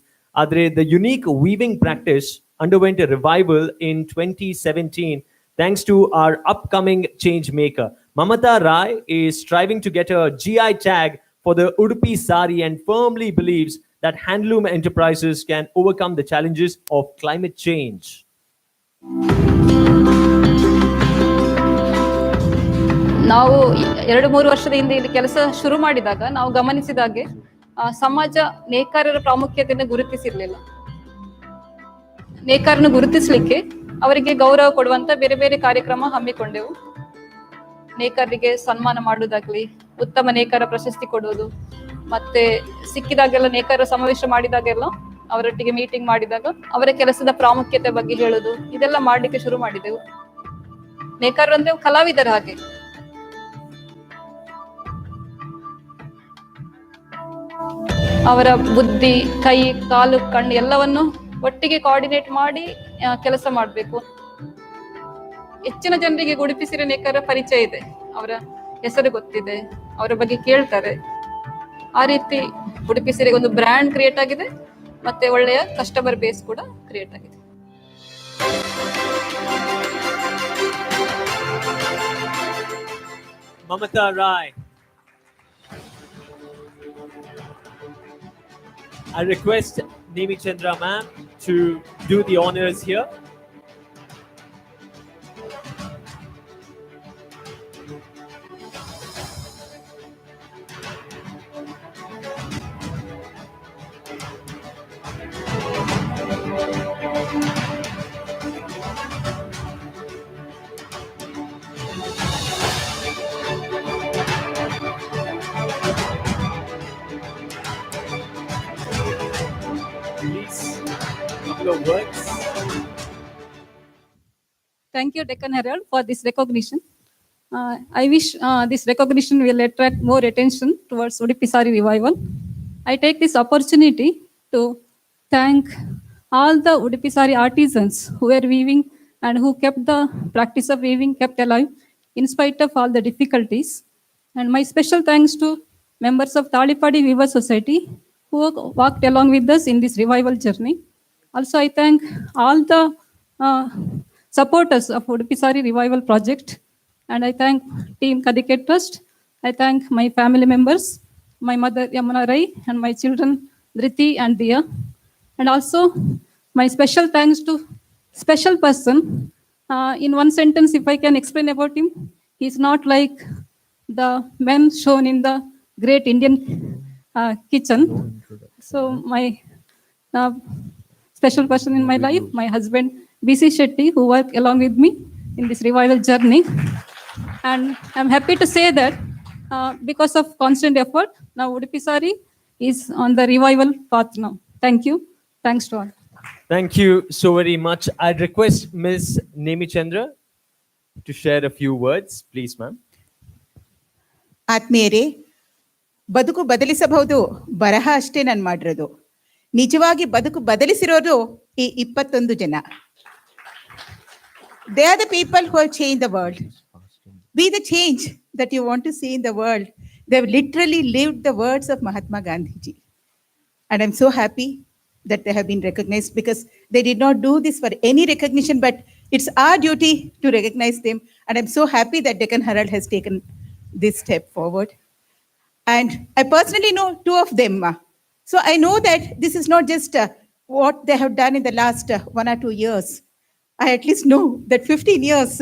The unique weaving practice underwent a revival in 2017 thanks to our upcoming change maker. Mamata Rai is striving to get a GI tag for the Udupi sari and firmly believes that handloom enterprises can overcome the challenges of climate change.
ನಾವು 2-3 ವರ್ಷದ ಹಿಂದೆ ಇಲ್ಲಿ ಕೆಲಸ ಶುರು ಮಾಡಿದಾಗ ನಾವು ಗಮನಿಸಿದಾಗೆ ಸಮಾಜ ನೇಕಾರರ ಪ್ರಾಮುಖ್ಯತೆಯನ್ನು ಗುರುತಿಸಿರ್ಲಿಲ್ಲ. ನೇಕಾರನ್ನು ಗುರುತಿಸಲಿಕ್ಕೆ ಅವರಿಗೆ ಗೌರವ ಕೊಡುವಂತ ಬೇರೆ ಬೇರೆ ಕಾರ್ಯಕ್ರಮ ಹಮ್ಮಿಕೊಂಡೆವು. ನೇಕಾರರಿಗೆ ಸನ್ಮಾನ ಮಾಡುವುದಾಗ್ಲಿ, ಉತ್ತಮ ನೇಕಾರ ಪ್ರಶಸ್ತಿ ಕೊಡುವುದು, ಮತ್ತೆ ಸಿಕ್ಕಿದಾಗೆಲ್ಲ ನೇಕಾರ ಸಮಾವೇಶ ಮಾಡಿದಾಗೆಲ್ಲ ಅವರೊಟ್ಟಿಗೆ ಮೀಟಿಂಗ್ ಮಾಡಿದಾಗ ಅವರ ಕೆಲಸದ ಪ್ರಾಮುಖ್ಯತೆ ಬಗ್ಗೆ ಹೇಳುದು, ಇದೆಲ್ಲ ಮಾಡ್ಲಿಕ್ಕೆ ಶುರು ಮಾಡಿದೆವು. ನೇಕಾರರು ಅಂದ್ರೆ ಕಲಾವಿದರ ಹಾಗೆ. ಅವರ ಬುದ್ಧಿ, ಕೈ, ಕಾಲು, ಕಣ್ಣು ಎಲ್ಲವನ್ನು ಒಟ್ಟಿಗೆ ಕೋಆರ್ಡಿನೇಟ್ ಮಾಡಿ ಕೆಲಸ ಮಾಡಬೇಕು. ಹೆಚ್ಚಿನ ಜನರಿಗೆ ಉಡುಪಿ ಸೀರೆ ನೇಕಾರ ಪರಿಚಯ ಇದೆ, ಅವರ ಹೆಸರು ಗೊತ್ತಿದೆ, ಅವರ ಬಗ್ಗೆ ಕೇಳ್ತಾರೆ. ಆ ರೀತಿ ಉಡುಪಿ ಸೀರೆಗೆ ಒಂದು ಬ್ರ್ಯಾಂಡ್ ಕ್ರಿಯೇಟ್ ಆಗಿದೆ, ಮತ್ತೆ ಒಳ್ಳೆಯ ಕಸ್ಟಮರ್ ಬೇಸ್ ಕೂಡ ಕ್ರಿಯೇಟ್ ಆಗಿದೆ.
Mamata Rai. I request Nemi Chandra ma'am to do the honors here. Please, a couple of words.
Thank you, Deccan Herald, for this recognition. I wish this recognition will attract more attention towards Udupi revival. I take this opportunity to thank all the Udupi artisans who were weaving and who kept the practice of weaving kept alive in spite of all the difficulties. And my special thanks to members of Talipadi Weaver Society who walked along with us in this revival journey. Also, I thank all the supporters of Udupi Revival Project, and I thank Team Kadike Trust. I thank my family members, my mother Yamuna Rai, and my children Dhriti and Diya. And also, my special thanks to special person. In one sentence, if I can explain about him, he's not like the men shown in the great Indian kitchen. So my special person in my life, my husband B.C. Shetty, who worked along with me in this revival journey. And I'm happy to say that because of constant effort, now Udupi is on the revival path now. Thank you. Thanks to all.
Thank you so very much. I'd request Ms. Nemi Chandra to share a few words, please, ma'am.
ಆತ್ಮೀಯರೇ, ಬದುಕು ಬದಲಿಸಬಹುದು, ಬರಹ ಅಷ್ಟೇ ನಾನು ಮಾಡಿರೋದು. ನಿಜವಾಗಿ ಬದುಕು ಬದಲಿಸಿರೋದು ಈ 21 ಜನ. They are the people who have changed the world. Be the change that you want to see in the world. They have literally lived the words of Mahatma Gandhi ji. And I'm so happy that they have been recognized, because they did not do this for any recognition, but it's our duty to recognize them. And I'm so happy that Deccan Herald has taken this step forward. And I personally know 2 of them. So I know that this is not just what they have done in the last 1 or 2 years. I at least know that 15 years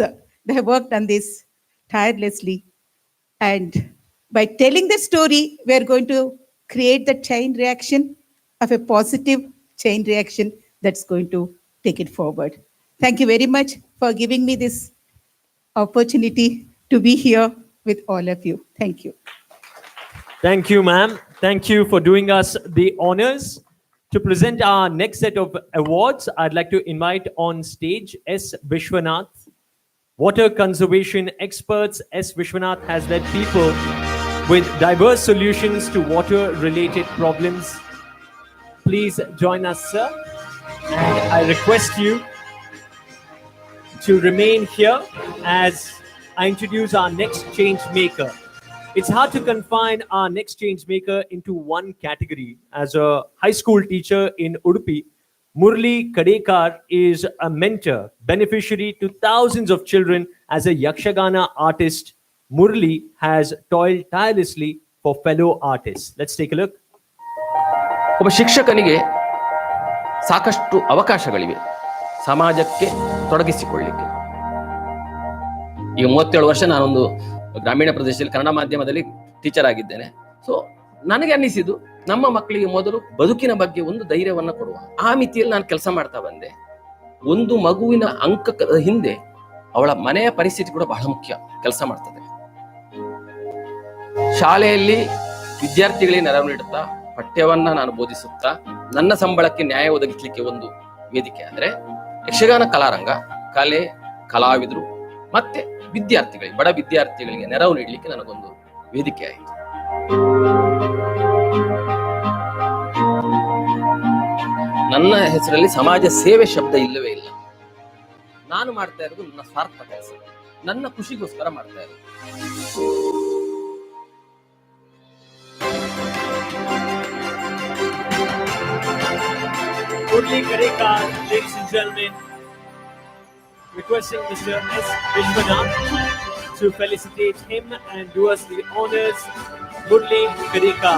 they have worked on this tirelessly. And by telling the story, we are going to create the chain reaction of a positive chain reaction that's going to take it forward. Thank you very much for giving me this opportunity to be here with all of you. Thank you.
Thank you, ma'am. Thank you for doing us the honors. To present our next set of awards, I'd like to invite on stage S. Vishwanath. Water conservation experts, S. Vishwanath has led people with diverse solutions to water-related problems. Please join us, sir. And I request you to remain here as I introduce our next change maker. It's hard to confine our next change maker into one category. As a high school teacher in Udupi, Murli Kadekar is a mentor, beneficiary to thousands of children. As a Yakshagana artist, Murli has toiled tirelessly for fellow artists. Let's take a look.
ಒಬ್ಬ ಶಿಕ್ಷಕನಿಗೆ ಸಾಕಷ್ಟು ಅವಕಾಶಗಳಿವೆ ಸಮಾಜಕ್ಕೆ ತೊಡಗಿಸಿಕೊಳ್ಳಲಿಕ್ಕೆ. ಈಗ 37 ವರ್ಷ ನಾನೊಂದು ಗ್ರಾಮೀಣ ಪ್ರದೇಶದಲ್ಲಿ ಕನ್ನಡ ಮಾಧ್ಯಮದಲ್ಲಿ ಟೀಚರ್ ಆಗಿದ್ದೇನೆ. ಸೊ ನನಗೆ ಅನ್ನಿಸಿದ್ದು ನಮ್ಮ ಮಕ್ಕಳಿಗೆ ಮೊದಲು ಬದುಕಿನ ಬಗ್ಗೆ ಒಂದು ಧೈರ್ಯವನ್ನು ಕೊಡುವ ಆ ಮಿತಿಯಲ್ಲಿ ನಾನು ಕೆಲಸ ಮಾಡ್ತಾ ಬಂದೆ. ಒಂದು ಮಗುವಿನ ಅಂಕದ ಹಿಂದೆ ಅವಳ ಮನೆಯ ಪರಿಸ್ಥಿತಿ ಕೂಡ ಬಹಳ ಮುಖ್ಯ ಕೆಲಸ ಮಾಡ್ತದೆ. ಶಾಲೆಯಲ್ಲಿ ವಿದ್ಯಾರ್ಥಿಗಳಿಗೆ ನೆರವು ನೀಡುತ್ತಾ ಪಠ್ಯವನ್ನ ನಾನು ಬೋಧಿಸುತ್ತಾ ನನ್ನ ಸಂಬಳಕ್ಕೆ ನ್ಯಾಯ ಒದಗಿಸಲಿಕ್ಕೆ ಒಂದು ವೇದಿಕೆ ಅಂದ್ರೆ ಯಕ್ಷಗಾನ ಕಲಾರಂಗ, ಕಲೆ, ಕಲಾವಿದರು ಮತ್ತೆ ವಿದ್ಯಾರ್ಥಿಗಳಿಗೆ, ಬಡ ವಿದ್ಯಾರ್ಥಿಗಳಿಗೆ ನೆರವು ನೀಡಲಿಕ್ಕೆ ನನಗೊಂದು ವೇದಿಕೆ ಆಯಿತು. ನನ್ನ ಹೆಸರಲ್ಲಿ ಸಮಾಜ ಸೇವೆ ಶಬ್ದ ಇಲ್ಲವೇ ಇಲ್ಲ. ನಾನು ಮಾಡ್ತಾ ಇರೋದು ನನ್ನ ಸ್ವಾರ್ಥ ಕೆಲಸ, ನನ್ನ ಖುಷಿಗೋಸ್ಕರ ಮಾಡ್ತಾ ಇರೋದು.
Murli Kadekar, ladies and gentlemen, requesting Mr. S. Vishwanath to felicitate him and do us the honors, Murli Karika.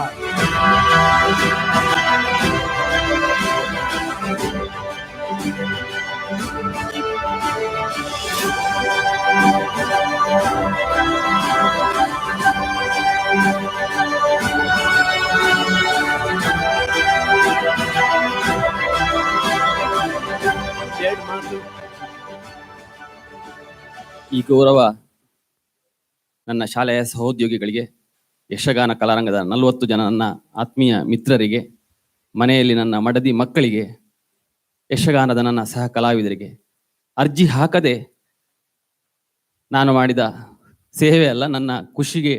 ಈ ಗೌರವ ನನ್ನ ಶಾಲೆಯ ಸಹೋದ್ಯೋಗಿಗಳಿಗೆ, ಯಕ್ಷಗಾನ ಕಲಾರಂಗದ 40 ಜನ ನನ್ನ ಆತ್ಮೀಯ ಮಿತ್ರರಿಗೆ, ಮನೆಯಲ್ಲಿ ನನ್ನ ಮಡದಿ ಮಕ್ಕಳಿಗೆ, ಯಕ್ಷಗಾನದ ನನ್ನ ಸಹ ಕಲಾವಿದರಿಗೆ, ಅರ್ಜಿ ಹಾಕದೆ ನಾನು ಮಾಡಿದ ಸೇವೆ ಅಲ್ಲ, ನನ್ನ ಖುಷಿಗೆ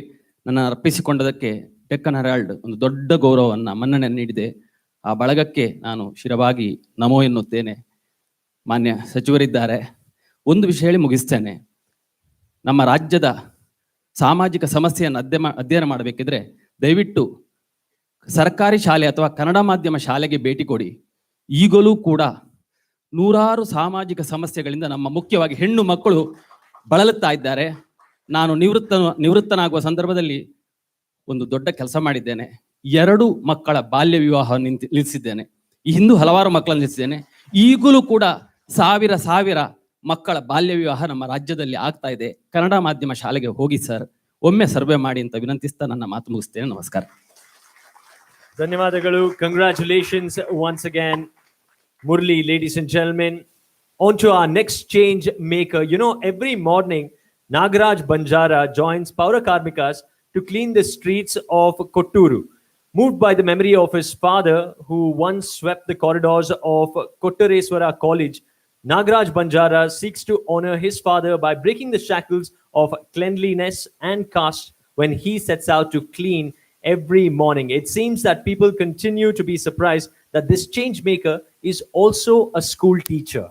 ನನ್ನ ಅರ್ಪಿಸಿಕೊಂಡದಕ್ಕೆ ಡೆಕ್ಕನ್ ಹೆರಾಲ್ಡ್ ಒಂದು ದೊಡ್ಡ ಗೌರವವನ್ನು ಮನ್ನಣೆ ನೀಡಿದೆ. ಆ ಬಳಗಕ್ಕೆ ನಾನು ಶಿರವಾಗಿ ನಮೋ ಎನ್ನುತ್ತೇನೆ. ಮಾನ್ಯ ಸಚಿವರಿದ್ದಾರೆ, ಒಂದು ವಿಷಯ ಹೇಳಿ ಮುಗಿಸ್ತೇನೆ. ನಮ್ಮ ರಾಜ್ಯದ ಸಾಮಾಜಿಕ ಸಮಸ್ಯೆಯನ್ನು ಅಧ್ಯಯನ ಮಾಡಬೇಕಿದ್ರೆ ದಯವಿಟ್ಟು ಸರ್ಕಾರಿ ಶಾಲೆ ಅಥವಾ ಕನ್ನಡ ಮಾಧ್ಯಮ ಶಾಲೆಗೆ ಭೇಟಿ ಕೊಡಿ. ಈಗಲೂ ಕೂಡ ನೂರಾರು ಸಾಮಾಜಿಕ ಸಮಸ್ಯೆಗಳಿಂದ ನಮ್ಮ ಮುಖ್ಯವಾಗಿ ಹೆಣ್ಣು ಮಕ್ಕಳು ಬಳಲುತ್ತಾ ಇದ್ದಾರೆ. ನಾನು ನಿವೃತ್ತನಾಗುವ ಸಂದರ್ಭದಲ್ಲಿ ಒಂದು ದೊಡ್ಡ ಕೆಲಸ ಮಾಡಿದ್ದೇನೆ. 2 ಮಕ್ಕಳ ಬಾಲ್ಯ ವಿವಾಹ ನಿಲ್ಲಿಸಿದ್ದೇನೆ. ಈ ಹಿಂದೂ ಹಲವಾರು ಮಕ್ಕಳನ್ನು ನಿಲ್ಲಿಸಿದ್ದೇನೆ. ಈಗಲೂ ಕೂಡ ಸಾವಿರ ಮಕ್ಕಳ ಬಾಲ್ಯ ವಿವಾಹ ನಮ್ಮ ರಾಜ್ಯದಲ್ಲಿ ಆಗ್ತಾ ಇದೆ. ಕನ್ನಡ ಮಾಧ್ಯಮ ಶಾಲೆಗೆ ಹೋಗಿ ಸರ್, ಒಮ್ಮೆ ಸರ್ವೆ ಮಾಡಿ ಅಂತ ವಿನಂತಿಸ್ತಾ ನನ್ನ ಮಾತು ಮುಗಿಸ್ತೇನೆ. ನಮಸ್ಕಾರ.
ಧನ್ಯವಾದಗಳು. Congratulations once again, Murli, ladies and gentlemen. On to our next change maker. You know, every morning, Nagaraj Banjara joins Paura Karmikas to clean the streets of Kotturu. Moved by the memory of his father, who once swept the corridors of Kottareswara College, Nagaraj Banjara seeks to honor his father by breaking the shackles of cleanliness and caste when he sets out to clean every morning. It seems that people continue to be surprised that this change maker is also a school teacher.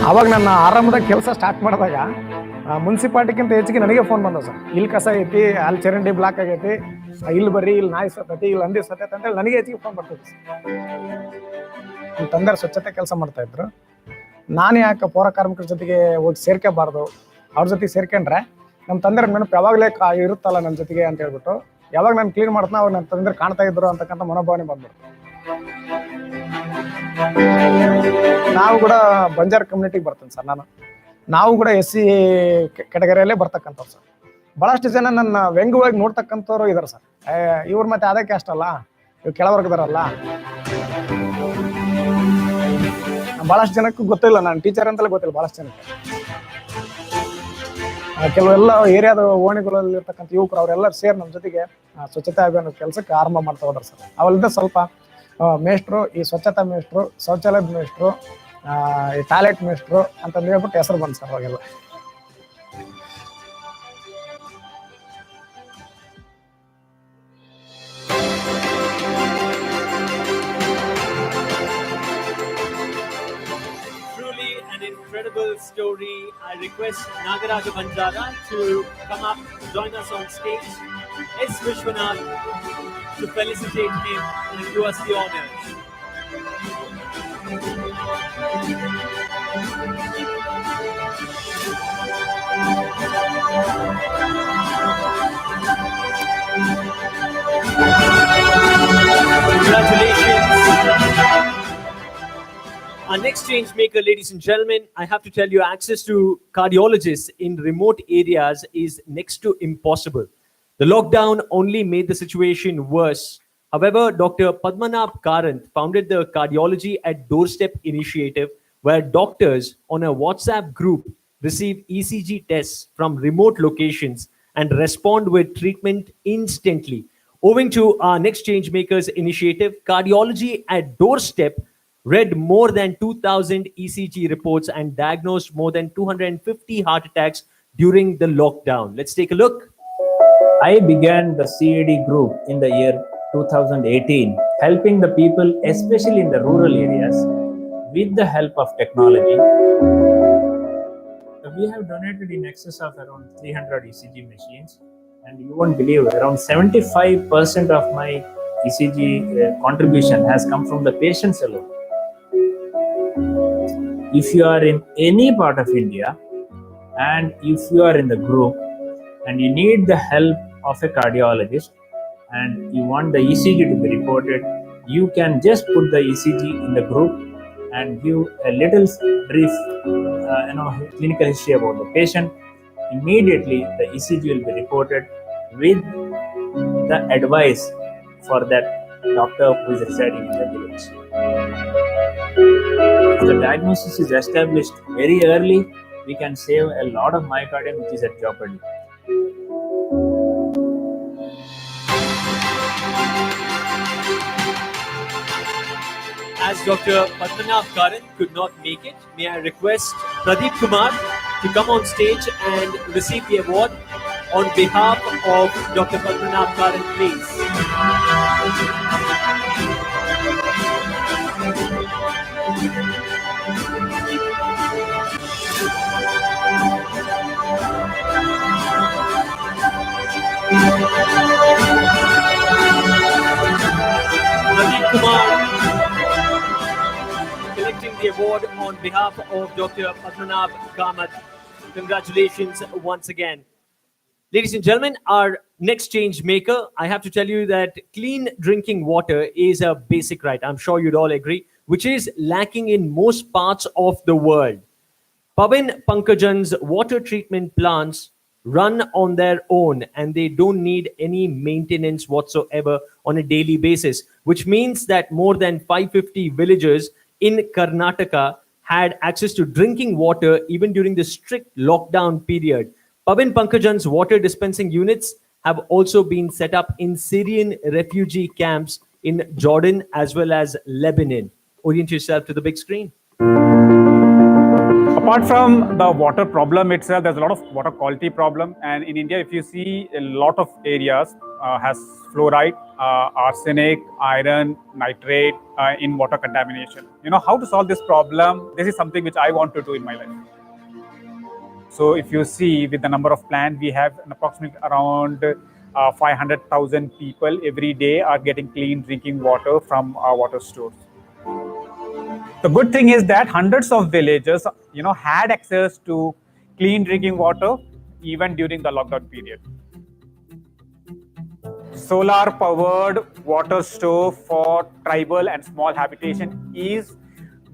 ಆವಾಗ ನನ್ನ ಆರಂಭದ ಕೆಲಸ start ಮಾಡಿದಾಗ ಮುನ್ಸಿಪಾಲ್ಟಿಗಿಂತ ಹೆಚ್ಚಿಗೆ ನನಗೆ phone ಬಂದವು sir. ಇಲ್ಲಿ ಕಸ ಐತಿ, ಅಲ್ಲಿ ಚರಂಡಿ ಬ್ಲಾಕ್ ಆಗೈತಿ, ಇಲ್ಲಿ ಬರ್ರಿ, ಇಲ್ಲಿ ನಾಯಿ ಸತ್ತೈತಿ, ಇಲ್ಲಿ ಹಂದಿ ಸತ್ತೈತಿ ಅಂತೇಳಿ ನನಗೆ ಹೆಚ್ಚಿಗೆ ಫೋನ್ ಬರ್ತೈತಿ ಸರ್. ನಮ್ಮ ತಂದೆಯವ್ರು ಸ್ವಚ್ಛತೆ ಕೆಲಸ ಮಾಡ್ತಾ ಇದ್ರು. ನಾನು ಯಾಕೆ ಪೌರ ಕಾರ್ಮಿಕರ ಜೊತೆಗೆ ಹೋಗಿ ಸೇರ್ಕೋಬಾರ್ದು, ಅವ್ರ ಜೊತೆಗೆ ಸೇರ್ಕೊಂಡ್ರೆ ನಮ್ಮ ತಂದೆಯವ್ರ ನೆನಪು ಯಾವಾಗಲೇ ಇರುತ್ತಲ್ಲ ನನ್ನ ಜೊತೆಗೆ ಅಂತ ಹೇಳ್ಬಿಟ್ಟು, ಯಾವಾಗ ನಾನು ಕ್ಲೀನ್ ಮಾಡ್ತಾನೆ ಅವಾಗ ನನ್ನ ತಂದೆಯವ್ರು ಕಾಣ್ತಾ ಇದ್ರು ಅಂತಕ್ಕಂಥ ಮನೋಭಾವನೆ ಬಂದ್ಬಿಡ್ತು. ನಾವು ಕೂಡ ಬಂಜಾರ ಕಮ್ಯುನಿಟಿಗೆ ಬರ್ತೇನೆ ಸರ್. ನಾವು ಕೂಡ SC ಕೆಟಗರಿಯಲ್ಲೇ ಬರ್ತಕ್ಕಂಥವ್ರು ಸರ್. ಭಾಳಷ್ಟು ಜನ ನನ್ನ ವ್ಯಂಗ್ಯವಾಗಿ ನೋಡ್ತಕ್ಕಂಥವ್ರು ಇದಾರೆ ಸರ್. ಇವ್ರು ಮತ್ತೆ ಅದಕ್ಕೆ ಅಷ್ಟಲ್ಲ, ಇವ್ರು ಕೆಳವರ್ಗದಾರಲ್ಲ. ಭಾಳಷ್ಟು ಜನಕ್ಕೂ ಗೊತ್ತಿಲ್ಲ, ನಾನು ಟೀಚರ್ ಅಂತಲೇ ಗೊತ್ತಿಲ್ಲ ಭಾಳಷ್ಟು ಜನಕ್ಕೆ. ಕೆಲವೆಲ್ಲ ಏರಿಯಾದ ಓಣಿಗಳಲ್ಲಿ ಇರ್ತಕ್ಕಂಥ ಯುವಕರು ಅವರೆಲ್ಲರೂ ಸೇರಿ ನಮ್ಮ ಜೊತೆಗೆ ಸ್ವಚ್ಛತಾ ಅಭಿಯಾನ ಕೆಲಸಕ್ಕೆ ಆರಂಭ ಮಾಡ್ತಾ ಹೋದ್ರು ಸರ್. ಅವಲ್ಲಿದ್ದ ಸ್ವಲ್ಪ ಮೇಷ್ಟ್ರು, ಈ ಸ್ವಚ್ಛತಾ ಮೇಷ್ಟ್ರು, ಶೌಚಾಲಯದ ಮೇಷ್ಟ್ರು, ಈ ಟಾಯ್ಲೆಟ್ ಮೇಷ್ಟ್ರು ಅಂತ ಹೇಳ್ಬಿಟ್ಟು ಹೆಸರು ಬಂದು ಸರ್ ಅವಾಗೆಲ್ಲ.
Truly an incredible story. I request Nagaraja Banjara to come up, join us on stage. S. Vishwanath to felicitate him and do us the honors. Congratulations. Our next change maker, ladies and gentlemen, I have to tell you, access to cardiologists in remote areas is next to impossible. The lockdown only made the situation worse. However, Dr. Padmanabh Karanth founded the Cardiology at Doorstep initiative, where doctors on a WhatsApp group receive ECG tests from remote locations and respond with treatment instantly. Owing to our Next Changemakers initiative, Cardiology at Doorstep read more than 2,000 ECG reports and diagnosed more than 250 heart attacks during the lockdown. Let's take a look.
I began the CAD group in the year 2018, helping the people, especially in the rural areas, with the help of technology. We have donated in excess of around 300 ECG machines, and you won't believe, around 75% of my ECG contribution has come from the patients alone. If you are in any part of India, And if you are in the group and you need the help of a cardiologist and you want the ECG to be reported, you can just put the ECG in the group and give a little brief clinical history about the patient. Immediately the ECG will be reported with the advice for that doctor who is residing in the village. If the diagnosis is established very early, we can save a lot of myocardium which is at jeopardy.
As Dr. Padmanabh Karan could not make it, may I request Pradeep Kumar to come on stage and receive the award on behalf of Dr. Padmanabh Karan, please. Pradeep Kumar collecting the award on behalf of Dr. Padmanabh Kamath. Congratulations once again. Ladies and gentlemen, our next change maker, I have to tell you that clean drinking water is a basic right, I'm sure you'd all agree, which is lacking in most parts of the world. Pavan Pankajan's water treatment plants run on their own and they don't need any maintenance whatsoever on a daily basis, which means that more than 550 villagers in Karnataka had access to drinking water even during the strict lockdown period. Pavan Pankajan's water dispensing units have also been set up in Syrian refugee camps in Jordan as well as Lebanon. Orient yourself to the big screen.
Apart from the water problem itself, there's a lot of water quality problem. And in India, if you see, a lot of areas has fluoride, arsenic, iron, nitrate in water contamination. You know, how to solve this problem? This is something which I want to do in my life. So if you see with the number of plants, we have an approximate around 500,000 people every day are getting clean drinking water from our water stores. The good thing is that hundreds of villages, you know, had access to clean drinking water even during the lockdown period. Solar powered water stove for tribal and small habitation is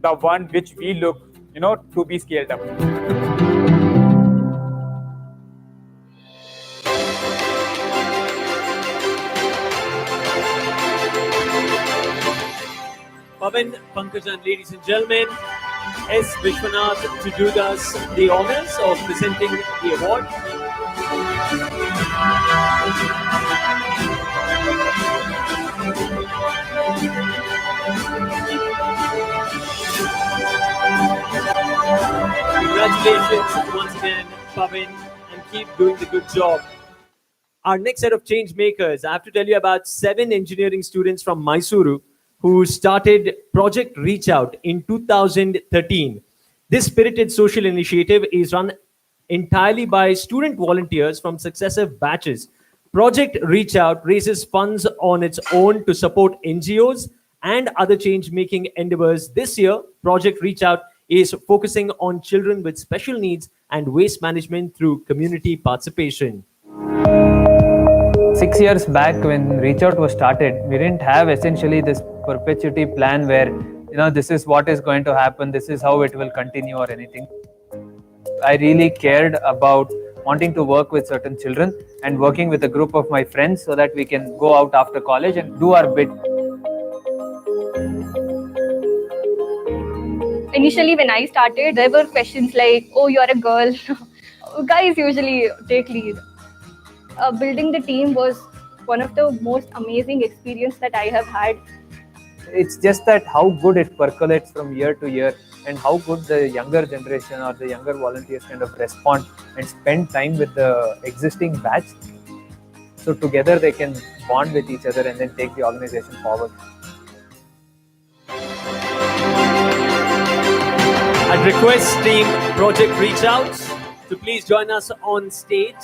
the one which we look, you know, to be scaled up.
Pavan Pankajan, ladies and gentlemen, S. Vishwanath to do us the honors of presenting the award. Congratulations once again, Pavan, and keep doing the good job. Our next set of change makers, I have to tell you about 7 engineering students from Mysuru who started Project Reach Out in 2013. This spirited social initiative is run entirely by student volunteers from successive batches. Project Reach Out raises funds on its own to support NGOs and other change-making endeavors. This year, Project Reach Out is focusing on children with special needs and waste management through community participation.
6 years back when Reach Out was started, we didn't have essentially this perpetuity plan where, you know, this is what is going to happen, this is how it will continue or anything. I really cared about wanting to work with certain children and working with a group of my friends so that we can go out after college and do our bit.
Initially, when I started, there were questions like, oh, you're a girl. Guys usually take lead. Building the team was one of the most amazing experiences that I have had.
It's just that how good it percolates from year to year and how good the younger generation or the younger volunteers kind of respond and spend time with the existing batch. So together they can bond with each other and then take the organization forward.
I'd request Team Project Reach Out to please join us on stage.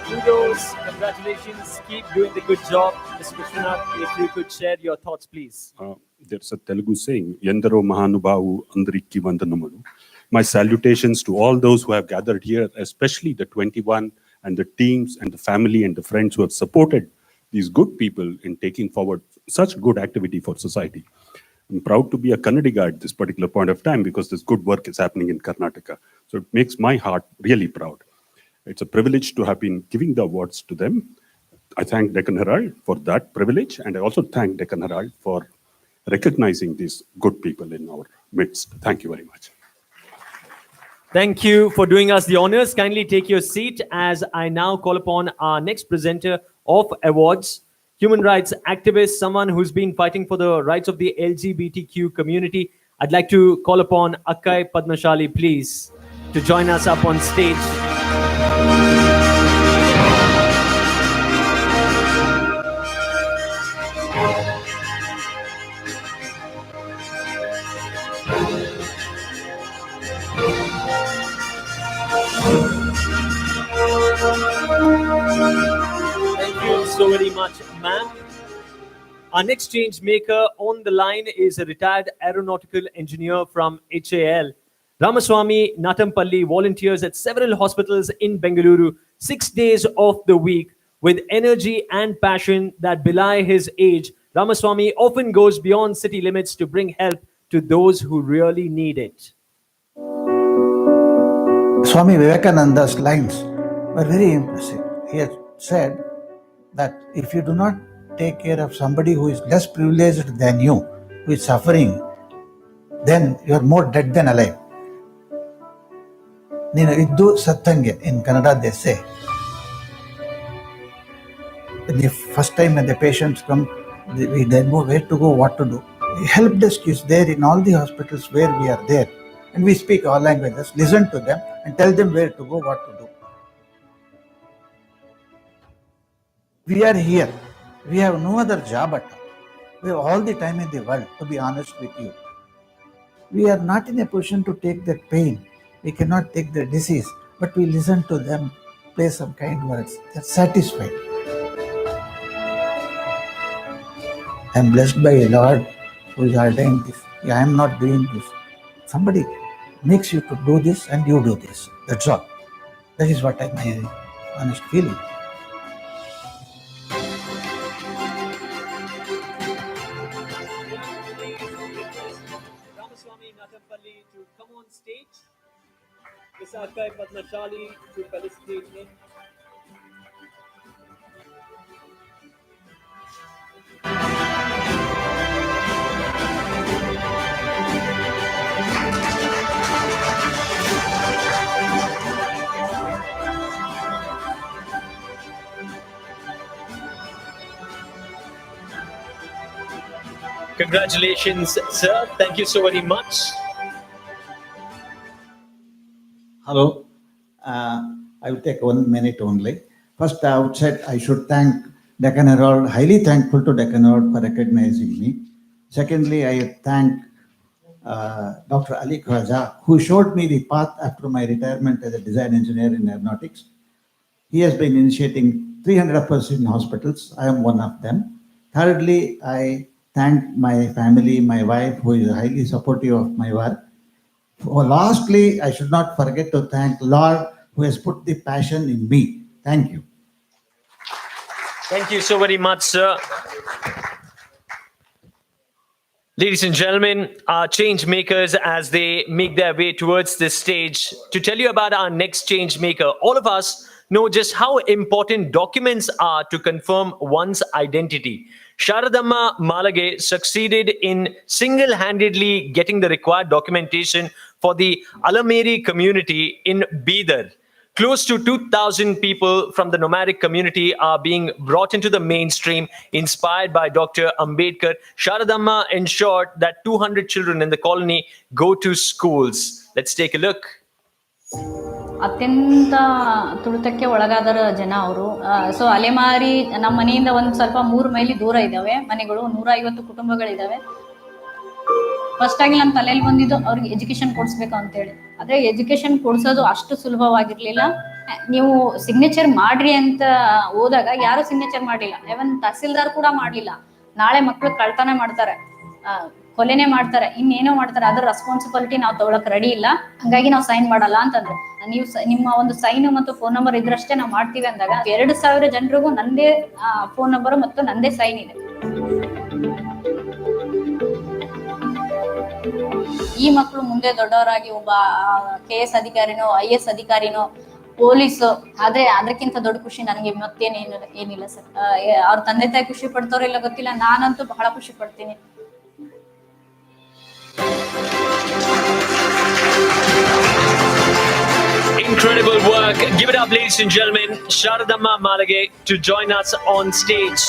Kudos, congratulations, keep doing the good job. Mr. Vishwanath, if you could share your thoughts, please.
There's a Telugu saying, Yendaro Mahanubavu Andariki Vandanamalu. My salutations to all those who have gathered here, especially the 21 and the teams and the family and the friends who have supported these good people in taking forward such good activity for society. I'm proud to be a Kannadiga at this particular point of time because this good work is happening in Karnataka. So it makes my heart really proud. It's a privilege to have been giving the awards to them. I thank Deccan Herald for that privilege, and I also thank Deccan Herald for recognizing these good people in our midst. Thank you very much.
Thank you for doing us the honors. Kindly take your seat as I now call upon our next presenter of awards, human rights activist, someone who's been fighting for the rights of the LGBTQ community. I'd like to call upon Akkai Padmashali, please, to join us up on stage. Thank you so very much, ma'am. Our next change maker on the line is a retired aeronautical engineer from HAL. Ramaswamy Natampalli volunteers at several hospitals in Bengaluru 6 days of the week with energy and passion that belie his age. Ramaswamy often goes beyond city limits to bring help to those who really need it.
Swami Vivekananda's lines were very impressive. He had said that if you do not take care of somebody who is less privileged than you, who is suffering, then you are more dead than alive. Nina iddu sattange, in Kannada they say. The first time when the patients come, we then know where to go, what to do. Help desk is there in all the hospitals where we are there. And we speak all languages, listen to them and tell them where to go, what to do. We are here. We have no other job at all. We have all the time in the world, to be honest with you. We are not in a position to take that pain. We cannot take the disease, but we listen to them, play some kind words. They are satisfied. I am blessed by a Lord who is ordained this. I am not doing this. Somebody makes you to do this and you do this. That's all. That is what my honest feeling.
Ramaswamy Natampalli to come on stage. Ms. Akkai Padmashali to felicitate him. Congratulations, sir. Thank you so very much.
Hello. I will take 1 minute only. First, outset, I should thank Deccan Herald, highly thankful to Deccan Herald for recognizing me. Secondly, I thank Dr. Ali Khwaja, who showed me the path after my retirement as a design engineer in aeronautics. He has been initiating 300 persons in hospitals. I am one of them. Thirdly, I thank my family, my wife, who is highly supportive of my work. Lastly, I should not forget to thank Lord, who has put the passion in me. Thank you.
Thank you so very much, sir. Ladies and gentlemen, our change makers, as they make their way towards this stage, to tell you about our next change maker. All of us know just how important documents are to confirm one's identity. Sharadamma Malage succeeded in single-handedly getting the required documentation for the Alameri community in Bidar. Close to 2,000 people from the nomadic community are being brought into the mainstream, inspired by Dr. Ambedkar. Sharadamma ensured that 200 children in the colony go to schools. Let's take a look.
ಅತ್ಯಂತ ತುಳಿತಕ್ಕೆ ಒಳಗಾದ ಜನ ಅವರು. So ಅಲೆಮಾರಿ ನಮ್ಮ ಮನೆಯಿಂದ ಒಂದು ಸ್ವಲ್ಪ 3 ಮೈಲಿ ದೂರ ಇದ್ದಾವೆ ಮನೆಗಳು, 150 ಕುಟುಂಬಗಳಿದ್ದಾವೆ. ಫಸ್ಟ್ ಆಗಿ ನನ್ನ ತಲೆಯಲ್ಲಿ ಬಂದಿದ್ದು ಅವ್ರಿಗೆ ಎಜುಕೇಶನ್ ಕೊಡಿಸ್ಬೇಕು ಅಂತೇಳಿ. ಆದರೆ ಎಜುಕೇಶನ್ ಕೊಡಿಸೋದು ಅಷ್ಟು ಸುಲಭವಾಗಿರ್ಲಿಲ್ಲ. ನೀವು ಸಿಗ್ನೇಚರ್ ಮಾಡ್ರಿ ಅಂತ ಹೋದಾಗ ಯಾರು ಸಿಗ್ನೇಚರ್ ಮಾಡಲಿಲ್ಲ, ಇವನ್ ತಹಸೀಲ್ದಾರ್ ಕೂಡ ಮಾಡಲಿಲ್ಲ. ನಾಳೆ ಮಕ್ಕಳು ಕಳ್ತನ ಮಾಡ್ತಾರೆ, ಕೊಲೆನೆ ಮಾಡ್ತಾರೆ, ಇನ್ನೇನೋ ಮಾಡ್ತಾರೆ, ಅದ್ರ ರೆಸ್ಪಾನ್ಸಿಬಿಲಿಟಿ ನಾವು ತಗೊಳಕ್ ರೆಡಿ ಇಲ್ಲ, ಹಂಗಾಗಿ ನಾವು ಸೈನ್ ಮಾಡಲ್ಲ ಅಂತಂದ್ರು. ನೀವು ನಿಮ್ಮ ಒಂದು ಸೈನ್ ಮತ್ತು ಫೋನ್ ನಂಬರ್ ಇದ್ರಷ್ಟೇ ನಾವು ಮಾಡ್ತೀವಿ ಅಂದಾಗ 2,000 ಜನರಿಗೂ ನಂದೇ ಫೋನ್ ನಂಬರ್ ಮತ್ತು ನಂದೇ ಸೈನ್ ಇದೆ. ಈ ಮಕ್ಕಳು ಮುಂದೆ ದೊಡ್ಡವರಾಗಿ ಒಬ್ಬ KS ಅಧಿಕಾರಿನೋ IS ಅಧಿಕಾರಿನೋ ಪೊಲೀಸ್ ಆದ್ರೆ ಅದಕ್ಕಿಂತ ದೊಡ್ಡ ಖುಷಿ ನನಗೆ ಏನಿಲ್ಲ ಸರ್. ಅವ್ರ ತಂದೆ ತಾಯಿ ಖುಷಿ ಪಡ್ತಾರೋ ಇಲ್ಲ ಗೊತ್ತಿಲ್ಲ, ನಾನಂತೂ ಬಹಳ ಖುಷಿ ಪಡ್ತೀನಿ.
Incredible work. Give it up, ladies and gentlemen. Sharadamma Malage to join us on stage.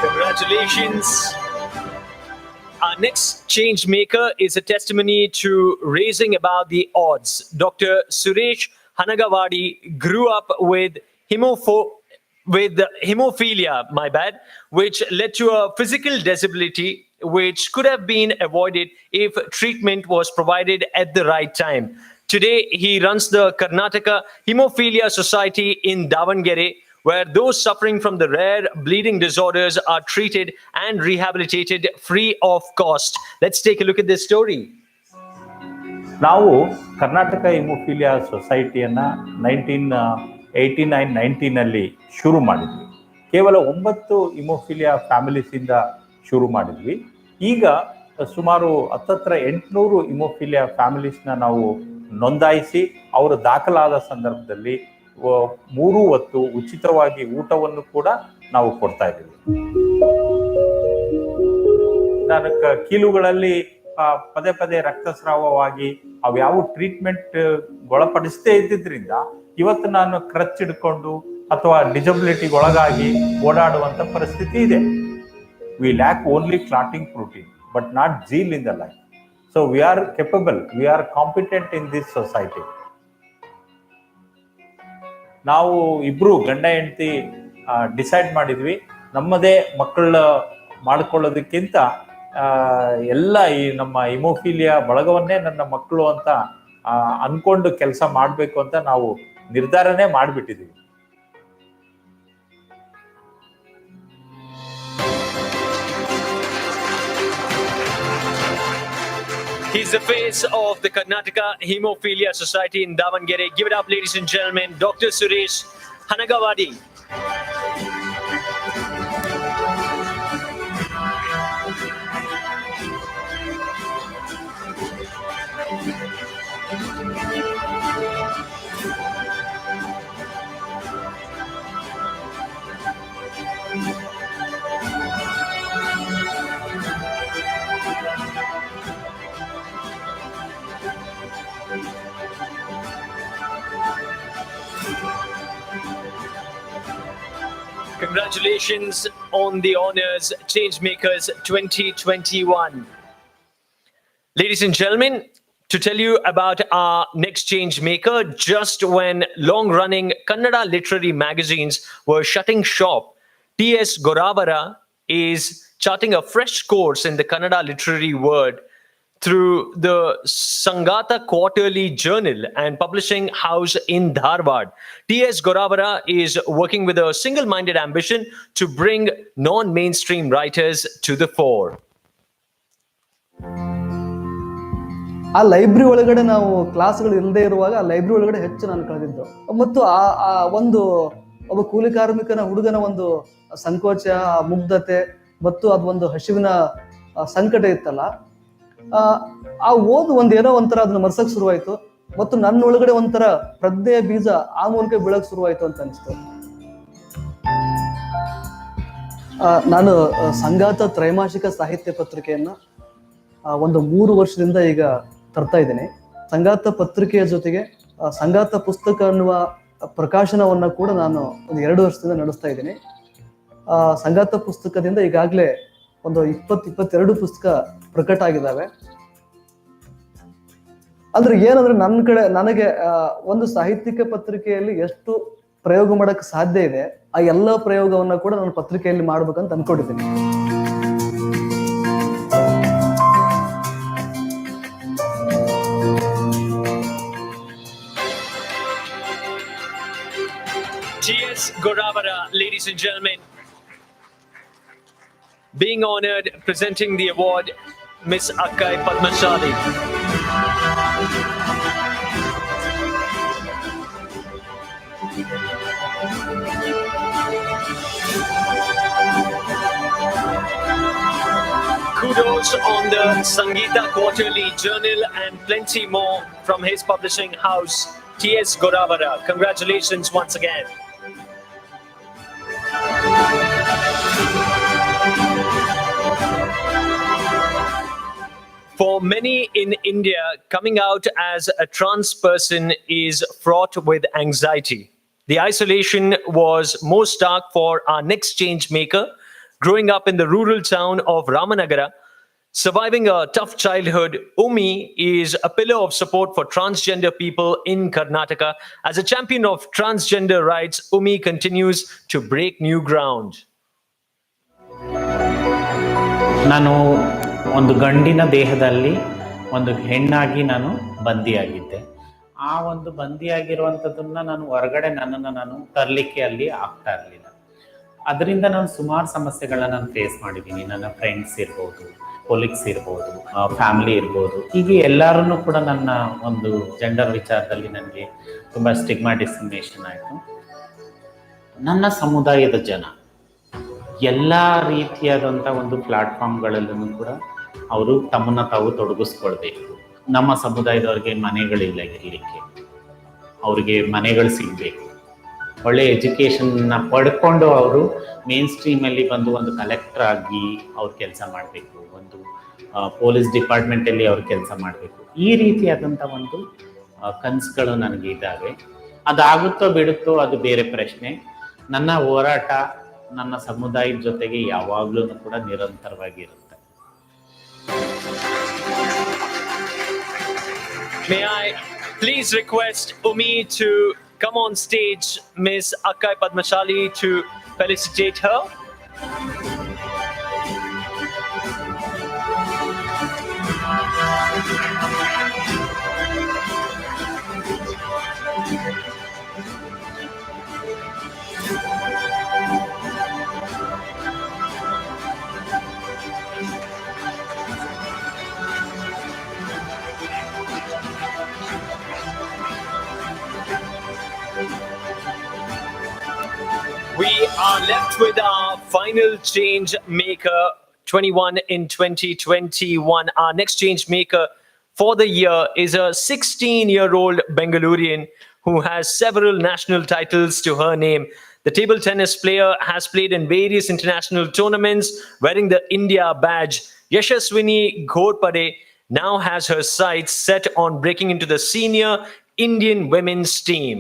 Congratulations. Our next change maker is a testimony to raising above the odds. Dr. Suresh Hanagawadi grew up with hemophilia, which led to a physical disability which could have been avoided if treatment was provided at the right time. Today, he runs the Karnataka Hemophilia Society in Davangere, where those suffering from the rare bleeding disorders are treated and rehabilitated free of cost. Let's take a look at this story.
ನಾವು Karnataka haemophilia ಸೊಸೈಟಿಯನ್ನು 1989-90ನಲ್ಲಿ ಶುರು ಮಾಡಿದ್ವಿ. ಕೇವಲ 9 haemophilia ಫ್ಯಾಮಿಲೀಸಿಂದ ಶುರು ಮಾಡಿದ್ವಿ. ಈಗ ಸುಮಾರು 800 haemophilia ಫ್ಯಾಮಿಲೀಸ್ನ ನಾವು ನೋಂದಾಯಿಸಿ ಅವರು ದಾಖಲಾದ ಸಂದರ್ಭದಲ್ಲಿ 3 ಹೊತ್ತು ಉಚಿತವಾಗಿ ಊಟವನ್ನು ಕೂಡ ನಾವು ಕೊಡ್ತಾ ಇದ್ದೀವಿ. ನಾನು ಕೀಲುಗಳಲ್ಲಿ ಪದೇ ಪದೇ ರಕ್ತಸ್ರಾವವಾಗಿ ಅವ್ಯಾವ ಟ್ರೀಟ್ಮೆಂಟ್ ಒಳಪಡಿಸದೇ ಇದ್ದಿದ್ರಿಂದ ಇವತ್ತು ನಾನು ಕ್ರಚ್ ಹಿಡ್ಕೊಂಡು ಅಥವಾ ಡಿಸಬಿಲಿಟಿಗೆ ಒಳಗಾಗಿ ಓಡಾಡುವಂತ ಪರಿಸ್ಥಿತಿ ಇದೆ. We lack only clotting protein but not zeal in the life. So we are capable, we are competent in this society. ನಾವು ಇಬ್ರು ಗಂಡ ಹೆಂಡತಿ ಡಿಸೈಡ್ ಮಾಡಿದ್ವಿ, ನಮ್ಮದೇ ಮಕ್ಕಳ ಮಾಡ್ಕೊಳ್ಳೋದಕ್ಕಿಂತ ಎಲ್ಲ ಈ ನಮ್ಮ ಹಿಮೋಫಿಲಿಯಾ ಬಳಗವನ್ನೇ ನನ್ನ ಮಕ್ಕಳು ಅಂತ ಅನ್ಕೊಂಡು ಕೆಲಸ ಮಾಡಬೇಕು ಅಂತ ನಾವು ನಿರ್ಧಾರನೇ ಮಾಡಿಬಿಟ್ಟಿದ್ದೀವಿ.
He's the face of the Karnataka Hemophilia Society in Davangere. Give it up, ladies and gentlemen, Dr. Suresh Hanagawadi. Congratulations on the honors, Changemakers 2021. Ladies and gentlemen, to tell you about our next Changemaker, just when long-running Kannada literary magazines were shutting shop, T.S. Goravara is charting a fresh course in the Kannada literary world through the Sangata Quarterly Journal and Publishing House in Dharwad. T.S. Goravara is working with a single-minded ambition to bring non-mainstream writers to the fore.
ಆ library ಒಳಗಡೆ ನಾವು ಕ್ಲಾಸ್ಗಳು ಇಲ್ಲದೆ ಇರುವಾಗ ಆ library ಒಳಗಡೆ ಹೆಚ್ಚು ನಾನು ಕಳೆದಿದ್ದು ಮತ್ತು ಆ ಒಂದು ಒಬ್ಬ ಕೂಲಿ ಕಾರ್ಮಿಕನ ಹುಡುಗನ ಒಂದು ಸಂಕೋಚ, ಮುಗ್ಧತೆ ಮತ್ತು ಅದು ಒಂದು ಹಸಿವಿನ ಸಂಕಟ ಇತ್ತಲ್ಲ, ಆ ಓದು ಏನೋ ಒಂಥರ ಅದನ್ನ ಮರ್ಸಕ್ ಶುರುವಾಯ್ತು ಮತ್ತು ನನ್ನ ಒಳಗಡೆ ಒಂಥರ ಪ್ರಜ್ಞೆಯ ಬೀಜ ಆ ಮೂಲಕ ಬೀಳಕ್ ಶುರುವಾಯ್ತು ಅಂತ ಅನಿಸ್ತು. ನಾನು ಸಂಗಾತ ತ್ರೈಮಾಸಿಕ ಸಾಹಿತ್ಯ ಪತ್ರಿಕೆಯನ್ನ ಒಂದು 3 ವರ್ಷದಿಂದ ಈಗ ತರ್ತಾ ಇದ್ದೀನಿ. ಸಂಗಾತ ಪತ್ರಿಕೆಯ ಜೊತೆಗೆ ಸಂಗಾತ ಪುಸ್ತಕ ಅನ್ನುವ ಪ್ರಕಾಶನವನ್ನ ಕೂಡ ನಾನು ಒಂದು 2 ವರ್ಷದಿಂದ ನಡೆಸ್ತಾ ಇದ್ದೀನಿ. ಸಂಗಾತ ಪುಸ್ತಕದಿಂದ ಈಗಾಗಲೇ ಒಂದು 22 ಪುಸ್ತಕ ಪ್ರಕಟ ಆಗಿದ್ದಾವೆ. ಅಂದ್ರೆ ಏನಂದ್ರೆ ನನಗೆ ಒಂದು ಸಾಹಿತ್ಯಿಕ ಪತ್ರಿಕೆಯಲ್ಲಿ ಎಷ್ಟು ಪ್ರಯೋಗ ಮಾಡಕ್ ಸಾಧ್ಯ ಇದೆ, ಆ ಎಲ್ಲ ಪ್ರಯೋಗವನ್ನ ಕೂಡ ನಾನು ಪತ್ರಿಕೆಯಲ್ಲಿ ಮಾಡ್ಬೇಕಂತ ಅನ್ಕೊಂಡಿದ್ದೀನಿ.
T.S. Goravara, ladies and gentlemen, being honored, presenting the award, Miss Akkai Padmashali. Kudos on the Sangeeta Quarterly Journal and plenty more from his publishing house, T.S. Goravara. Congratulations once again. For many in India, coming out as a trans person is fraught with anxiety. The isolation was most stark for our next change maker, growing up in the rural town of Ramanagara. Surviving a tough childhood, Umi is a pillar of support for transgender people in Karnataka. As a champion of transgender rights, Umi continues to break new ground.
ನಾನು ಒಂದು ಗಂಡಿನ ದೇಹದಲ್ಲಿ ಒಂದು ಹೆಣ್ಣಾಗಿ ನಾನು ಬಂದಿಯಾಗಿದ್ದೆ. ಆ ಒಂದು ಬಂದಿಯಾಗಿರುವಂಥದ್ದನ್ನ ನಾನು ಹೊರಗಡೆ ನನ್ನನ್ನು ನಾನು ತರಲಿಕ್ಕೆ ಅಲ್ಲಿ ಆಗ್ತಾ ಇರಲಿಲ್ಲ. ಅದರಿಂದ ನಾನು ಸುಮಾರು ಸಮಸ್ಯೆಗಳನ್ನ ನಾನು ಫೇಸ್ ಮಾಡಿದ್ದೀನಿ. ನನ್ನ ಫ್ರೆಂಡ್ಸ್ ಇರ್ಬೋದು, ಕೊಲೀಗ್ಸ್ ಇರ್ಬೋದು, ಫ್ಯಾಮಿಲಿ ಇರ್ಬೋದು, ಹೀಗೆ ಎಲ್ಲರೂ ಕೂಡ ನನ್ನ ಒಂದು ಜೆಂಡರ್ ವಿಚಾರದಲ್ಲಿ ನನಗೆ ತುಂಬ ಸ್ಟಿಗ್ಮಾ ಡಿಸ್ಕ್ರಿಮಿನೇಷನ್ ಆಯಿತು. ನನ್ನ ಸಮುದಾಯದ ಜನ ಎಲ್ಲ ರೀತಿಯಾದಂಥ ಒಂದು ಪ್ಲಾಟ್ಫಾರ್ಮ್ಗಳಲ್ಲೂ ಕೂಡ ಅವರು ತಮ್ಮನ್ನು ತಾವು ತೊಡಗಿಸ್ಕೊಳ್ಬೇಕು. ನಮ್ಮ ಸಮುದಾಯದವ್ರಿಗೆ ಮನೆಗಳಿಲ್ಲ ಇರಲಿಕ್ಕೆ, ಅವ್ರಿಗೆ ಮನೆಗಳು ಸಿಗಬೇಕು. ಒಳ್ಳೆ ಎಜುಕೇಷನ್ನ ಪಡ್ಕೊಂಡು ಅವರು ಮೇನ್ ಸ್ಟ್ರೀಮಲ್ಲಿ ಬಂದು ಒಂದು ಕಲೆಕ್ಟರ್ ಆಗಿ ಅವ್ರು ಕೆಲಸ ಮಾಡಬೇಕು, ಒಂದು ಪೊಲೀಸ್ ಡಿಪಾರ್ಟ್ಮೆಂಟಲ್ಲಿ ಅವ್ರು ಕೆಲಸ ಮಾಡಬೇಕು. ಈ ರೀತಿಯಾದಂಥ ಒಂದು ಕನಸುಗಳು ನನಗೆ ಇದ್ದಾವೆ. ಅದಾಗುತ್ತೋ ಬಿಡುತ್ತೋ ಅದು ಬೇರೆ ಪ್ರಶ್ನೆ. ನನ್ನ ಹೋರಾಟ ನನ್ನ ಸಮುದಾಯದ ಜೊತೆಗೆ ಯಾವಾಗಲೂ ಕೂಡ ನಿರಂತರವಾಗಿರುತ್ತೆ.
May I please request Umi to come on stage, Miss Akkai Padmashali, to felicitate her. We are left with our final change maker, 21 in 2021. Our next change maker for the year is a 16-year-old Bengalurian who has several national titles to her name. The table tennis player has played in various international tournaments wearing the India badge. Yashaswini Ghorpade now has her sights set on breaking into the senior Indian women's team.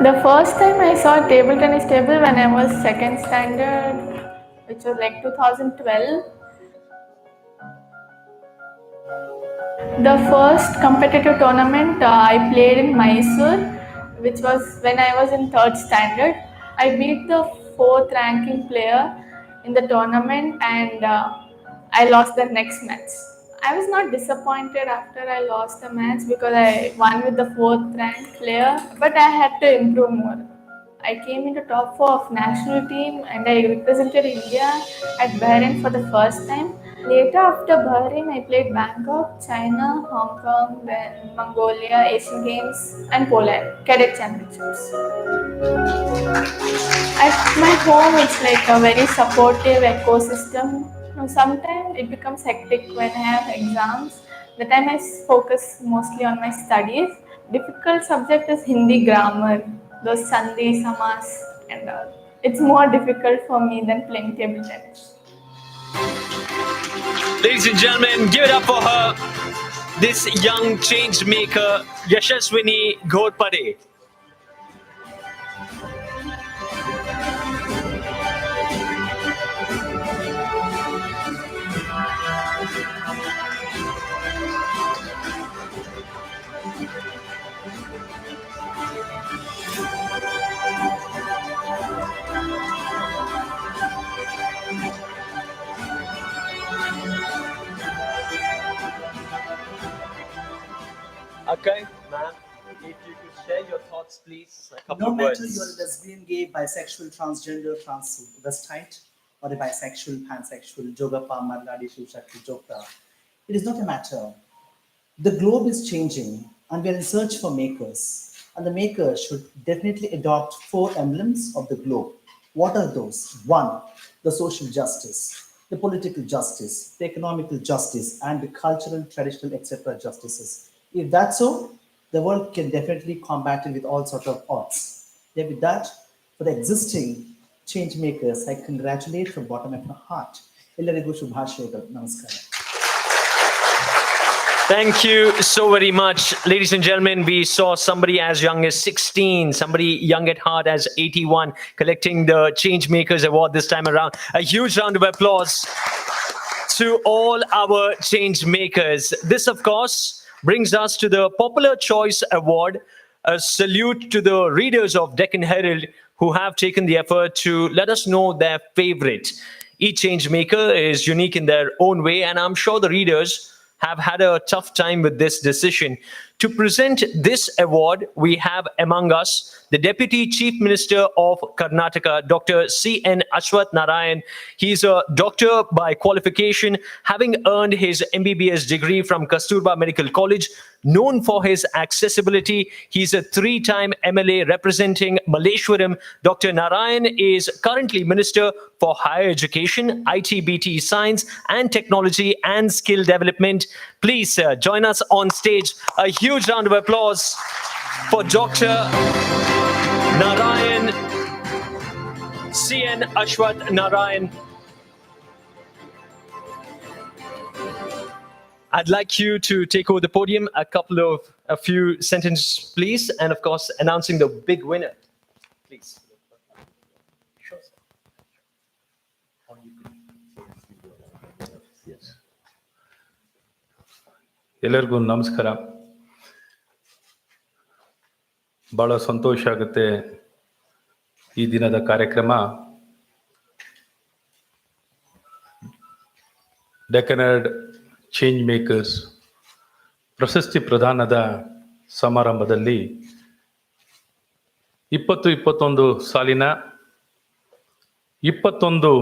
The first time I saw table tennis table when I was 2nd standard, which was like 2012. The first competitive tournament I played in Mysore, which was when I was in 3rd standard. I beat the 4th ranking player in the tournament and I lost the next match. I was not disappointed after I lost the match because I won with the 4th ranked player, but I had to improve more. I came into top 4 of national team and I represented India at Bahrain for the first time. Later, after Bahrain, I played Bangkok, China, Hong Kong, then Mongolia, Asian Games, and Poland, Cadet Championships. At my home, it's like a very supportive ecosystem. Sometimes it becomes hectic when I have exams. The time I focus mostly on my studies. Difficult subject is Hindi grammar, those Sandhi, Samas, and all. It's more difficult for me than playing table tennis.
Ladies and gentlemen, give it up for her, this young change maker, Yashaswini Ghorpade. Okay, ma'am, if you could share your thoughts, please. A couple
No
of
matter
words.
you're a lesbian, gay, bisexual, transgender, transvestite, or a bisexual, pansexual, Jogapa, Margadi, Shivshakti, Jokta, it is not a matter. The globe is changing and we are in search for makers. And the makers should definitely adopt 4 emblems of the globe. What are those? 1, the social justice, the political justice, the economical justice, and the cultural, traditional, etc. justices. If that's so, the world can definitely combat it with all sorts of odds. Yeah, with that, for the existing change makers, I congratulate from bottom of my heart. Ellarigu Shubhashayಗಳು. Namaskara.
Thank you so very much. Ladies and gentlemen, we saw somebody as young as 16, somebody young at heart as 81, collecting the Changemakers Award this time around. A huge round of applause to all our change makers. This, of course, brings us to the Popular Choice Award. A salute to the readers of Deccan Herald who have taken the effort to let us know their favorite. Each change maker is unique in their own way, and I'm sure the readers have had a tough time with this decision. To present this award, we have among us the Deputy Chief Minister of Karnataka, Dr. C.N. Ashwath Narayan. He's a doctor by qualification, having earned his MBBS degree from Kasturba Medical College. Known for his accessibility, he's a 3-time MLA representing Malleshwaram. Dr. Narayan is currently Minister for Higher Education, ITBT Science and Technology and Skill Development. Please join us on stage. A huge round of applause for Dr. Narayan, C.N. Ashwath Narayan. I'd like you to take over the podium, a few sentences, please, and of course, announcing the big winner, please.
ಎಲ್ಲರಿಗೂ ನಮಸ್ಕಾರ. ಭಾಳ ಸಂತೋಷ ಆಗುತ್ತೆ ಈ ದಿನದ ಕಾರ್ಯಕ್ರಮ. Deccan Herald change makers ಪ್ರಶಸ್ತಿ ಪ್ರದಾನದ ಸಮಾರಂಭದಲ್ಲಿ 2021 ಸಾಲಿನ 21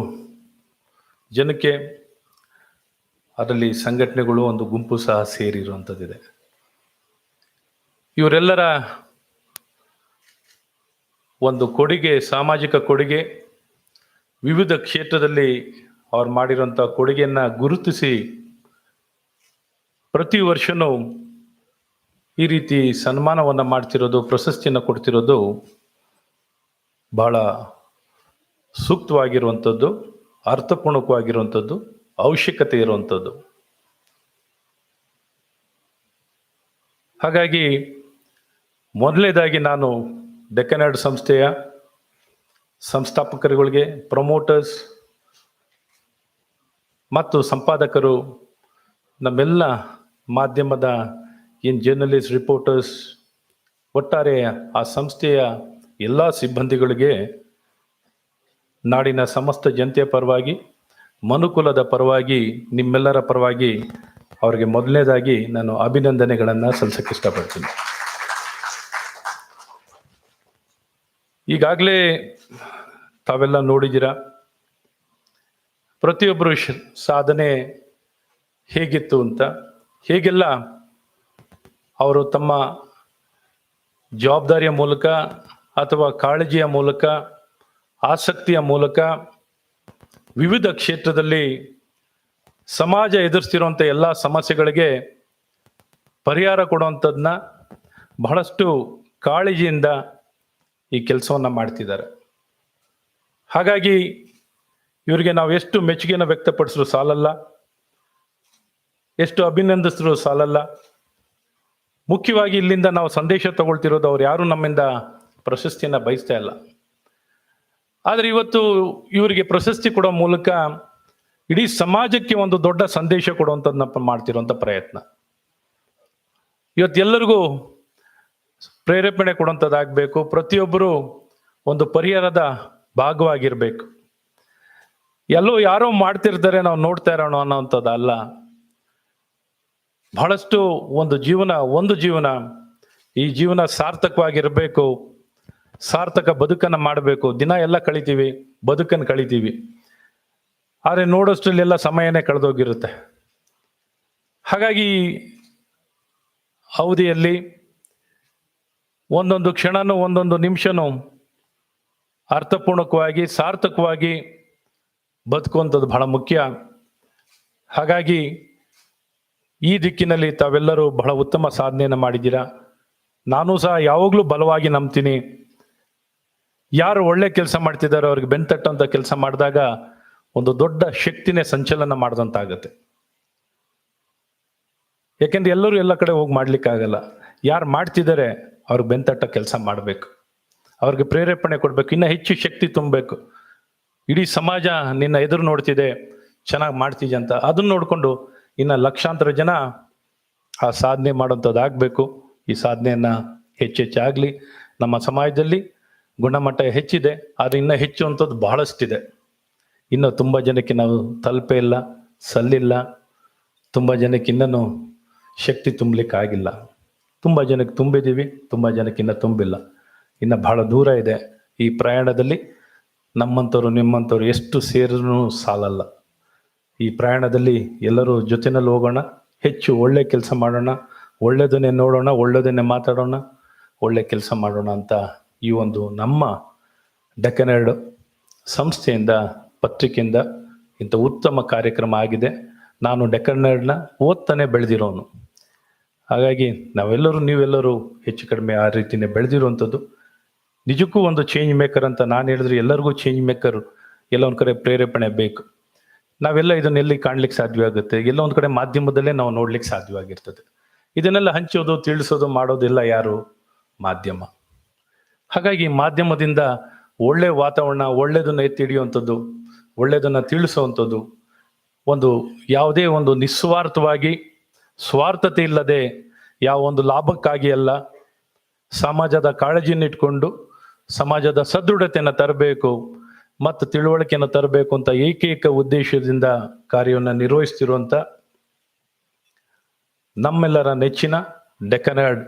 ಜನಕ್ಕೆ, ಅದರಲ್ಲಿ ಸಂಘಟನೆಗಳು ಒಂದು ಗುಂಪು ಸಹ ಸೇರಿರುವಂಥದ್ದಿದೆ. ಇವರೆಲ್ಲರ ಒಂದು ಕೊಡುಗೆ, ಸಾಮಾಜಿಕ ಕೊಡುಗೆ, ವಿವಿಧ ಕ್ಷೇತ್ರದಲ್ಲಿ ಅವ್ರು ಮಾಡಿರೋಂಥ ಕೊಡುಗೆಯನ್ನು ಗುರುತಿಸಿ ಪ್ರತಿ ವರ್ಷವೂ ಈ ರೀತಿ ಸನ್ಮಾನವನ್ನು ಮಾಡ್ತಿರೋದು, ಪ್ರಶಸ್ತಿಯನ್ನು ಕೊಡ್ತಿರೋದು ಬಹಳ ಸೂಕ್ತವಾಗಿರುವಂಥದ್ದು, ಅರ್ಥಪೂರ್ಣಕವಾಗಿರುವಂಥದ್ದು, ಅವಶ್ಯಕತೆ ಇರುವಂಥದ್ದು. ಹಾಗಾಗಿ ಮೊದಲನೇದಾಗಿ ನಾನು ಡೆಕ್ಕನ್ ಹೆರಾಲ್ಡ್ ಸಂಸ್ಥೆಯ ಸಂಸ್ಥಾಪಕರುಗಳಿಗೆ, ಪ್ರಮೋಟರ್ಸ್ ಮತ್ತು ಸಂಪಾದಕರು, ನಮ್ಮೆಲ್ಲ ಮಾಧ್ಯಮದ ಜರ್ನಲಿಸ್ಟ್, ರಿಪೋರ್ಟರ್ಸ್, ಒಟ್ಟಾರೆ ಆ ಸಂಸ್ಥೆಯ ಎಲ್ಲ ಸಿಬ್ಬಂದಿಗಳಿಗೆ, ನಾಡಿನ ಸಮಸ್ತ ಜನತೆಯ ಪರವಾಗಿ, ಮನುಕುಲದ ಪರವಾಗಿ, ನಿಮ್ಮೆಲ್ಲರ ಪರವಾಗಿ ಅವರಿಗೆ ಮೊದಲನೇದಾಗಿ ನಾನು ಅಭಿನಂದನೆಗಳನ್ನು ಸಲ್ಲಿಸಕ್ಕೆ ಇಷ್ಟಪಡ್ತೀನಿ. ಈಗಾಗಲೇ ತಾವೆಲ್ಲ ನೋಡಿದ್ದೀರ, ಪ್ರತಿಯೊಬ್ಬರು ಸಾಧನೆ ಹೇಗಿತ್ತು ಅಂತ, ಹೇಗೆಲ್ಲ ಅವರು ತಮ್ಮ ಜವಾಬ್ದಾರಿಯ ಮೂಲಕ ಅಥವಾ ಕಾಳಜಿಯ ಮೂಲಕ, ಆಸಕ್ತಿಯ ಮೂಲಕ ವಿವಿಧ ಕ್ಷೇತ್ರದಲ್ಲಿ ಸಮಾಜ ಎದುರಿಸ್ತಿರುವಂಥ ಎಲ್ಲ ಸಮಸ್ಯೆಗಳಿಗೆ ಪರಿಹಾರ ಕೊಡುವಂಥದ್ದನ್ನ ಬಹಳಷ್ಟು ಕಾಳಜಿಯಿಂದ ಈ ಕೆಲಸವನ್ನು ಮಾಡ್ತಿದ್ದಾರೆ. ಹಾಗಾಗಿ ಇವರಿಗೆ ನಾವು ಎಷ್ಟು ಮೆಚ್ಚುಗೆಯನ್ನು ವ್ಯಕ್ತಪಡಿಸಿದ್ರು ಸಾಲಲ್ಲ, ಎಷ್ಟು ಅಭಿನಂದಿಸಿದ್ರು ಸಾಲಲ್ಲ. ಮುಖ್ಯವಾಗಿ ಇಲ್ಲಿಂದ ನಾವು ಸಂದೇಶ ತಗೊಳ್ತಿರೋದು, ಅವ್ರು ಯಾರು ನಮ್ಮಿಂದ ಪ್ರಶಸ್ತಿಯನ್ನು ಬಯಸ್ತಾ ಇಲ್ಲ. ಆದರೆ ಇವತ್ತು ಇವರಿಗೆ ಪ್ರಶಸ್ತಿ ಕೊಡೋ ಮೂಲಕ ಇಡೀ ಸಮಾಜಕ್ಕೆ ಒಂದು ದೊಡ್ಡ ಸಂದೇಶ ಕೊಡುವಂಥದ್ದನ್ನ ಮಾಡ್ತಿರುವಂಥ ಪ್ರಯತ್ನ. ಇವತ್ತೆಲ್ಲರಿಗೂ ಪ್ರೇರೇಪಣೆ ಕೊಡುವಂಥದ್ದಾಗಬೇಕು. ಪ್ರತಿಯೊಬ್ಬರು ಒಂದು ಪರಿಹಾರದ ಭಾಗವಾಗಿರ್ಬೇಕು. ಎಲ್ಲೋ ಯಾರೋ ಮಾಡ್ತಿರ್ತಾರೆ, ನಾವು ನೋಡ್ತಾ ಇರೋಣ ಅನ್ನೋವಂಥದ್ದಲ್ಲ. ಬಹಳಷ್ಟು ಒಂದು ಜೀವನ, ಈ ಜೀವನ ಸಾರ್ಥಕವಾಗಿರಬೇಕು, ಸಾರ್ಥಕ ಬದುಕನ್ನು ಮಾಡಬೇಕು. ದಿನ ಎಲ್ಲ ಕಳಿತೀವಿ, ಬದುಕನ್ನು ಕಳಿತೀವಿ, ಆದರೆ ನೋಡೋಷ್ಟರಲ್ಲೆಲ್ಲ ಸಮಯನೇ ಕಳೆದೋಗಿರುತ್ತೆ. ಹಾಗಾಗಿ ಅವಧಿಯಲ್ಲಿ ಒಂದೊಂದು ಕ್ಷಣನೂ, ಒಂದೊಂದು ನಿಮಿಷನೂ ಅರ್ಥಪೂರ್ಣಕವಾಗಿ, ಸಾರ್ಥಕವಾಗಿ ಬದುಕುವಂಥದ್ದು ಬಹಳ ಮುಖ್ಯ. ಹಾಗಾಗಿ ಈ ದಿಕ್ಕಿನಲ್ಲಿ ತಾವೆಲ್ಲರೂ ಬಹಳ ಉತ್ತಮ ಸಾಧನೆಯನ್ನು ಮಾಡಿದ್ದೀರಾ. ನಾನು ಸಹ ಯಾವಾಗಲೂ ಬಲವಾಗಿ ನಂಬ್ತೀನಿ, ಯಾರು ಒಳ್ಳೆ ಕೆಲಸ ಮಾಡ್ತಿದ್ದಾರೋ ಅವ್ರಿಗೆ ಬೆನ್ತಟ್ಟಂಥ ಕೆಲಸ ಮಾಡಿದಾಗ ಒಂದು ದೊಡ್ಡ ಶಕ್ತಿನೇ ಸಂಚಲನ ಮಾಡಿದಂತಾಗತ್ತೆ. ಯಾಕೆಂದ್ರೆ ಎಲ್ಲರೂ ಎಲ್ಲ ಕಡೆ ಹೋಗಿ ಮಾಡ್ಲಿಕ್ಕಾಗಲ್ಲ. ಯಾರು ಮಾಡ್ತಿದ್ದಾರೆ ಅವ್ರಿಗೆ ಬೆನ್ತಟ್ಟ ಕೆಲಸ ಮಾಡಬೇಕು, ಅವ್ರಿಗೆ ಪ್ರೇರೇಪಣೆ ಕೊಡಬೇಕು, ಇನ್ನೂ ಹೆಚ್ಚು ಶಕ್ತಿ ತುಂಬಬೇಕು. ಇಡೀ ಸಮಾಜ ನಿನ್ನ ಎದುರು ನೋಡ್ತಿದೆ, ಚೆನ್ನಾಗಿ ಮಾಡ್ತಿದ್ದೆ ಅಂತ, ಅದನ್ನ ನೋಡಿಕೊಂಡು ಇನ್ನು ಲಕ್ಷಾಂತರ ಜನ ಆ ಸಾಧನೆ ಮಾಡೋಂಥದ್ದಾಗಬೇಕು. ಈ ಸಾಧನೆಯನ್ನು ಹೆಚ್ಚೆಚ್ಚಾಗಲಿ. ನಮ್ಮ ಸಮಾಜದಲ್ಲಿ ಗುಣಮಟ್ಟ ಹೆಚ್ಚಿದೆ, ಆದರೆ ಇನ್ನೂ ಹೆಚ್ಚುವಂಥದ್ದು ಬಹಳಷ್ಟಿದೆ. ಇನ್ನೂ ತುಂಬ ಜನಕ್ಕೆ ನಾವು ತಲುಪೇ ಇಲ್ಲ, ಸಲ್ಲಿಲ್ಲ. ತುಂಬ ಜನಕ್ಕೆ ಇನ್ನೂ ಶಕ್ತಿ ತುಂಬಲಿಕ್ಕಾಗಿಲ್ಲ. ತುಂಬ ಜನಕ್ಕೆ ತುಂಬಿದ್ದೀವಿ, ತುಂಬ ಜನಕ್ಕೆ ಇನ್ನೂ ತುಂಬಿಲ್ಲ. ಇನ್ನು ಬಹಳ ದೂರ ಇದೆ. ಈ ಪ್ರಯಾಣದಲ್ಲಿ ನಮ್ಮಂಥವ್ರು ನಿಮ್ಮಂಥವ್ರು ಎಷ್ಟು ಸೇರಿದ್ರೂ ಸಾಲಲ್ಲ. ಈ ಪ್ರಯಾಣದಲ್ಲಿ ಎಲ್ಲರೂ ಜೊತೆಯಲ್ಲಿ ಹೋಗೋಣ, ಹೆಚ್ಚು ಒಳ್ಳೆ ಕೆಲಸ ಮಾಡೋಣ, ಒಳ್ಳೆಯದನ್ನೇ ನೋಡೋಣ, ಒಳ್ಳೆಯದನ್ನೇ ಮಾತಾಡೋಣ, ಒಳ್ಳೆ ಕೆಲಸ ಮಾಡೋಣ ಅಂತ ಈ ಒಂದು ನಮ್ಮ ಡೆಕ್ಕನ್ ಹೆರಾಲ್ಡ್ ಸಂಸ್ಥೆಯಿಂದ, ಪತ್ರಿಕೆಯಿಂದ ಇಂಥ ಉತ್ತಮ ಕಾರ್ಯಕ್ರಮ ಆಗಿದೆ. ನಾನು ಡೆಕ್ಕನ್ ಹೆರಾಲ್ಡ್ನ ಓದ್ತಾನೆ ಬೆಳೆದಿರೋನು. ಹಾಗಾಗಿ ನೀವೆಲ್ಲರೂ ಹೆಚ್ಚು ಕಡಿಮೆ ಆ ರೀತಿಯೇ ಬೆಳೆದಿರುವಂಥದ್ದು. ನಿಜಕ್ಕೂ ಒಂದು ಚೇಂಜ್ ಮೇಕರ್ ಅಂತ ನಾನು ಹೇಳಿದ್ರೆ, ಎಲ್ಲರಿಗೂ ಚೇಂಜ್ ಮೇಕರ್ ಎಲ್ಲ ಒಂದು ಕಡೆ ಪ್ರೇರೇಪಣೆ ಬೇಕು. ನಾವೆಲ್ಲ ಇದನ್ನೆಲ್ಲಿ ಕಾಣ್ಲಿಕ್ಕೆ ಸಾಧ್ಯವಾಗುತ್ತೆ, ಎಲ್ಲ ಒಂದು ಕಡೆ ಮಾಧ್ಯಮದಲ್ಲೇ ನಾವು ನೋಡ್ಲಿಕ್ಕೆ ಸಾಧ್ಯವಾಗಿರ್ತದೆ. ಇದನ್ನೆಲ್ಲ ಹಂಚೋದು, ತಿಳಿಸೋದು, ಮಾಡೋದೆಲ್ಲ ಯಾರು? ಮಾಧ್ಯಮ. ಹಾಗಾಗಿ ಮಾಧ್ಯಮದಿಂದ ಒಳ್ಳೆ ವಾತಾವರಣ, ಒಳ್ಳೆಯದನ್ನು ಎತ್ತಿ ಹಿಡಿಯುವಂಥದ್ದು, ಒಳ್ಳೆಯದನ್ನು ತಿಳಿಸುವಂಥದ್ದು, ಯಾವುದೇ ಒಂದು ನಿಸ್ವಾರ್ಥವಾಗಿ, ಸ್ವಾರ್ಥತೆ ಇಲ್ಲದೆ, ಯಾವ ಒಂದು ಲಾಭಕ್ಕಾಗಿ ಅಲ್ಲ, ಸಮಾಜದ ಕಾಳಜಿಯನ್ನು ಇಟ್ಕೊಂಡು ಸಮಾಜದ ಸದೃಢತೆಯನ್ನು ತರಬೇಕು ಮತ್ತು ತಿಳುವಳಿಕೆಯನ್ನು ತರಬೇಕು ಅಂತ ಏಕೈಕ ಉದ್ದೇಶದಿಂದ ಕಾರ್ಯವನ್ನು ನಿರ್ವಹಿಸ್ತಿರುವಂಥ ನಮ್ಮೆಲ್ಲರ ನೆಚ್ಚಿನ ಡೆಕ್ಕನ್ ಹೆರಾಲ್ಡ್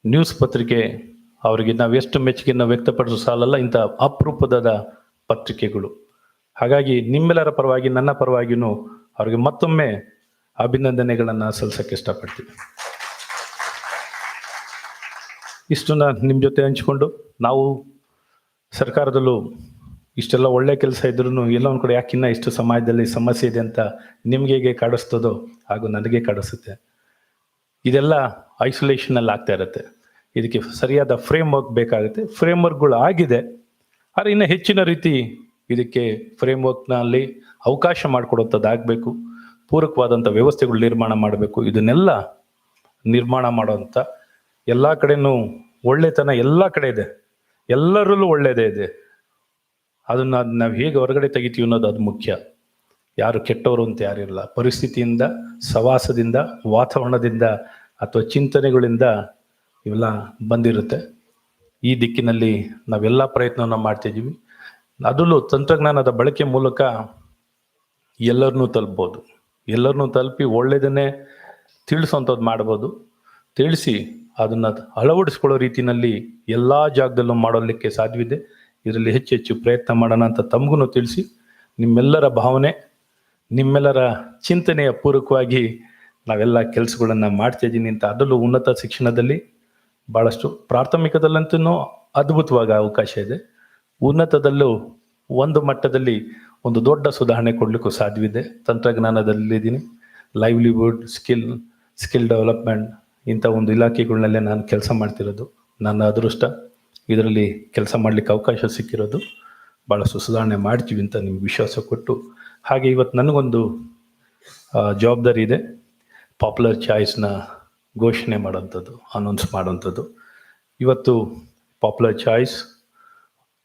ನ್ಯೂಸ್ ಪತ್ರಿಕೆ ಅವರಿಗೆ ನಾವು ಎಷ್ಟು ಮೆಚ್ಚುಗೆಯನ್ನು ವ್ಯಕ್ತಪಡಿಸೋ ಸಾಲಲ್ಲ, ಇಂಥ ಅಪರೂಪದ ಪತ್ರಿಕೆಗಳು. ಹಾಗಾಗಿ ನಿಮ್ಮೆಲ್ಲರ ಪರವಾಗಿ, ನನ್ನ ಪರವಾಗಿಯೂ ಅವ್ರಿಗೆ ಮತ್ತೊಮ್ಮೆ ಅಭಿನಂದನೆಗಳನ್ನು ಸಲ್ಲಿಸಕ್ಕೆ ಇಷ್ಟಪಡ್ತೀನಿ. ಇಷ್ಟನ್ನ ನಿಮ್ಮ ಜೊತೆ ಹಂಚಿಕೊಂಡು, ನಾವು ಸರ್ಕಾರದಲ್ಲೂ ಇಷ್ಟೆಲ್ಲ ಒಳ್ಳೆ ಕೆಲಸ ಇದ್ರೂ ಎಲ್ಲ ಒಂದು ಕಡೆ ಯಾಕಿನ್ನ ಇಷ್ಟು ಸಮಾಜದಲ್ಲಿ ಸಮಸ್ಯೆ ಇದೆ ಅಂತ ನಿಮಗೆ ಹೇಗೆ ಕಾಡಿಸ್ತದೋ ಹಾಗೂ ನನಗೆ ಕಾಡಿಸುತ್ತೆ. ಇದೆಲ್ಲ ಐಸೋಲೇಷನಲ್ಲಿ ಆಗ್ತಾ ಇರುತ್ತೆ. ಇದಕ್ಕೆ ಸರಿಯಾದ ಫ್ರೇಮ್ ವರ್ಕ್ ಬೇಕಾಗುತ್ತೆ. ಫ್ರೇಮ್ ವರ್ಕ್ಗಳು ಆಗಿದೆ, ಆದರೆ ಇನ್ನು ಹೆಚ್ಚಿನ ರೀತಿ ಇದಕ್ಕೆ ಫ್ರೇಮ್ ವರ್ಕ್ನಲ್ಲಿ ಅವಕಾಶ ಮಾಡಿಕೊಡುವಂಥದ್ದಾಗಬೇಕು. ಪೂರಕವಾದಂಥ ವ್ಯವಸ್ಥೆಗಳು ನಿರ್ಮಾಣ ಮಾಡಬೇಕು. ಇದನ್ನೆಲ್ಲ ನಿರ್ಮಾಣ ಮಾಡೋವಂಥ ಎಲ್ಲ ಕಡೆನೂ ಒಳ್ಳೆತನ ಎಲ್ಲ ಕಡೆ ಇದೆ, ಎಲ್ಲರಲ್ಲೂ ಒಳ್ಳೆಯದೇ ಇದೆ. ಅದನ್ನು ನಾವು ಹೇಗೆ ಹೊರಗಡೆ ತೆಗಿತೀವಿ ಅನ್ನೋದು ಅದು ಮುಖ್ಯ. ಯಾರು ಕೆಟ್ಟವರು ಅಂತ ಯಾರಿರಲ್ಲ. ಪರಿಸ್ಥಿತಿಯಿಂದ, ಸವಾಸದಿಂದ, ವಾತಾವರಣದಿಂದ ಅಥವಾ ಚಿಂತನೆಗಳಿಂದ ಇವೆಲ್ಲ ಬಂದಿರುತ್ತೆ. ಈ ದಿಕ್ಕಿನಲ್ಲಿ ನಾವೆಲ್ಲ ಪ್ರಯತ್ನವನ್ನು ಮಾಡ್ತಿದ್ದೀವಿ. ಅದರಲ್ಲೂ ತಂತ್ರಜ್ಞಾನದ ಬಳಕೆ ಮೂಲಕ ಎಲ್ಲರನ್ನೂ ತಲುಪ್ಬೋದು. ಎಲ್ಲರನ್ನೂ ತಲುಪಿ ಒಳ್ಳೆಯದನ್ನೇ ತಿಳಿಸೋಂಥದ್ದು ಮಾಡ್ಬೋದು. ತಿಳಿಸಿ ಅದನ್ನು ಅಳವಡಿಸ್ಕೊಳ್ಳೋ ರೀತಿಯಲ್ಲಿ ಎಲ್ಲ ಜಾಗದಲ್ಲೂ ಮಾಡೋದಕ್ಕೆ ಸಾಧ್ಯವಿದೆ. ಇದರಲ್ಲಿ ಹೆಚ್ಚು ಹೆಚ್ಚು ಪ್ರಯತ್ನ ಮಾಡೋಣ ಅಂತ ತಮಗೂ ತಿಳಿಸಿ, ನಿಮ್ಮೆಲ್ಲರ ಭಾವನೆ, ನಿಮ್ಮೆಲ್ಲರ ಚಿಂತನೆಯ ಪೂರಕವಾಗಿ ನಾವೆಲ್ಲ ಕೆಲಸಗಳನ್ನು ಮಾಡ್ತಾ ಇದ್ದೀನಿ ಅಂತ. ಅದರಲ್ಲೂ ಉನ್ನತ ಶಿಕ್ಷಣದಲ್ಲಿ ಭಾಳಷ್ಟು, ಪ್ರಾಥಮಿಕದಲ್ಲಂತೂ ಅದ್ಭುತವಾಗಿ ಅವಕಾಶ ಇದೆ. ಉನ್ನತದಲ್ಲೂ ಒಂದು ಮಟ್ಟದಲ್ಲಿ ಒಂದು ದೊಡ್ಡ ಸುಧಾರಣೆ ಕೊಡಲಿಕ್ಕೂ ಸಾಧ್ಯವಿದೆ. ತಂತ್ರಜ್ಞಾನದಲ್ಲಿದ್ದೀನಿ, ಲೈವ್ಲಿಹುಡ್, ಸ್ಕಿಲ್ ಡೆವಲಪ್ಮೆಂಟ್ ಇಂಥ ಒಂದು ಇಲಾಖೆಗಳನ್ನಲ್ಲೇ ನಾನು ಕೆಲಸ ಮಾಡ್ತಿರೋದು. ನನ್ನ ಅದೃಷ್ಟ ಇದರಲ್ಲಿ ಕೆಲಸ ಮಾಡಲಿಕ್ಕೆ ಅವಕಾಶ ಸಿಕ್ಕಿರೋದು. ಭಾಳಷ್ಟು ಸುಧಾರಣೆ ಮಾಡ್ತೀವಿ ಅಂತ ನಿಮ್ಗೆ ವಿಶ್ವಾಸ ಕೊಟ್ಟು, ಹಾಗೆ ಇವತ್ತು ನನಗೊಂದು ಜವಾಬ್ದಾರಿ ಇದೆ. ಪಾಪ್ಯುಲರ್ ಚಾಯ್ಸ್ನ ಘೋಷಣೆ ಮಾಡೋಂಥದ್ದು, ಅನೌನ್ಸ್ ಮಾಡೋಂಥದ್ದು. ಇವತ್ತು ಪಾಪ್ಯುಲರ್ ಚಾಯ್ಸ್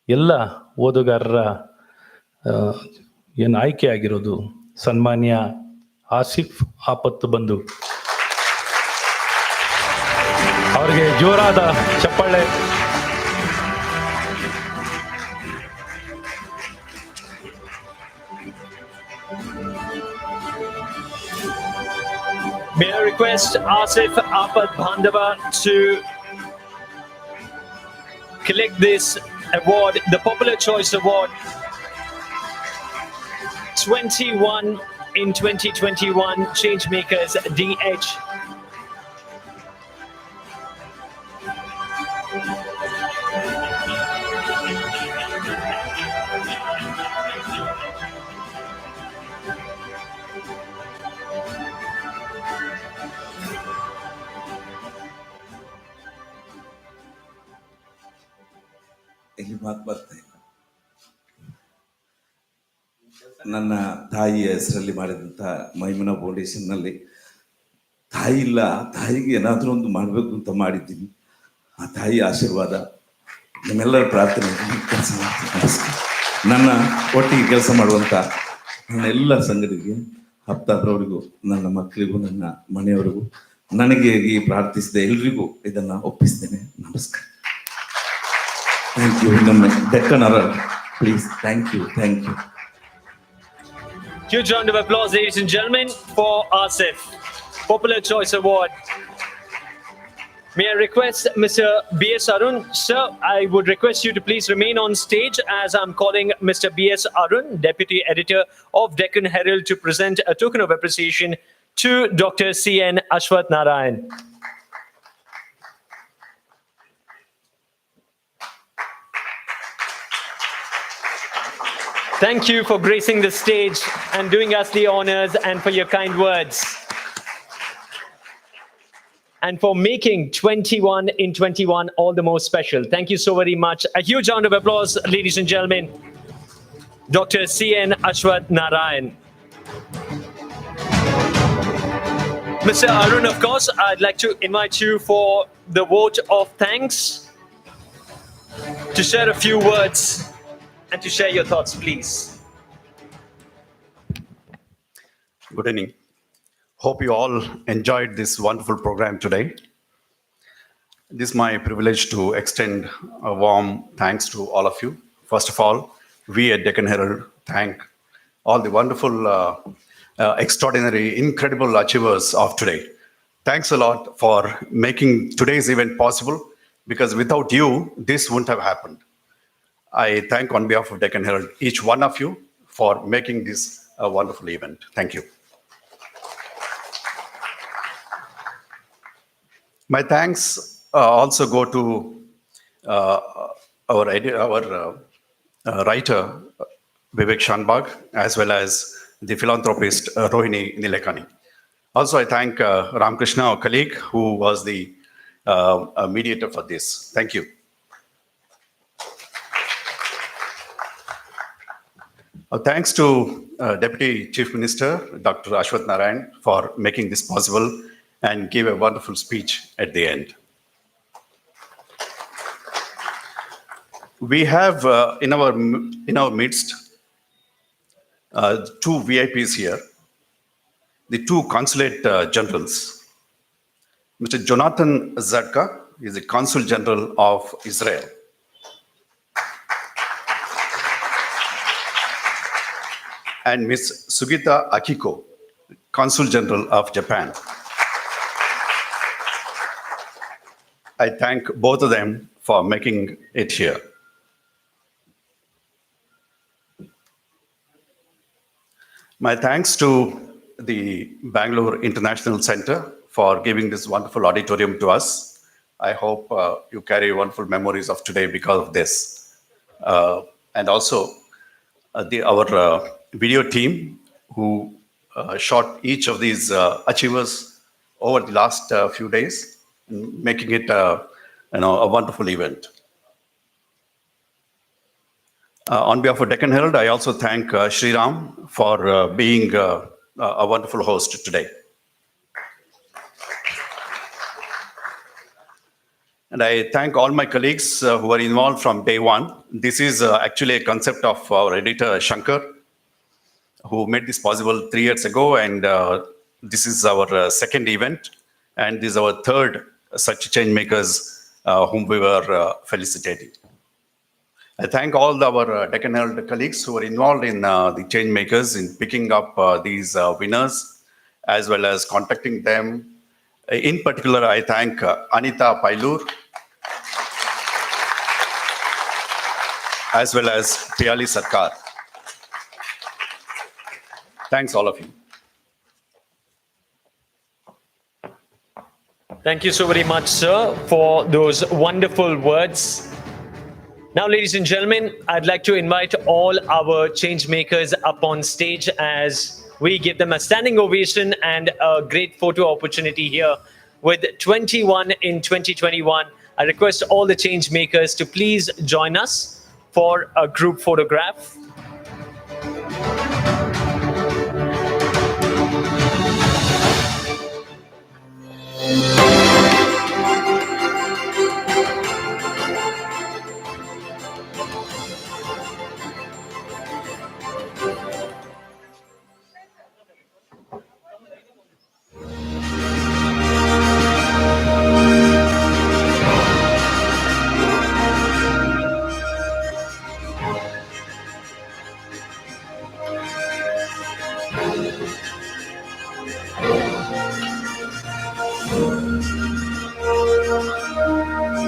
ಎಲ್ಲ ಓದುಗಾರರ ಏನು ಆಯ್ಕೆ ಆಗಿರೋದು ಸನ್ಮಾನ್ಯ ಆಸಿಫ್ ಆಪತ್ತು ಬಂದು ಅವರಿಗೆ ಜೋರಾದ ಚಪ್ಪಾಳೆ.
May I request Asif Apat Bandava to collect this award, the Popular Choice Award 21 in 2021 Changemakers DH.
ಇಲ್ಲಿ ಮಾತು ಬರ್ತಾ ಇಲ್ಲ. ನನ್ನ ತಾಯಿಯ ಹೆಸರಲ್ಲಿ ಮಾಡಿದಂಥ ಮೈಮುನಾ ಫೌಂಡೇಶನ್ನಲ್ಲಿ ತಾಯಿ ಇಲ್ಲ, ತಾಯಿಗೆ ಏನಾದರೂ ಒಂದು ಮಾಡಬೇಕು ಅಂತ ಮಾಡಿದ್ದೀನಿ. ಆ ತಾಯಿ ಆಶೀರ್ವಾದ, ನಿಮ್ಮೆಲ್ಲರ ಪ್ರಾರ್ಥನೆ ಕೆಲಸ ಮಾಡ್ತೀನಿ. ನನ್ನ ಒಟ್ಟಿಗೆ ಕೆಲಸ ಮಾಡುವಂಥ ನನ್ನ ಎಲ್ಲ ಸಂಘಟನೆಗೆ, ಹಪ್ತಾದ್ರವರಿಗೂ, ನನ್ನ ಮಕ್ಕಳಿಗೂ, ನನ್ನ ಮನೆಯವರಿಗೂ, ನನಗೆ ಈ ಪ್ರಾರ್ಥಿಸಿದ ಎಲ್ರಿಗೂ ಇದನ್ನು ಒಪ್ಪಿಸ್ತೇನೆ. ನಮಸ್ಕಾರ. Thank you. Deccan Herald, please. Thank you. Thank you.
Huge round of applause, ladies and gentlemen, for Asif, Popular Choice Award. May I request Mr. B.S. Arun? Sir, I would request you to please remain on stage as I'm calling Mr. B.S. Arun, Deputy Editor of Deccan Herald, to present a token of appreciation to Dr. C.N. Ashwath Narayan. Thank you for gracing the stage and doing us the honors, and for your kind words, and for making 21 in 21 all the more special. Thank you so very much. A huge round of applause, ladies and gentlemen. Dr. C.N. Ashwath Narayan. Mr. Arun, of course, I'd like to invite you for the vote of thanks to share a few words and to share your thoughts, please.
Good evening. Hope you all enjoyed this wonderful program today. This is my privilege to extend a warm thanks to all of you. First of all, we at Deccan Herald thank all the wonderful, extraordinary, incredible achievers of today. Thanks a lot for making today's event possible, because without you, this wouldn't have happened. I thank on behalf of Deccan Herald each one of you for making this a wonderful event. Thank you. My thanks also go to our writer Vivek Shanbag, as well as the philanthropist Rohini Nilekani. Also, I thank Ramkrishna, our colleague, who was the mediator for this. Thank you. Thanks to Deputy Chief Minister, Dr. Ashwath Narayan, for making this possible and gave a wonderful speech at the end. We have in our midst two VIPs here, the two consulate generals. Mr. Jonathan Zadka is the Consul General of Israel. And Ms. Sugita Akiko, Consul General of Japan. I thank both of them for making it here. My thanks to the Bangalore International Center for giving this wonderful auditorium to us. I hope you carry wonderful memories of today because of this. And also our video team who shot each of these achievers over the last few days, making it a wonderful event. On behalf of Deccan Herald, I also thank Sriram for being a wonderful host today. And I thank all my colleagues who were involved from day one. This is actually a concept of our editor, Shankar, who made this possible 3 years ago. And this is our second event. And this is our third such Changemakers whom we were felicitating. I thank all our Deccan Herald colleagues who were involved in the Changemakers in picking up these winners, as well as contacting them. In particular, I thank Anita Pailur, as well as Piyali Sarkar. Thanks, all of you.
Thank you so very much, sir, for those wonderful words. Now, ladies and gentlemen, I'd like to invite all our Changemakers up on stage as we give them a standing ovation and a great photo opportunity here with 21 in 2021. I request all the Changemakers to please join us for a group photograph.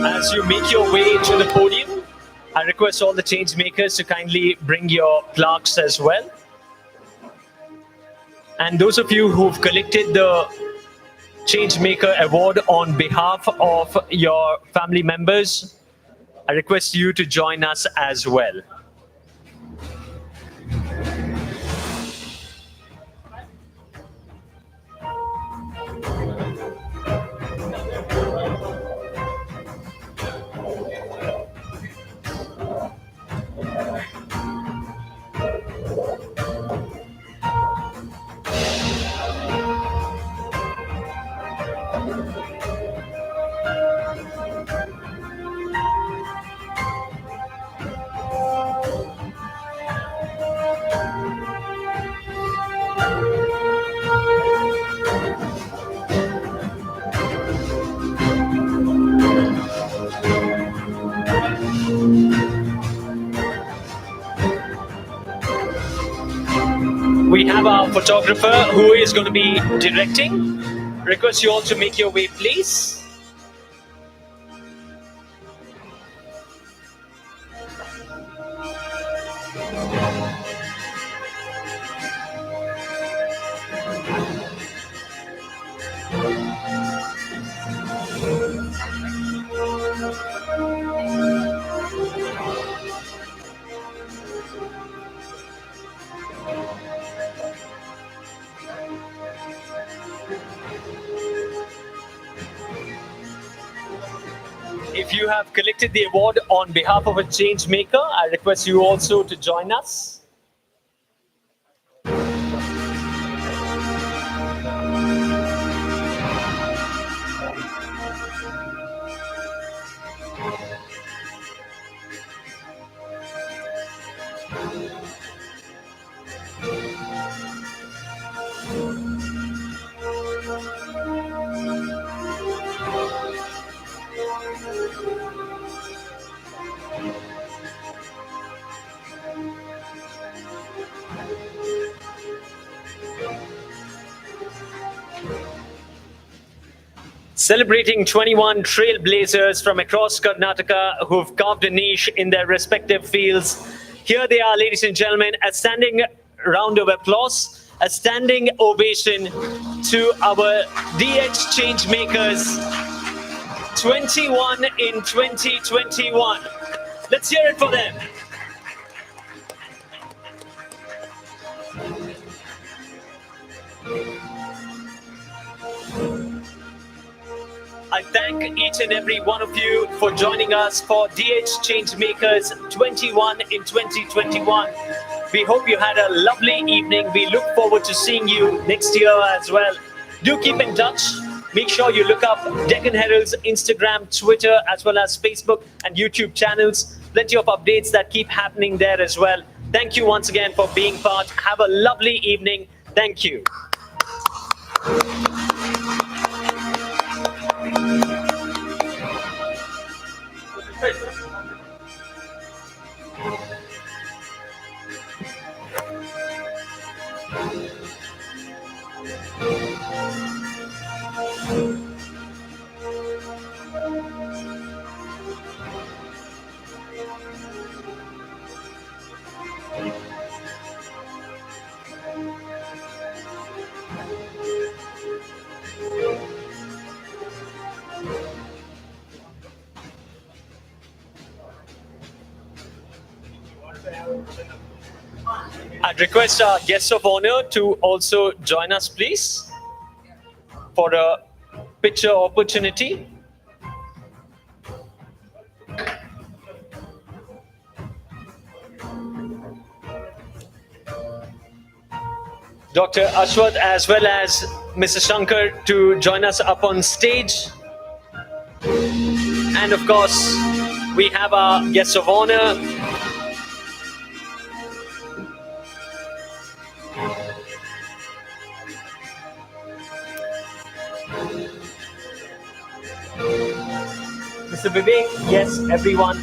As you make your way to the podium, I request all the Changemakers to kindly bring your plaques as well. And those of you who've collected the Changemaker Award on behalf of your family members, I request you to join us as well. We have our photographer who is going to be directing. Request you all to make your way, please. If you have collected the award on behalf of a Changemaker, I request you also to join us. Celebrating 21 trailblazers from across Karnataka who've carved a niche in their respective fields. Here they are, ladies and gentlemen, a standing round of applause a standing ovation to our DH Changemakers 21 in 2021. Let's hear it for them. I thank each and every one of you for joining us for DH Changemakers 21 in 2021. We hope you had a lovely evening. We look forward to seeing you next year as well. Do keep in touch. Make sure you look up Deccan Herald's Instagram, Twitter, as well as Facebook and YouTube channels. Plenty of updates that keep happening there as well. Thank you once again for being part. Have a lovely evening. Thank you. I'd request our guests of honor to also join us, please, for a picture opportunity. Dr. Ashwath as well as Mr. Shankar to join us up on stage. And of course, we have our guests of honor. Mr. Vivek, yes, everyone.